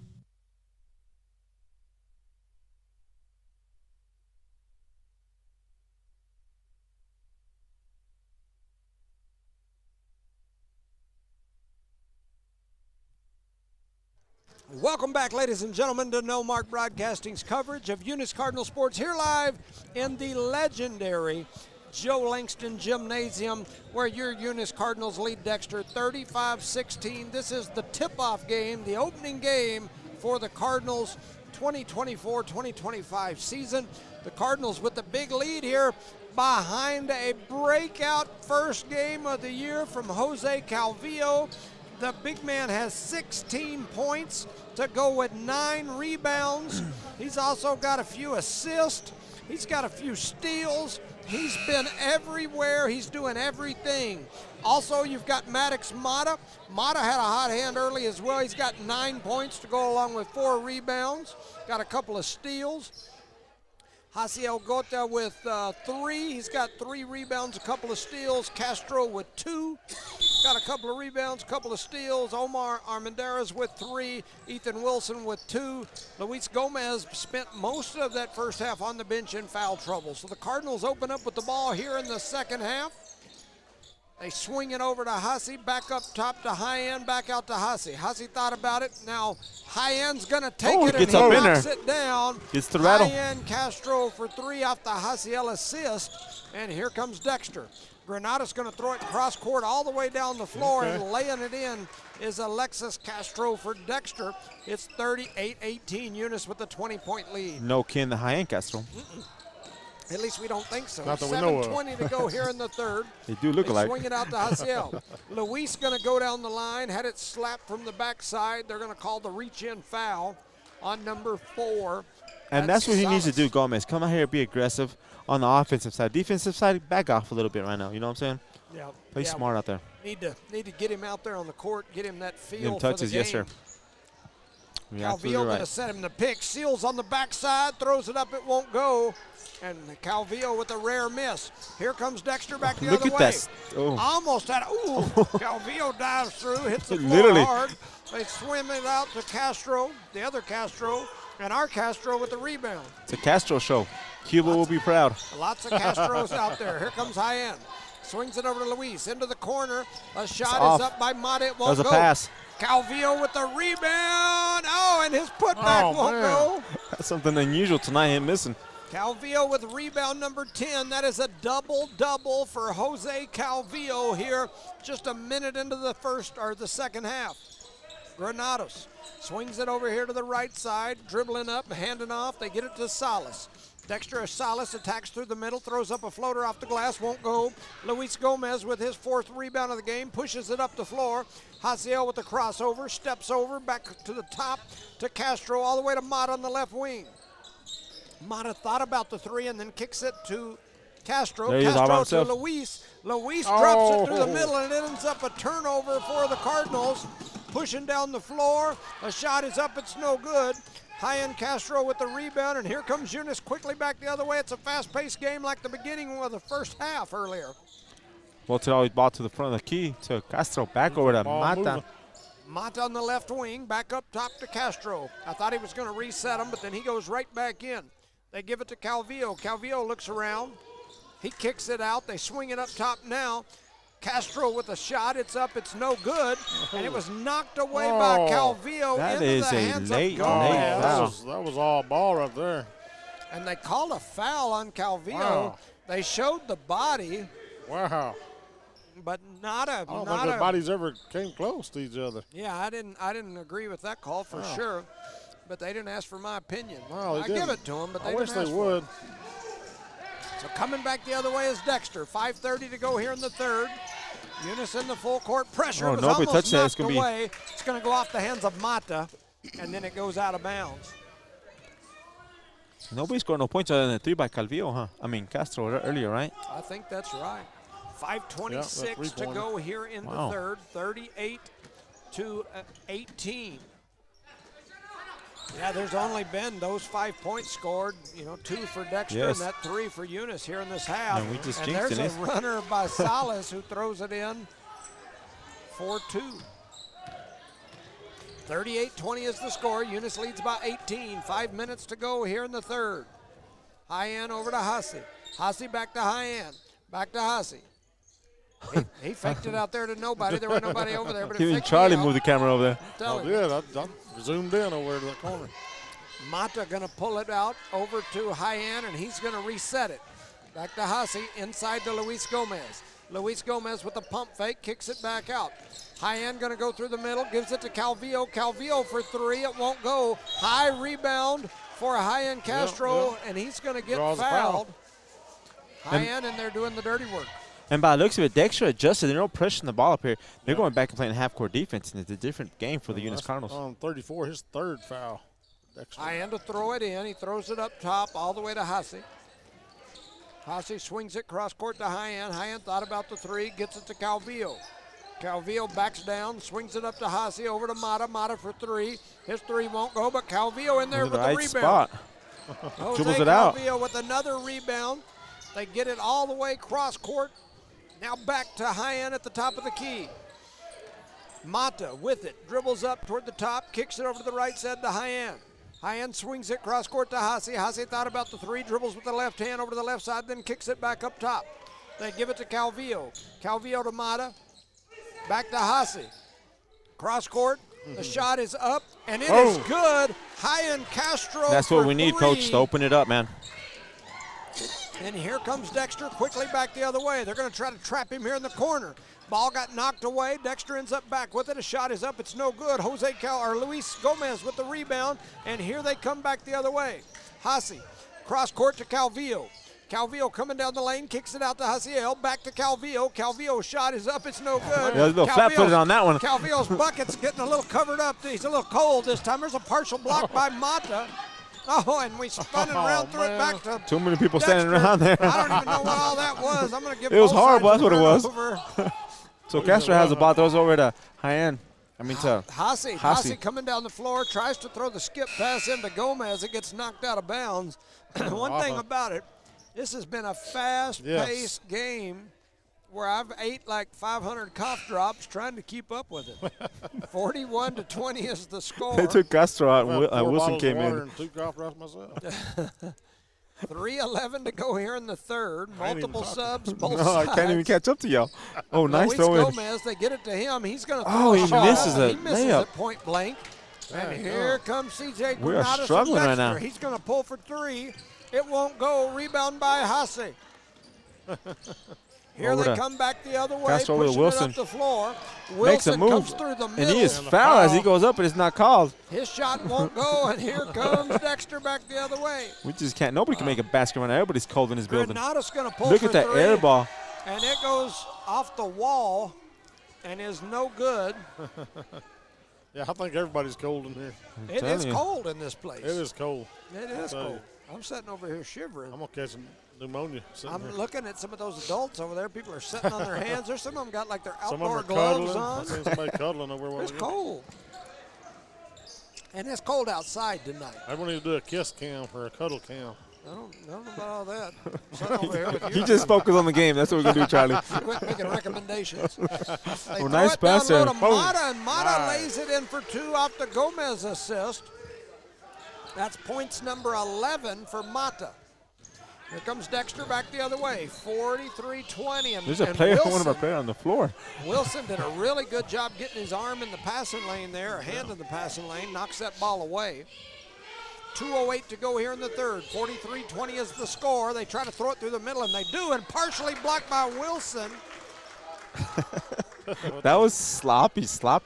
Welcome back, ladies and gentlemen, to No Mark Broadcasting's coverage of Eunice Cardinal Sports, here live in the legendary Joe Langston Gymnasium, where your Eunice Cardinals lead Dexter 35-16. This is the tip-off game, the opening game for the Cardinals 2024-2025 season. The Cardinals with the big lead here behind a breakout first game of the year from Jose Calvillo. The big man has 16 points to go with 9 rebounds. He's also got a few assists. He's got a few steals. He's been everywhere. He's doing everything. Also, you've got Maddox Mata. Mata had a hot hand early as well. He's got 9 points to go along with 4 rebounds. Got a couple of steals. Hasiel Gota with 3. He's got 3 rebounds, a couple of steals. Castro with 2. Got a couple of rebounds, a couple of steals. Omar Armendariz with 3. Ethan Wilson with 2. Luis Gomez spent most of that first half on the bench in foul trouble. So the Cardinals open up with the ball here in the second half. They swing it over to Hussey, back up top to High-End, back out to Hussey. Hussey thought about it. Now High-End's going to take it, and gets he up in knocks there. it down. Gets the rattle. High-End Castro for 3 off the Hussey assist, and here comes Dexter. Granada's going to throw it cross court all the way down the floor, and laying it in is Alexis Castro for Dexter. It's 38-18, Eunice with the 20-point lead. No kin the High-End Castro. At least we don't think so. Not that we know of. 7:20 to go here in the third. They do look alike. Swing it out to Hasiel. Luis going to go down the line, had it slapped from the backside. They're going to call the reach-in foul on number 4. And that's what he needs to Salas. do, Gomez. Come out here, be aggressive on the offensive side. Defensive side, back off a little bit right now. You know what I'm saying? Yeah. Play smart out there. Need to get him out there on the court, get him that feel Give him for touches, the game. yes, sir. You're Calvillo absolutely going to right. set him the pick. Seals on the backside, throws it up, it won't go. And Calvillo with a rare miss. Here comes Dexter back the Look other at way. that. Oh. Almost had Calvillo dives through, hits the floor Literally. hard. They swim it out to Castro, the other Castro, and our Castro with the rebound. It's a Castro show. Cuba will be proud. Lots of Castros out there. Here comes High-End. Swings it over to Luis. Into the corner. A shot off. is up by Mata. It That won't was a go. pass. Calvillo with the rebound. Oh, and his putback Oh, won't man. go. That's something unusual tonight, him missing. Calvillo with rebound number 10. That is a double-double for Jose Calvillo here. Just a minute into the second half. Granados swings it over here to the right side, dribbling up, handing off. They get it to Salas. Dexter Salas attacks through the middle, throws up a floater off the glass, won't go. Luis Gomez with his 4th rebound of the game, pushes it up the floor. Haziel with the crossover, steps over, back to the top to Castro, all the way to Mata on the left wing. Mata thought about the 3 and then kicks it to Castro. There he is all by Castro to himself. Luis. Luis drops it through the Oh. middle, and it ends up a turnover for the Cardinals. Pushing down the floor. A shot is up. It's no good. High-End Castro with the rebound, and here comes Eunice quickly back the other way. It's a fast-paced game like the beginning of the first half earlier. Well, to always ball to the front of the key to Castro. Back over to Ball Mata. moving. Mata on the left wing, back up top to Castro. I thought he was going to reset him, but then he goes right back in. They give it to Calvillo. Calvillo looks around. He kicks it out. They swing it up top now. Castro with a shot. It's up. It's no good. And it was knocked away by Calvillo That into is the a hands late, of Gomez. late foul. That was all ball right there. And they called a foul on Calvillo. Wow. They showed the body, Wow. but not a I don't think their bodies ever came close to each other. Yeah, I didn't agree with that call for sure. But they didn't ask for my opinion. No, they I give didn't. it to them, but they I didn't wish they ask for would. it. So coming back the other way is Dexter. 5:30 to go here in the third. Eunice in the full court pressure. Oh, It was nobody almost touched that. It's knocked gonna be- away. It's going to go off the hands of Mata, and then it goes out of bounds. Nobody scored no points other than 3 by Calvillo, huh? I mean, Castro earlier, right? I think that's right. 5:26 Yeah, to go here in Wow. the third. 38 to 18. Yeah, there's only been those 5 points scored. 2 for Dexter Yes. and that 3 for Eunice here in this half. And we just and jinxed there's it. a runner by Salas who throws it in for 2. 38-20 is the score. Eunice leads by 18. 5 minutes to go here in the third. High-end over to Hussey. Hussey back to high-end. Back to Hussey. He faked it out there to nobody. There was nobody over there, but it Even faked Charlie me out. moved the camera over there. I'm telling I you. did. I zoomed in over to the corner. Mata going to pull it out over to High-End, and he's going to reset it. Back to Hussey, inside to Luis Gomez. Luis Gomez with a pump fake, kicks it back out. High-End going to go through the middle, gives it to Calvillo. Calvillo for 3, it won't go. High rebound for High-End Castro, Yep. and he's going to get Draws a foul. fouled. High-End, and they're doing the dirty work. And by the looks of it, Dexter adjusted. They're no pressing the ball up here. They're going back and playing half-court defense, and it's a different game for the Eunice That's Cardinals. on 34, his 3rd foul. Dexter. High-End to throw it in. He throws it up top all the way to Hussey. Hussey swings it cross-court to High-End. High-End thought about the 3, gets it to Calvillo. Calvillo backs down, swings it up to Hussey, over to Mata. Mata for 3. His 3 won't go, but Calvillo in there In with the the right rebound. spot. Jose Dribbles it out. Calvillo with another rebound. They get it all the way cross-court. Now back to High-End at the top of the key. Mata with it, dribbles up toward the top, kicks it over to the right side to High-End. High-End swings it cross-court to Hussey. Hussey thought about the 3, dribbles with the left hand over to the left side, then kicks it back up top. They give it to Calvillo. Calvillo to Mata. Back to Hasi. Cross court. The shot is up, and it is good. High-end Castro. That's what we need, three. Coach, to open it up, man. And here comes Dexter quickly back the other way. They're going to try to trap him here in the corner. Ball got knocked away. Dexter ends up back with it. A shot is up. It's no good. Luis Gomez with the rebound. And here they come back the other way. Hasi, cross court to Calvillo. Calvillo coming down the lane, kicks it out to Hasiel. Back to Calvillo. Calvillo's shot is up. It's no good. Yeah, a little flat-footed on that one. Calvillo's bucket's getting a little covered up. He's a little cold this time. There's a partial block by Mata. Oh, and we spun it around, threw it back to Too many people Dexter. standing around there. I don't even know what all that was. I'm going to give It was both horrible. sides That's what it was. over. So Castro has the ball, throws over to High-End. To Hasi coming down the floor, tries to throw the skip pass into Gomez. It gets knocked out of bounds. One thing about it, this has been a fast-paced game where I've ate like 500 cough drops trying to keep up with it. 41-20 is the score. They took Castro out, I had and 4 Wilson bottles came of water in. and 2 cough drops myself. 3:11 to go here in the third. Multiple subs, both No, I sides. can't even catch up to y'all. Oh, nice Luis throw in. Gomez, they get it to him. He's going to Oh, throw a he shot. misses a He misses layup. it point blank. And here comes C.J. We are Granados from struggling right Dexter. now. He's going to pull for 3. It won't go. Rebound by Hasi. Here Over they to come back the other way, Castro over to pushing Wilson. it up the floor. Makes a Wilson move, comes through the middle. and he is And the fouled as he foul. goes up, but it's not called. His shot won't go, and here comes Dexter back the other way. We just can't. Nobody can make a basket right now. Everybody's cold in this building. Granados going to pull Look for at that 3, air ball. and it goes off the wall and is no good. Yeah, I think everybody's cold in here. It telling is you. cold in this place. It is cold. It is tell you. cold. I'm sitting over here shivering. I'm going to catch some pneumonia sitting I'm here. looking at some of those adults over there. People are sitting on their hands. There's some of them got like their Some of outdoor them are gloves cuddling. on. I seen somebody cuddling over one It's of them. cold. And it's cold outside tonight. I want to do a kiss cam or a cuddle cam. I don't know about all that. Sitting over here with He you. just focused on the game. That's what we're going to do, Charlie. Quit making recommendations. They throw nice it down pass low there. to Mata, and Mata Nice. lays it in for 2 off the Gomez assist. That's points number 11 for Mata. Here comes Dexter back the other way, 43-20. And, There's a and player, Wilson, one of our players on the floor. Wilson did a really good job getting his arm in the passing lane there, or hand in the passing lane, knocks that ball away. 2:08 to go here in the third. 43-20 is the score. They try to throw it through the middle, and they do, and partially blocked by Wilson. That was sloppy.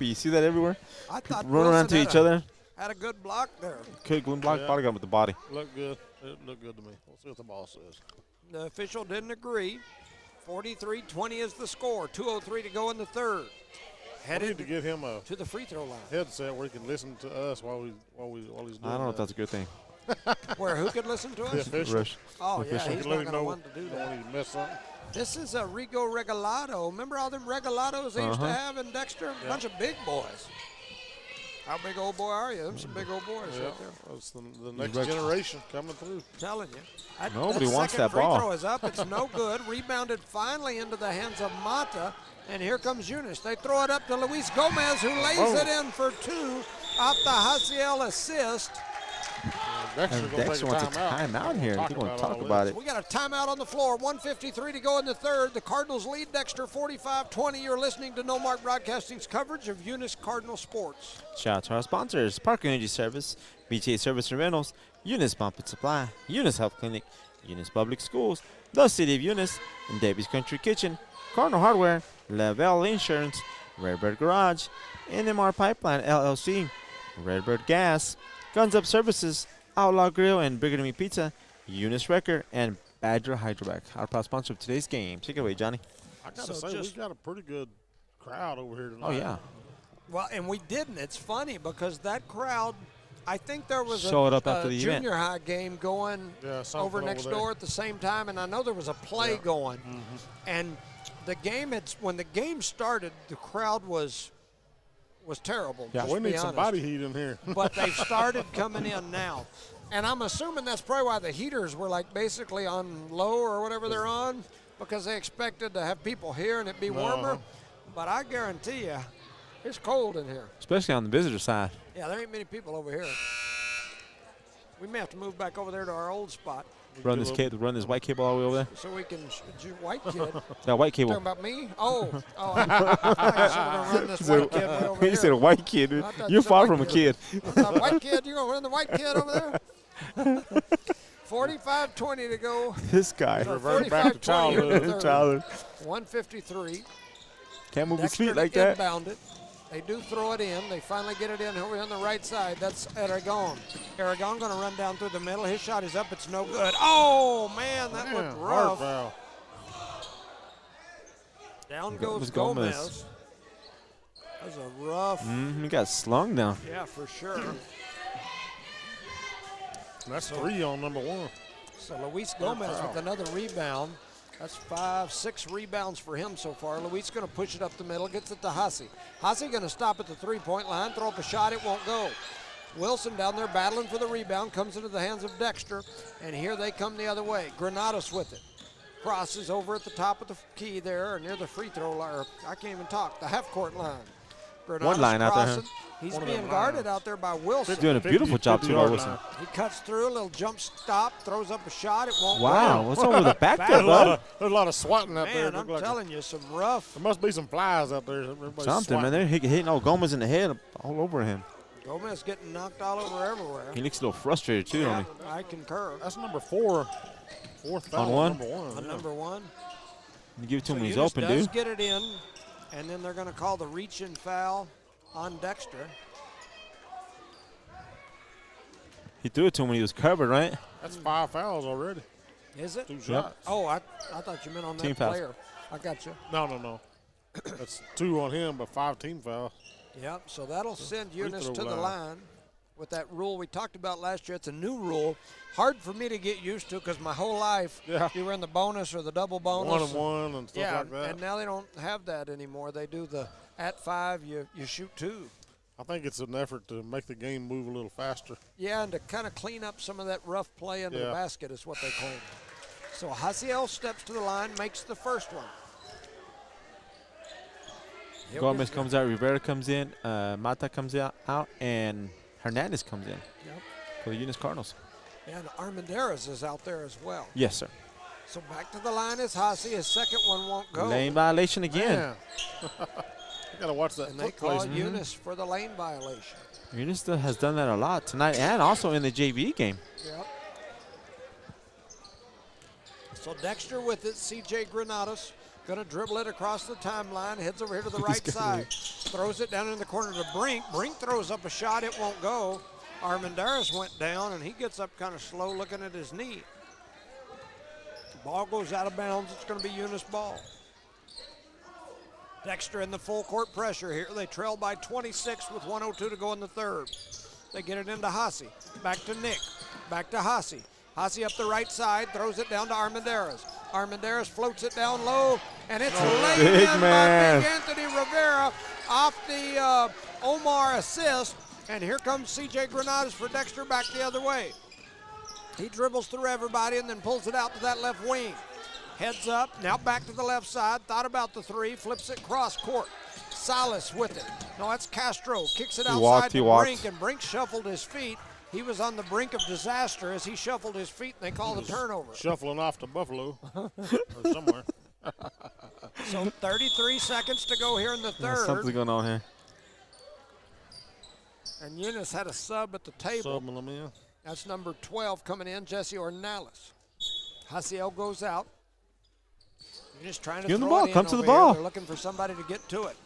You see that everywhere? I thought Run Wilson around to had each a- other. Had a good block there. Could Glenn block, Yeah. body gun with the body. Looked good. It looked good to me. We'll see what the ball says. The official didn't agree. 43-20 is the score. 2:03 to go in the third. I need Headed to get him a to the free throw line. headset where he can listen to us while he's doing I don't know if that. that's a good thing. Where who could listen to The us? official. Rush. Oh, yeah, official. he's Let not him going to know. want to do Don't that. want him to miss something. This is a Rigo Regalado. Remember all them Regalados they used to have in Dexter? A bunch of big boys. How big old boy are you? Them some big old boys Yeah, right there. that's the next Rex. generation coming through. Telling you. Nobody wants second that free ball. throw is up. It's no good. Rebounded finally into the hands of Mata. And here comes Eunice. They throw it up to Luis Gomez, who lays it in for 2 off the Hasiel assist. Dexter And gonna Dexter take wants a timeout here. They're going to talk about it. We got a timeout on the floor. 1:53 to go in the third. The Cardinals lead Dexter 45-20. You're listening to No Mark Broadcasting's coverage of Eunice Cardinal Sports. Shout out to our sponsors, Park Energy Service, BTA Service and Rentals, Eunice Pump and Supply, Eunice Health Clinic, Eunice Public Schools, the City of Eunice, and Debbie's Country Kitchen, Cardinal Hardware, Lavelle Insurance, Redbird Garage, NMR Pipeline LLC, Redbird Gas, Guns Up Services, Outlaw Grill and Bigger Than Me Pizza, Eunice Wrecker, and Badger Hydrovac, our proud sponsor of today's game. Take it away, Johnny. I gotta So say, just- we got a pretty good crowd over here tonight. Oh, yeah. Well, and we didn't. It's funny because that crowd, I think there was Showed up a after the event. junior high game going Yeah, something over next over there. door at the same time, and I know there was a play going. And the game when the game started, the crowd was terrible. Yeah. just We to be need some honest. body heat in here. But they've started coming in now. And I'm assuming that's probably why the heaters were like basically on low or whatever they're on, because they expected to have people here and it be warmer. But I guarantee you, it's cold in here. Especially on the visitor side. Yeah, there ain't many people over here. We may have to move back over there to our old spot. Run this white cable all the way over there. So we can, white kid. That white cable. Talking about me? Oh, I thought you said we're gonna run this white kid way over You said a white kid. I thought You're said far white from a kid. White kid, you gonna run the white kid over there? 45-20 to go. This guy. Revert back to childhood. Childhood. 153. Can't move his Dexter feet like that. inbound it. They do throw it in. They finally get it in over on the right side. That's Aragon. Aragon going to run down through the middle. His shot is up. It's no good. Oh, man, that looked rough. Hard foul. Down goes Gomez. That was a rough. He got slung down. Yeah, for sure. That's 3 on number 1. So Luis Gomez with another rebound. That's 5-6 rebounds for him so far. Luis going to push it up the middle, gets it to Hussey. Hussey going to stop at the three-point line, throw up a shot, it won't go. Wilson down there battling for the rebound, comes into the hands of Dexter, and here they come the other way. Granados with it. Crosses over at the top of the key there, or near the free throw line. I can't even talk, the half-court line. Granados one line out there. He's being guarded out there by Wilson. Doing a beautiful job too, Wilson. He cuts through, a little jump stop, throws up a shot, it won't Wow, go. what's over the back there, bud? There's a lot of swatting out there. Man, I'm telling you, some rough. There must be some flies out there. Everybody's Something, man. They're hitting old Gomez in the head all over him. Gomez getting knocked all over everywhere. He looks a little frustrated too, don't he? I concur. That's number 4. Fourth foul On one? Number 1. On number 1. You give it to him when he's Eunice open, does dude. get it in, and then they're going to call the reach-in foul on Dexter. He threw it to him when he was covered, right? That's 5 fouls already. Is it? 2 shots. Oh, I thought you meant on Team that fouls. player. I got you. No. That's 2 on him, but 5 team fouls. Yep, so that'll send Free Eunice throw to the line. line with that rule we talked about last year. It's a new rule. Hard for me to get used to because my whole life you were in the bonus or the double bonus. 1-and-1 and stuff like that. And now they don't have that anymore. They do the at 5, you shoot 2. I think it's an effort to make the game move a little faster. Yeah, and to kind of clean up some of that rough play into the basket is what they claim. So Hasiel steps to the line, makes the first one. Gomez comes out, Rivera comes in, Mata comes out, and Hernandez comes in for the Eunice Cardinals. And Armendariz is out there as well. Yes, sir. So back to the line is Hasi. His second one won't go. Lane violation again. Man. You got to watch that And they foot call placement. Eunice for the lane violation. Eunice has done that a lot tonight and also in the JV game. Yep. So Dexter with it, CJ Granados. Going to dribble it across the timeline, heads over here to the right side, throws it down in the corner to Brink. Brink throws up a shot, it won't go. Armendariz went down, and he gets up kind of slow looking at his knee. The ball goes out of bounds. It's going to be Eunice ball. Dexter in the full court pressure here. They trail by 26 with 1:02 to go in the third. They get it into Hasi. Back to Nick. Back to Hasi. Hasi up the right side, throws it down to Armendariz. Armendariz floats it down low, and it's laid in by Big Anthony Rivera off the Omar assist. And here comes C.J. Granados for Dexter back the other way. He dribbles through everybody and then pulls it out to that left wing. Heads up, now back to the left side, thought about the 3, flips it cross court. Salas with it. No, that's Castro. Kicks it outside to Brink, and Brink shuffled his feet. He was on the brink of disaster as he shuffled his feet, and they call the turnover. Shuffling off to Buffalo or somewhere. So 33 seconds to go here in the third. Something's going on here. And Eunice had a sub at the table. Subbing them in. That's number 12 coming in, Jesse Ornelas. Hasiel goes out. Eunice trying to Get on the throw ball. it in Come to over the here. ball. They're looking for somebody to get to it.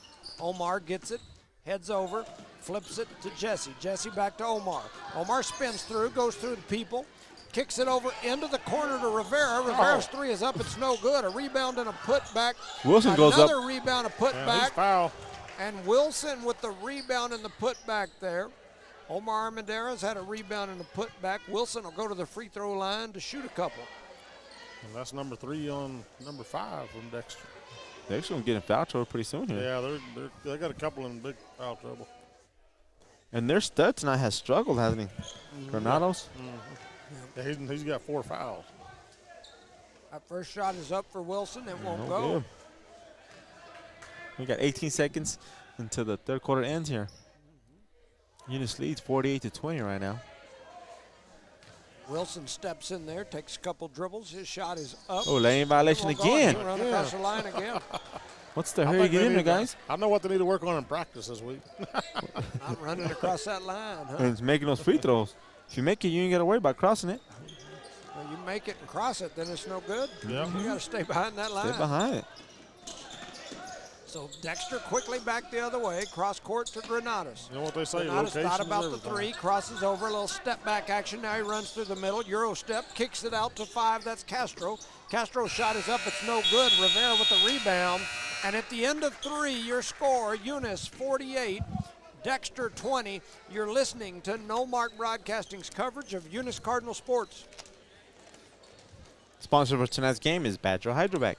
Omar gets it, heads over, flips it to Jesse. Jesse back to Omar. Omar spins through, goes through the people, kicks it over into the corner to Rivera. Rivera's 3 is up. It's no good. A rebound and a putback. Wilson goes up. Another rebound, a He's putback. foul. And Wilson with the rebound and the putback there. Omar Armendariz had a rebound and a putback. Wilson will go to the free throw line to shoot a couple. And that's number 3 on number 5 from Dexter. They're actually going to get in foul trouble pretty soon here. Yeah, they got a couple in big foul trouble. And their stud tonight has struggled, hasn't he? Granados? Yeah, he's got 4 fouls. That first shot is up for Wilson. It won't No go. good. We got 18 seconds until the third quarter ends here. Eunice leads 48-20 right now. Wilson steps in there, takes a couple dribbles. His shot is up. Oh, lane violation It won't go. again. He'll run across the line again. What's the I hurry? think Get they in there, need to- guys. I know what they need to work on in practice this week. Not running across that line, huh? And it's making those free throws. If you make it, you ain't got to worry about crossing it. Well, you make it and cross it, then it's no good. Yep. You got to stay behind that line. Stay behind it. So Dexter quickly back the other way, cross court to Granados. You know what they say, Granados location thought is about the everything. three, crosses over, a little step back action. Now he runs through the middle, Euro step, kicks it out to 5. That's Castro. Castro's shot is up, it's no good. Rivera with the rebound. And at the end of 3, your score, Eunice 48, Dexter 20. You're listening to No Mark Broadcasting's coverage of Eunice Cardinal Sports. Sponsor for tonight's game is Badger Hydrovac,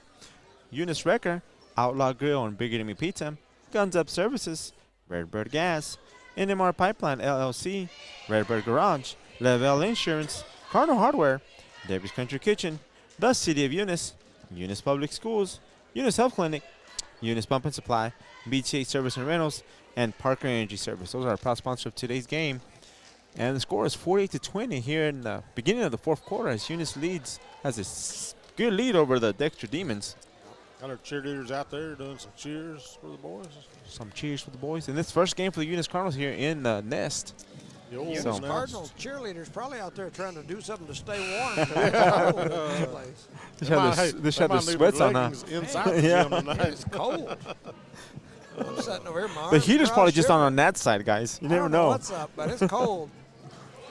Eunice Wrecker, Outlaw Grill and Big Enemy Pizza, Guns Up Services, Redbird Gas, NMR Pipeline LLC, Redbird Garage, Lavelle Insurance, Cardinal Hardware, Debbie's Country Kitchen, the City of Eunice, Eunice Public Schools, Eunice Health Clinic, Eunice Pump and Supply, BTA Service and Rentals, and Parker Energy Service. Those are our proud sponsors of today's game. And the score is 48-20 here in the beginning of the fourth quarter as Eunice has a good lead over the Dexter Demons. Got our cheerleaders out there doing some cheers for the boys. Some cheers for the boys. And this first game for the Eunice Cardinals here in the Nest. The old Eunice So- Nest. Cardinals cheerleaders probably out there trying to do something to stay warm. 'Cause it's cold in this place. They They might- hey, have they their might leave sweats their on now. leggings inside the Yeah. gym tonight. It's cold. I'm sitting over here, my The arms heater's are probably all just shivering. on that side, guys. You I never don't know know. what's up, but it's cold.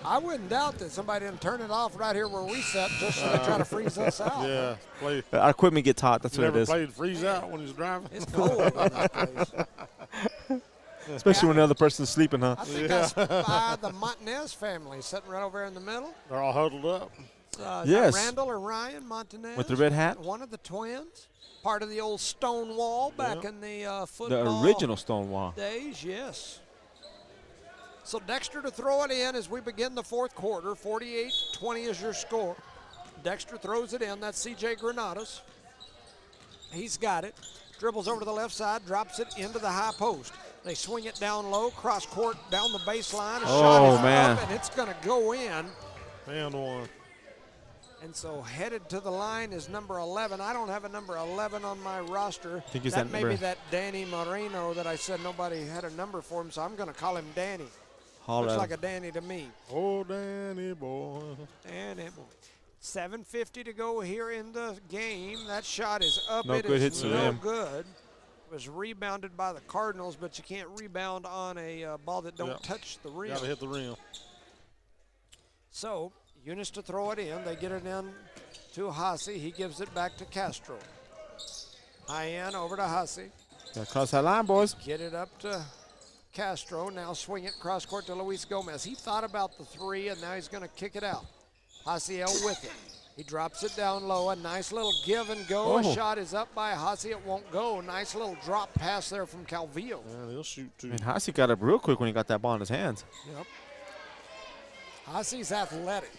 I wouldn't doubt that somebody didn't turn it off right here where we sat just so they try to freeze us out. Yeah, play. Our equipment gets hot. That's You what it never is. played freeze out when he's driving? It's cold in this place. Especially when the other person's sleeping, huh? I think I spy the Montanez family sitting right over here in the middle. They're all huddled up. Is that Yes. Randall or Ryan Montanez. With the red hat? One of the twins. Part of the old stone wall back in the The football original Stonewall. days, yes. So Dexter to throw it in as we begin the fourth quarter. 48-20 is your score. Dexter throws it in. That's C.J. Granados. He's got it. Dribbles over to the left side, drops it into the high post. They swing it down low, cross court, down the baseline. A shot is man. up, and it's going to go in. And one. And so headed to the line is number 11. I don't have a number 11 on my roster. I think it's that that may number. be that Danny Moreno that I said nobody had a number for him, so I'm going to call him Danny. Holler Looks at like him. a Danny to me. Oh, Danny boy. Danny boy. 7:50 to go here in the game. That shot is up. No It good is hits to no them. good. It was rebounded by the Cardinals, but you can't rebound on a ball that don't Yep. touch the rim. Got to hit the rim. So Eunice to throw it in. They get it in to Hassi. He gives it back to Castro. High end over to Hassi. Gotta cross that line, boys. Get it up to Castro. Now swing it cross court to Luis Gomez. He thought about the three, and now he's going to kick it out. Haciel with it. He drops it down low. A nice little give and go. Oh. A shot is up by Hassi. It won't go. Nice little drop pass there from Calvillo. And he'll shoot too. And Hassi got up real quick when he got that ball in his hands. Yep. Hassi's athletic.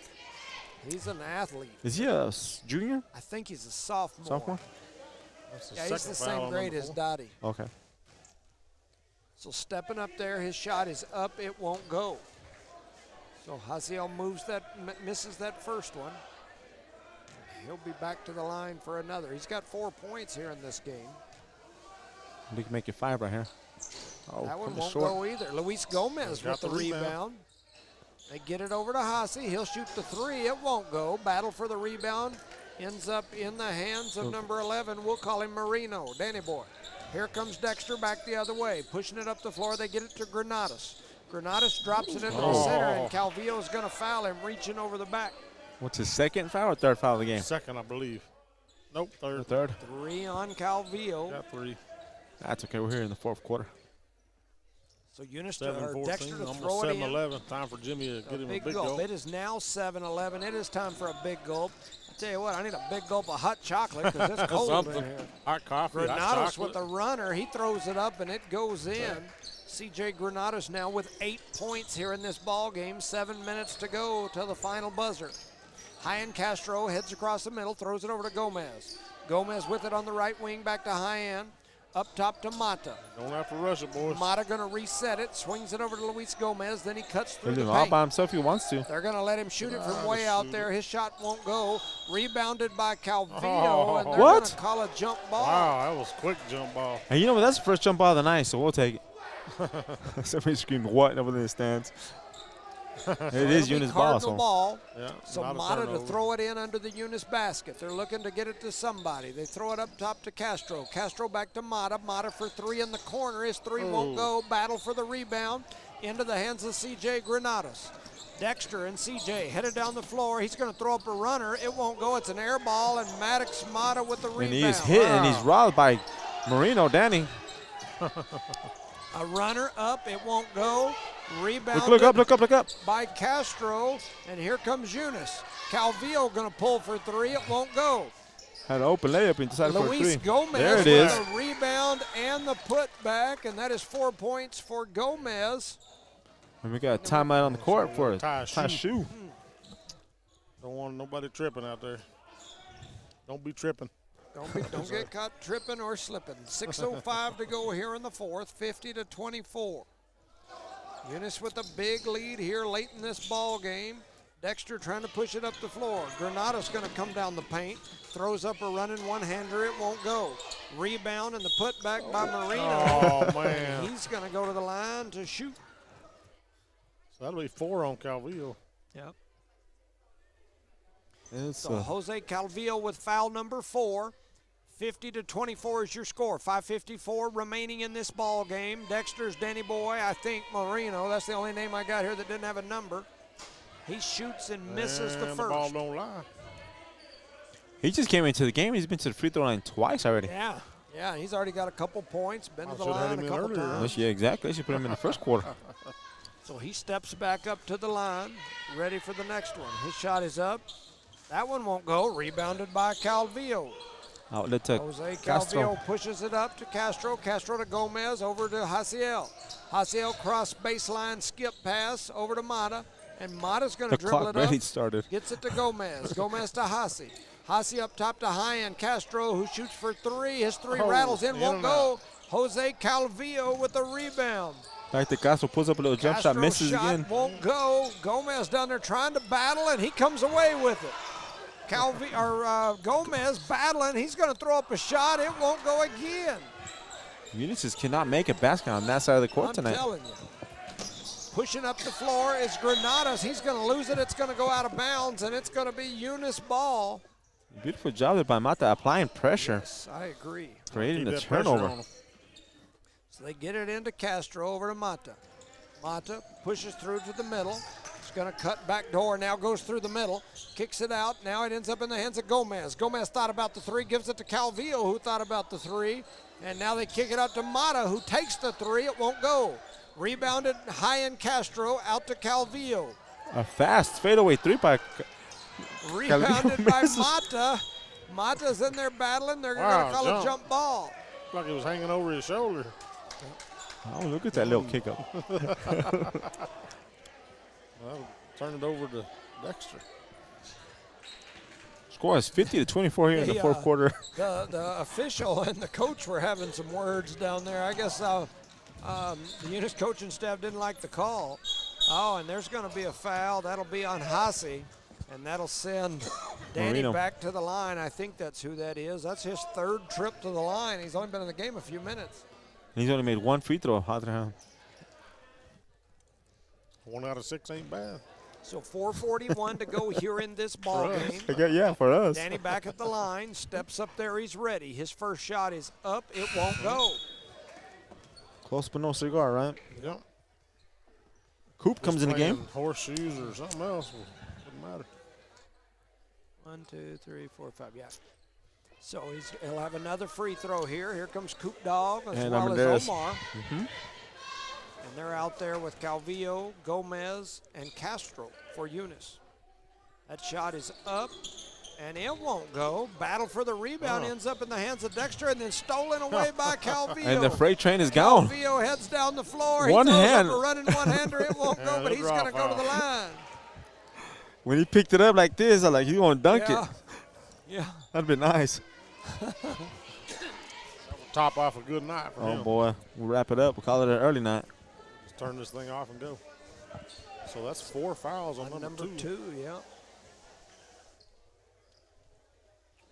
He's an athlete. Is he a junior? I think he's a sophomore. Sophomore? That's Yeah, he's second the foul same on grade number as 4. Dottie. Okay. So stepping up there, his shot is up. It won't go. So Haciel moves that, misses that first one. He'll be back to the line for another. He's got 4 points here in this game. We can make it 5 right here. Oh, That one kinda won't short. go either. Luis Gomez Got with the the rebound. rebound. They get it over to Hassi. He'll shoot the three. It won't go. Battle for the rebound. Ends up in the hands of number 11. We'll call him Marino. Danny boy. Here comes Dexter back the other way. Pushing it up the floor. They get it to Granados. Granados drops it into the center, and Calvillo's going to foul him, reaching over the back. What's his second foul or third foul of the game? Second, I believe. Nope, third. Third. 3 on Calvillo. Got 3. That's okay. We're here in the fourth quarter. So Eunice to, 7-14. or Dexter to Almost throw it in. 7-11. Time for Jimmy to get him a big gulp. goal. It is now 7-11. It is time for a big gulp. I tell you what, I need a big gulp of hot chocolate because it's cold in Something. here. Hot coffee, hot Granados chocolate. with the runner. He throws it up and it goes in. C.J. Granados now with 8 points here in this ball game. 7 minutes to go till the final buzzer. High-end Castro heads across the middle, throws it over to Gomez. Gomez with it on the right wing, back to High-end. Up top to Mata. Don't have to rush it, boys. Mata going to reset it, swings it over to Luis Gomez, then he cuts through He'll the do it all paint. by himself if he wants to. They're going to let him shoot it from way out there. His shot won't go. Rebounded by Calvillo, and they're going to call a jump ball. Wow, that was quick jump ball. And you know what? That's the first jump ball of the night, so we'll take it. Somebody screamed, what, over in the stands. It is Eunice ball. Yeah, So not a Mata to turnover. throw it in under the Eunice basket. They're looking to get it to somebody. They throw it up top to Castro. Castro back to Mata. Mata for three in the corner. His three won't go. Battle for the rebound. Into the hands of C.J. Granados. Dexter and C.J. headed down the floor. He's going to throw up a runner. It won't go. It's an air ball, and Maddox Mata with the rebound. And he is hit, and he's robbed by Marino, Danny. A runner up. It won't go. Rebound. Look up. By Castro, and here comes Eunice. Calvillo going to pull for three. It won't go. Had an open layup and decided for a Luis three. Gomez There it with is. the rebound and the putback, and that is 4 points for Gomez. And we got a timeout on the court for a Tie shoe. Don't want nobody tripping out there. Don't be tripping. Don't get caught tripping or slipping. 6:05 to go here in the fourth, 50-24. Eunice with a big lead here late in this ball game. Dexter trying to push it up the floor. Granado's going to come down the paint. Throws up a running one-hander. It won't go. Rebound and the putback by Marino. Oh, man. He's going to go to the line to shoot. So that'll be 4 on Calvillo. Yep. It's So Jose Calvillo with foul number 4. 50-24 is your score. 5:54 remaining in this ball game. Dexter's Danny Boy, I think Marino. That's the only name I got here that didn't have a number. He shoots and misses the And first. the ball don't lie. he just came into the game. He's been to the free throw line twice already. Yeah, he's already got a couple points, been to the should've had line him a in couple earlier, huh? times. Yeah, exactly. They should put him in the first quarter. So he steps back up to the line, ready for the next one. His shot is up. That one won't go. Rebounded by Calvillo. Outlet to Jose Castro. Calvillo pushes it up to Castro. Castro to Gomez, over to Haciel. Haciel cross baseline skip pass over to Mata. And Mata's going to The dribble clock it up. barely started. Gets it to Gomez. Gomez to Hasi. Hasi up top to high-end Castro, who shoots for three. His three rattles in, won't go. Jose Calvillo with the rebound. Back to Castro, pulls up a little jump shot, Castro misses shot again. won't go. Gomez down there trying to battle, and he comes away with it. Gomez battling. He's going to throw up a shot. It won't go again. Eunice just cannot make a basket on that side of the court I'm tonight. telling you. Pushing up the floor is Granados. He's going to lose it. It's going to go out of bounds, and it's going to be Eunice ball. Beautiful job there by Mata applying pressure, Yes, I agree. creating Keep the that pressure on turnover. him. So they get it into Castro, over to Mata. Mata pushes through to the middle. He's going to cut back door, now goes through the middle. Kicks it out. Now it ends up in the hands of Gomez. Gomez thought about the three, gives it to Calvillo, who thought about the three. And now they kick it out to Mata, who takes the three. It won't go. Rebounded high-end Castro, out to Calvillo. A fast fadeaway three by Rebounded by misses. Mata. Mata's in there battling. They're going Wow, to call a jump ball. Like it was hanging over his shoulder. Oh, look at that little kick up. Well, turn it over to Dexter. Score is 50-24 here in the Hey, fourth quarter. The official and the coach were having some words down there. I guess the Eunice coaching staff didn't like the call. Oh, and there's going to be a foul. That'll be on Hasi, and that'll send Danny Marino back to the line. I think that's who that is. That's his third trip to the line. He's only been in the game a few minutes. He's only made one free throw. Hadrian. 1 out of 6 ain't bad. So 4:41 to go here in this ball game. Yeah, for us. Danny back at the line, steps up there, he's ready. His first shot is up, it won't go. Close but no cigar, right? Yep. Coop comes in the game. Playing horseshoes or something else. Doesn't matter. 1, 2, 3, 4, 5, yeah. So he'll have another free throw here. Here comes Coop Dog as And well Armendariz. as Omar. And they're out there with Calvillo, Gomez, and Castro for Eunice. That shot is up, and it won't go. Battle for the rebound ends up in the hands of Dexter, and then stolen away by Calvillo. And the freight train is gone. Calvillo heads down the floor. One he throws hand. up a running one-hander. It won't go, And but a he's going to drop go to the foul. line. When he picked it up like this, I'm like, he's going to dunk Yeah. it. Yeah. That'd be nice. top off a good night for him. Oh, boy. We'll wrap it up. We'll call it an early night. Just turn this thing off and go. So that's 4 fouls on number two. Yeah.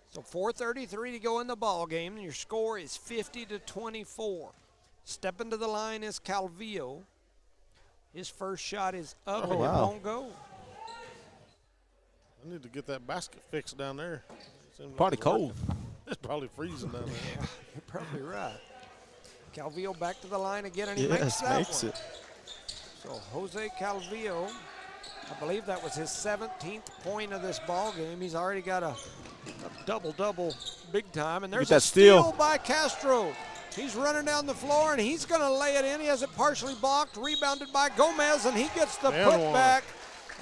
So 4:33 to go in the ball game. Your score is 50-24. Stepping to the line is Calvillo. His first shot is up and it won't go. I need to get that basket fixed down there. Probably cold. It's probably freezing down there. Yeah, you're probably right. Calvillo back to the line again, and he makes that one. It. So Jose Calvillo, I believe that was his 17th point of this ball game. He's already got a double-double big time, and there's a steal by Castro. He's running down the floor, and he's going to lay it in. He has it partially blocked, rebounded by Gomez, and he gets the putback.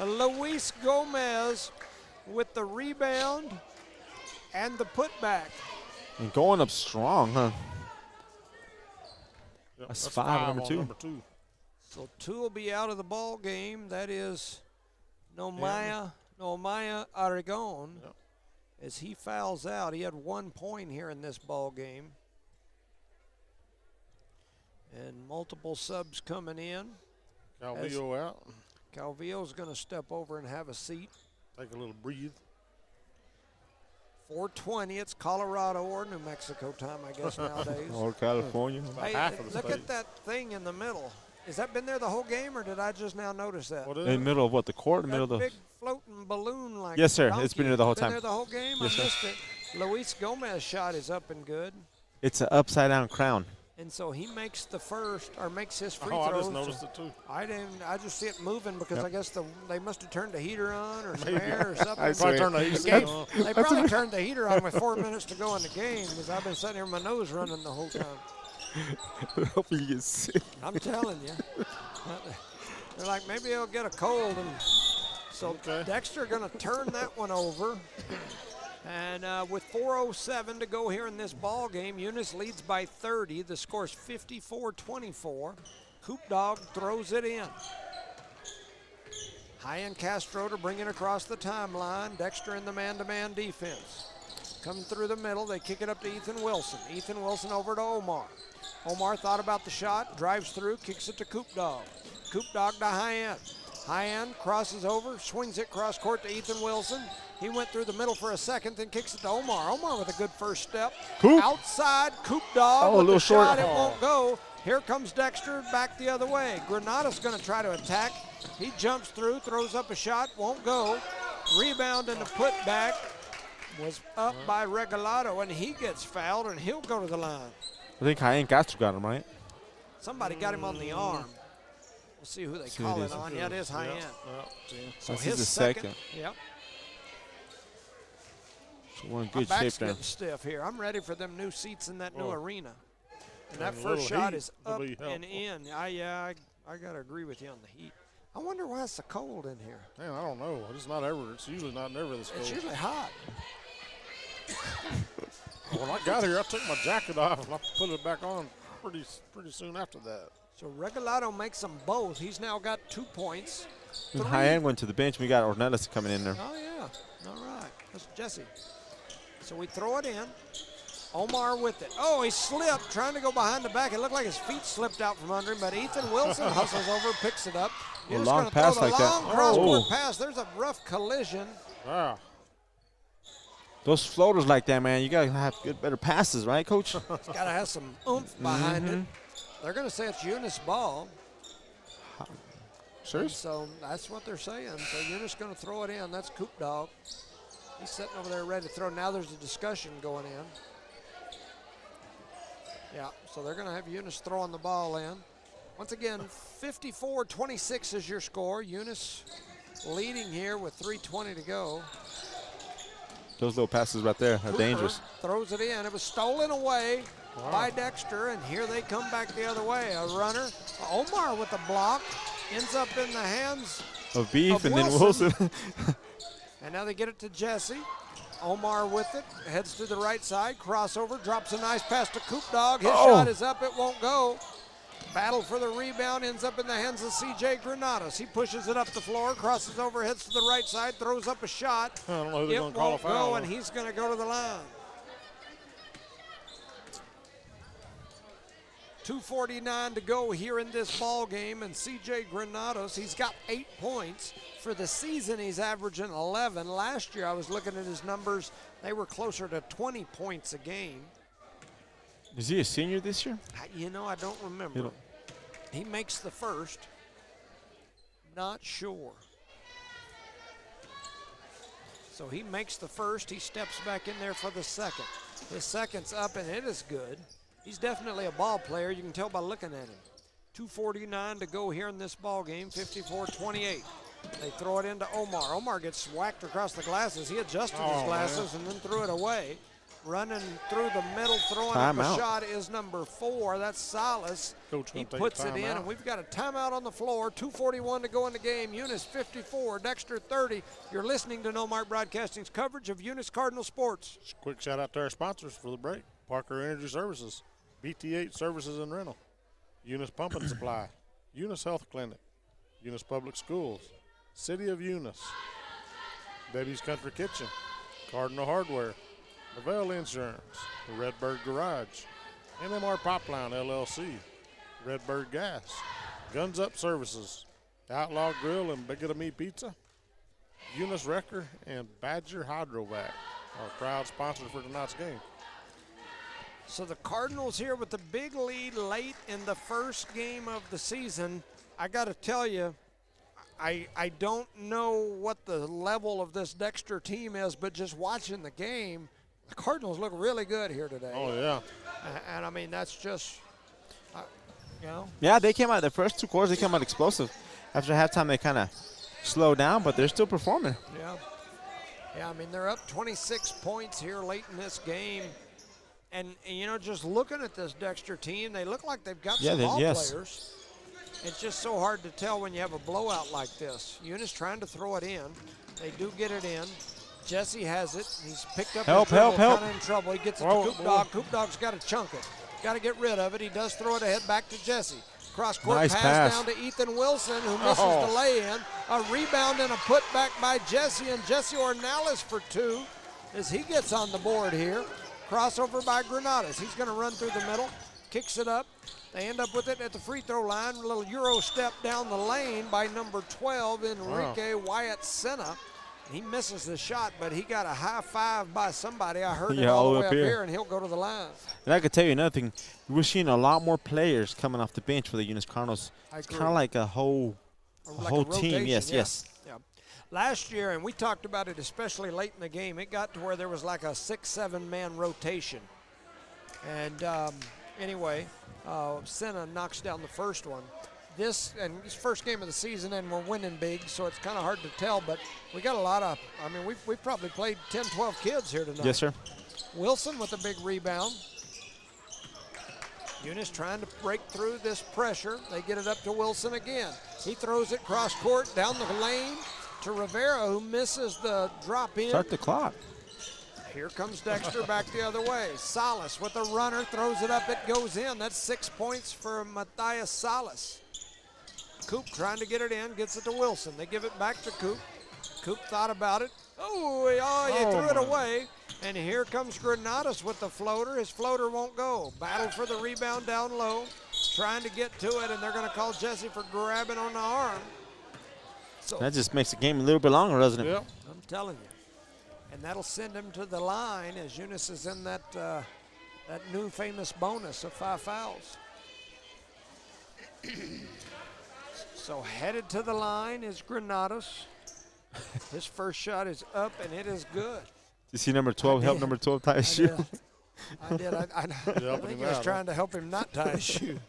Luis Gomez with the rebound and the putback. And going up strong, huh? Yep, that's 5 number two. So 2 will be out of the ball game. That is Nomaya Aragon. Yep. As he fouls out, he had 1 point here in this ball game. And multiple subs coming in. Calvillo out. Calvillo's going to step over and have a seat. Take a little breathe. 4:20. It's Colorado or New Mexico time, I guess, nowadays. Or California. Hey, half of the look state. at that thing in the middle. Has that been there the whole game, or did I just now notice that? What In is the it? middle of what? The court? The middle of That the. big floating balloon like Yes, sir. donkey. It's been there the whole time. Been there the whole game? Yes, I sir. missed it. Luis Gomez shot is up and good. It's an upside down crown. And so he makes the first, or makes his free Oh, I throws. just noticed it too. I didn't. I just see it moving because Yep. I guess they must have turned the heater on or some air or something. I Probably swear. turn the AC Game- on. They probably turned the heater on with 4 minutes to go in the game because I've been sitting here with my nose running the whole time. Hopefully you get sick. I'm telling you. They're like, maybe he'll get a cold. And so Dexter going to turn that one over. And with 4:07 to go here in this ball game, Eunice leads by 30. The score's 54-24. Coop Dog throws it in. High end Castro to bring it across the timeline. Dexter in the man-to-man defense. Coming through the middle, they kick it up to Ethan Wilson. Ethan Wilson over to Omar. Omar thought about the shot, drives through, kicks it to Coop Dog. Coop Dog to High End. High End crosses over, swings it cross court to Ethan Wilson. He went through the middle for a second, then kicks it to Omar. Omar with a good first step. Coop. Outside, Coop Dog Oh, a with little the shot, short. it won't go. Here comes Dexter back the other way. Granada's going to try to attack. He jumps through, throws up a shot, won't go. Rebound and the putback was up by Regalado, and he gets fouled, and he'll go to the line. I think High End Castro got him, right? Somebody got him on the arm. We'll see who they See call who it it is. on. Yeah, it is High End. So This his is the second. Yep. So we're in My good back's shape there. getting stiff here. I'm ready for them new seats in that new Oh. arena. And that And a first little shot heat is will up be and helpful. in. I got to agree with you on the heat. I wonder why it's so cold in here. Man, I don't know. It's not ever. It's usually not never this It's cold. usually hot. When I got here, I took my jacket off and I put it back on pretty soon after that. So Regalado makes them both. He's now got 2 points. And 3. High End went to the bench. We got Ornelas coming in there. Oh, yeah. All right. That's Jesse. So we throw it in. Omar with it. Oh, he slipped trying to go behind the back. It looked like his feet slipped out from under him, but Ethan Wilson hustles over, picks it up. He's just long gonna pass throw the like that. long cross-court Oh. pass. There's a rough collision. Ah, Those floaters like that, man, you got to have good, better passes, right, Coach? It's got to have some oomph behind it. They're going to say it's Eunice ball. Sure. And so that's what they're saying. So Eunice going to throw it in. That's Coop Dog. He's sitting over there ready to throw. Now there's a discussion going in. Yeah, so they're going to have Eunice throwing the ball in. Once again, 54-26 is your score. Eunice leading here with 3:20 to go. Those little passes right there are Cooper dangerous. throws it in. It was stolen away by Dexter, and here they come back the other way. A runner, Omar with the block, ends up in the hands Of Beef of and then Wilson. Wilson. And now they get it to Jesse. Omar with it, heads to the right side, crossover, drops a nice pass to Coop Dog. His shot is up, it won't go. Battle for the rebound, ends up in the hands of CJ Granados. He pushes it up the floor, crosses over, heads to the right side, throws up a shot. I don't know who they're It going to call a won't foul. go, and he's going to go to the line. 2:49 to go here in this ball game, and C.J. Granados, he's got 8 points. For the season, he's averaging 11. Last year, I was looking at his numbers. They were closer to 20 points a game. Is he a senior this year? You know, I don't remember. He makes the first. Not sure. So he makes the first. He steps back in there for the second. His second's up, and it is good. He's definitely a ball player. You can tell by looking at him. 2:49 to go here in this ball game, 54-28. They throw it into Omar. Omar gets whacked across the glasses. He adjusted his glasses and then threw it away. Running through the middle, throwing up a shot is number 4. That's Salas. He puts it in, and we've got a timeout on the floor. 2:41 to go in the game. Eunice 54, Dexter 30. You're listening to No Mark Broadcasting's coverage of Eunice Cardinal Sports. Just a quick shout out to our sponsors for the break. Parker Energy Services, BT8 Services and Rental, Eunice Pump and Supply, Eunice Health Clinic, Eunice Public Schools, City of Eunice, Debbie's Country Kitchen, Cardinal Hardware, Novell Insurance, the Redbird Garage, NMR Pipeline LLC, Redbird Gas, Guns Up Services, Outlaw Grill and Big of Me Pizza, Eunice Wrecker, and Badger Hydrovac, our proud sponsors for tonight's game. So the Cardinals here with the big lead late in the first game of the season. I got to tell you, I don't know what the level of this Dexter team is, but just watching the game, the Cardinals look really good here today. Oh, yeah. And I mean, that's just, you know. Yeah, they came out, the first 2 quarters, they came out explosive. After halftime, they kind of slowed down, but they're still performing. Yeah. Yeah, I mean, they're up 26 points here late in this game. And you know, just looking at this Dexter team, they look like they've got some ball players. It's just so hard to tell when you have a blowout like this. Eunice trying to throw it in. They do get it in. Jesse has it. He's picked up his dribble, kind of in trouble. He gets it to Coop Dog. Coop Dog's got to chunk it. Got to get rid of it. He does throw it ahead back to Jesse. Cross-court pass down to Ethan Wilson, who misses the lay-in. A rebound and a putback by Jesse, and Jesse Ornelas for 2 as he gets on the board here. Crossover by Granados. He's going to run through the middle, kicks it up. They end up with it at the free throw line. A little Euro step down the lane by number 12, Enrique Wyatt Senna. He misses the shot, but he got a high five by somebody. I heard it all the way up here, and he'll go to the line. And I could tell you another thing. We're seeing a lot more players coming off the bench for the Eunice Cardinals. It's kind of like a whole team. Yes. Yeah. Last year, and we talked about it especially late in the game, it got to where there was like a 6-7 man rotation. And anyway, Senna knocks down the first one. This first game of the season, and we're winning big, so it's kind of hard to tell, but we got a lot of, I mean, we've probably played 10, 12 kids here tonight. Yes, sir. Wilson with a big rebound. Eunice trying to break through this pressure. They get it up to Wilson again. He throws it cross court down the lane to Rivera, who misses the drop in. Start the clock. Here comes Dexter back the other way. Salas with a runner, throws it up, it goes in. That's 6 points for Matthias Salas. Coop trying to get it in, gets it to Wilson. They give it back to Coop. Coop thought about it. He threw it away. And here comes Granados with the floater. His floater won't go. Battle for the rebound down low. Trying to get to it, and they're going to call Jesse for grabbing on the arm. So that just makes the game a little bit longer, doesn't it? Yep. I'm telling you. And that'll send him to the line as Eunice is in that new famous bonus of 5 fouls. So headed to the line is Granados. His first shot is up, and it is good. You see number 12 help number 12 tie his shoe? I did. I think he was trying to help him not tie his shoe.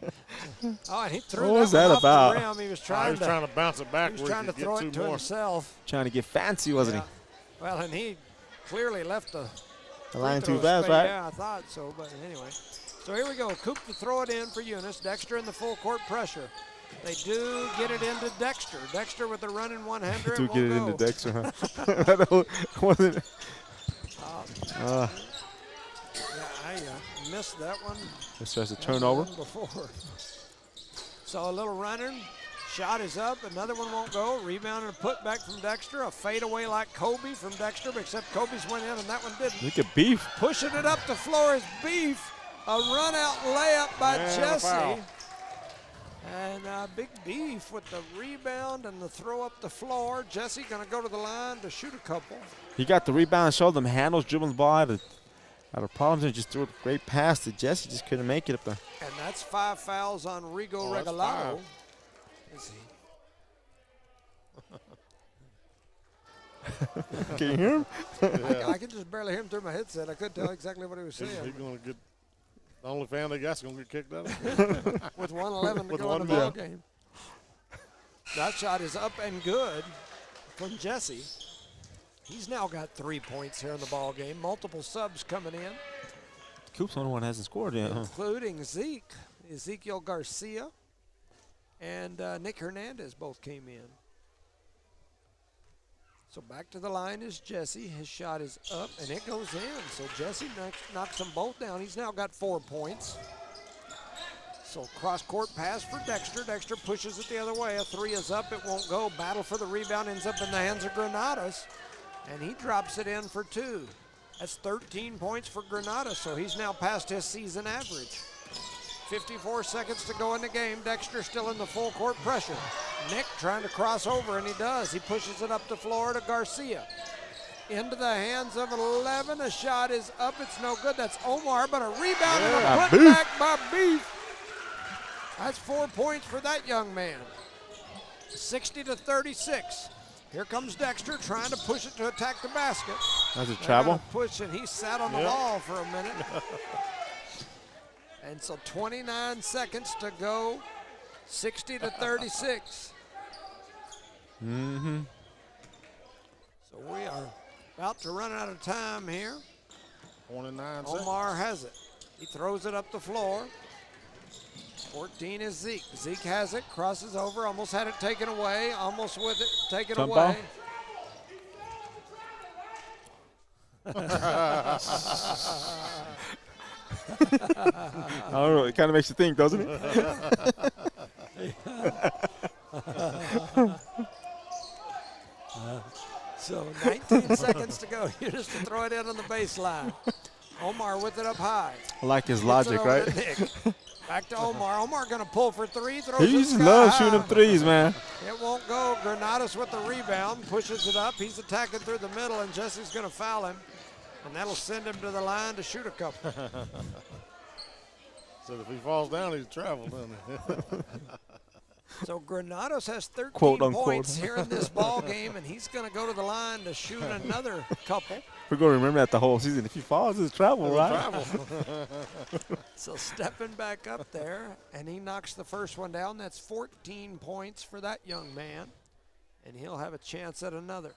And he threw what was that off about? the rim. He was trying to bounce it back. He was trying to throw it to himself. Trying to get fancy, wasn't he? Well, and he clearly left the line too fast, right? Yeah, I thought so, but anyway. So here we go. Coop to throw it in for Eunice. Dexter in the full court pressure. They do get it into Dexter. Dexter with the running one-hander. Do get it into Dexter, huh? Wasn't I missed that one. This starts a turnover. Before. So a little running. Shot is up. Another one won't go. Rebound and a putback from Dexter. A fadeaway like Kobe from Dexter, except Kobe's went in and that one didn't. Look at Beef. Pushing it up the floor is Beef. A run-out layup by And a Jesse. foul. And Big Beef with the rebound and the throw up the floor. Jesse going to go to the line to shoot a couple. He got the rebound, showed them handles, dribbling the ball out of problems, and just threw a great pass to Jesse. Just couldn't make it up there. And that's 5 fouls on Rigo that's Regalado. 5. Is he? Can you hear him? I can just barely hear him through my headset. I couldn't tell exactly what he was saying. He's going to get the only fan they got's going to get kicked out. With 1:11 to With go in the 1 ball minute. game. That shot is up and good from Jesse. He's now got 3 points here in the ball game. Multiple subs coming in, Coop's the only one that hasn't scored yet. Huh? including Ezekiel Garcia, and Nick Hernandez both came in. So back to the line is Jesse. His shot is up, and it goes in. So Jesse knocks them both down. He's now got 4 points. So cross-court pass for Dexter. Dexter pushes it the other way. A 3 is up. It won't go. Battle for the rebound ends up in the hands of Granados, and he drops it in for 2. That's 13 points for Granados, so he's now past his season average. 54 seconds to go in the game. Dexter still in the full court pressure. Nick trying to cross over, and he does. He pushes it up the floor to Garcia. Into the hands of 11. A shot is up. It's no good. That's Omar, but a rebound and a putback by Beef. That's 4 points for that young man. 60-36. Here comes Dexter trying to push it to attack the basket. That's a travel. Push, and he sat on the ball for a minute. And so 29 seconds to go, 60-36. Mm-hmm. So we are about to run out of time here. 29 seconds. Omar has it. He throws it up the floor. 14 is Zeke. Zeke has it, crosses over, almost had it taken away, almost with it taken Jump away. I don't know. It kind of makes you think, doesn't it? So 19 seconds to go. You just to throw it in on the baseline. Omar with it up high. I like his Gets it logic, over right? to Nick. Back to Omar. Omar going to pull for 3. Throws He it just sky loves high. shooting them threes, man. It won't go. Granados with the rebound, pushes it up. He's attacking through the middle, and Jesse's going to foul him. And that'll send him to the line to shoot a couple. So if he falls down, he's traveled, doesn't he? So Granados has 13 Quote, unquote. points here in this ball game, and he's going to go to the line to shoot another couple. We're going to remember that the whole season. If he falls, it's travel, right? So stepping back up there, and he knocks the first one down. That's 14 points for that young man, and he'll have a chance at another.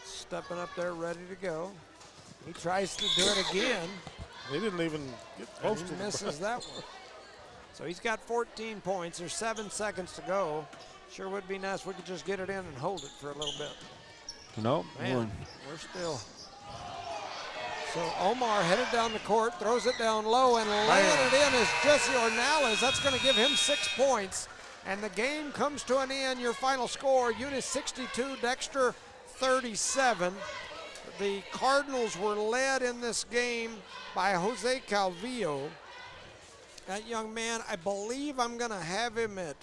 Stepping up there, ready to go. He tries to do it again. He didn't even get close He to the misses that one. So he's got 14 points. There's 7 seconds to go. Sure would be nice if we could just get it in and hold it for a little bit. Nope. Man, we're still. So Omar headed down the court, throws it down low, and laying it in is Jesse Ornales. That's going to give him 6 points. And the game comes to an end. Your final score, Eunice 62, Dexter 37. The Cardinals were led in this game by Jose Calvillo. That young man, I believe I'm going to have him at,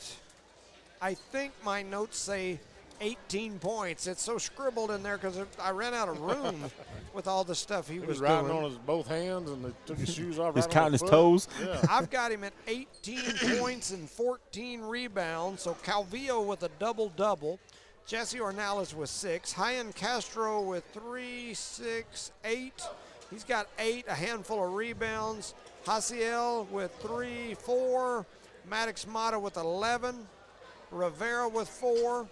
I think my notes say 18 points. It's so scribbled in there because I ran out of room with all the stuff he He was was riding doing. on his both hands, and they took his shoes off. He's right on counting his foot. toes. Yeah. I've got him at 18 points and 14 rebounds. So Calvillo with a double-double. Jesse Ornales with 6. Hyan Castro with 3, 6, 8. He's got 8, a handful of rebounds. Haciel with 3, 4. Maddox Mata with 11. Rivera with 4.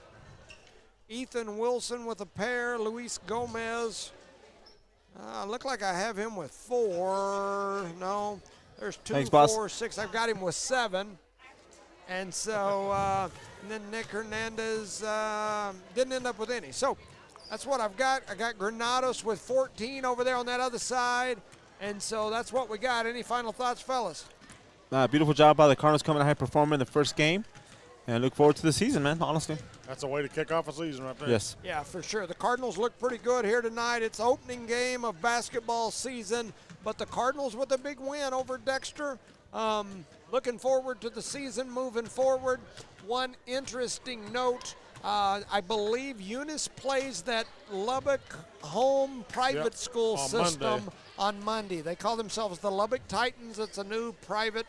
Ethan Wilson with a pair. Luis Gomez. Look like I have him with 4. No, there's 2, Thanks, 4, boss. 6. I've got him with 7. And so, and then Nick Hernandez didn't end up with any. So that's what I've got. I got Granados with 14 over there on that other side. And so that's what we got. Any final thoughts, fellas? Beautiful job by the Cardinals coming out high performing in the first game. And I look forward to the season, man, honestly. That's a way to kick off a season right there. Yes. Yeah, for sure. The Cardinals look pretty good here tonight. It's opening game of basketball season. But the Cardinals with a big win over Dexter. Looking forward to the season moving forward. One interesting note, I believe Eunice plays that Lubbock home private school on system Monday. on Monday. They call themselves the Lubbock Titans. It's a new private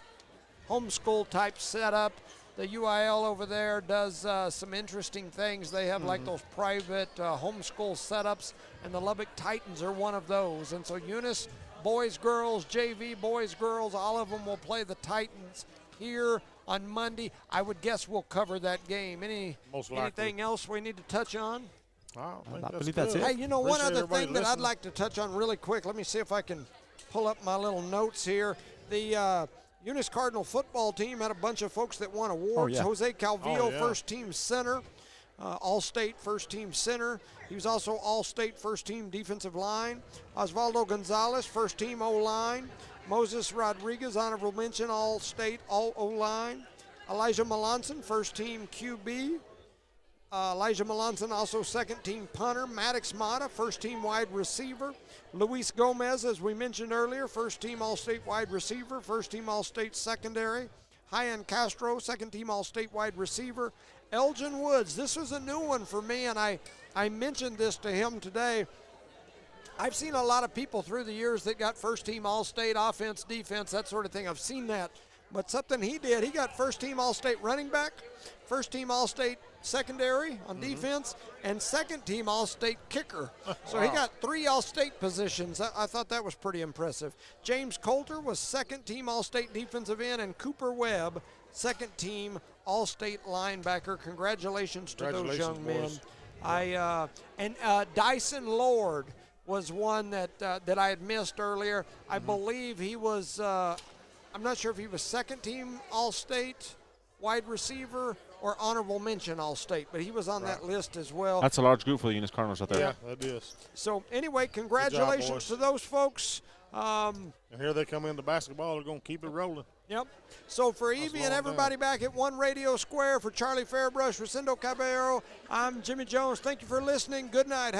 homeschool type setup. The UIL over there does some interesting things. They have like those private homeschool setups, and the Lubbock Titans are one of those. And so Eunice, boys, girls, JV, boys, girls, all of them will play the Titans here on Monday. I would guess we'll cover that game. Most likely. Anything else we need to touch on? I believe that's it. Hey, you know, one Appreciate other everybody thing that I'd listening. like to touch on really quick. Let me see if I can pull up my little notes here. The Eunice Cardinal football team had a bunch of folks that won awards. yeah. Jose Calvillo, Oh, yeah. first team center, All-State first team center. He was also All-State first team defensive line. Osvaldo Gonzalez, first team O-line. Moses Rodriguez, honorable mention, All-State, all O-line. Elijah Melanson, first team QB. Elijah Melanson, also second team punter. Maddox Mata, first team wide receiver. Luis Gomez, as we mentioned earlier, first team All-State wide receiver, first team All-State secondary. Hyan Castro, second team All-State wide receiver. Elgin Woods, this was a new one for me, and I mentioned this to him today. I've seen a lot of people through the years that got first team All-State offense, defense, that sort of thing. I've seen that. But something he did, he got first team All-State running back, first team All-State secondary on defense, and second team All-State kicker. So he got 3 All-State positions. I thought that was pretty impressive. James Coulter was second team All-State defensive end, and Cooper Webb, second team All-State linebacker. Congratulations to those young men. Boys. Dyson Lord was one that I had missed earlier. I believe he was, I'm not sure if he was second team All-State wide receiver or honorable mention All-State, but he was on that list as well. That's a large group for the Eunice Cardinals out there. Yeah, that is. So anyway, congratulations boys. to those folks. And here they come into basketball. They're going to keep it rolling. Yep. So for Evie and long everybody back at One Radio Square, for Charlie Fairbrush, Rosendo Caballero, I'm Jimmy Jones. Thank you for listening. Good night.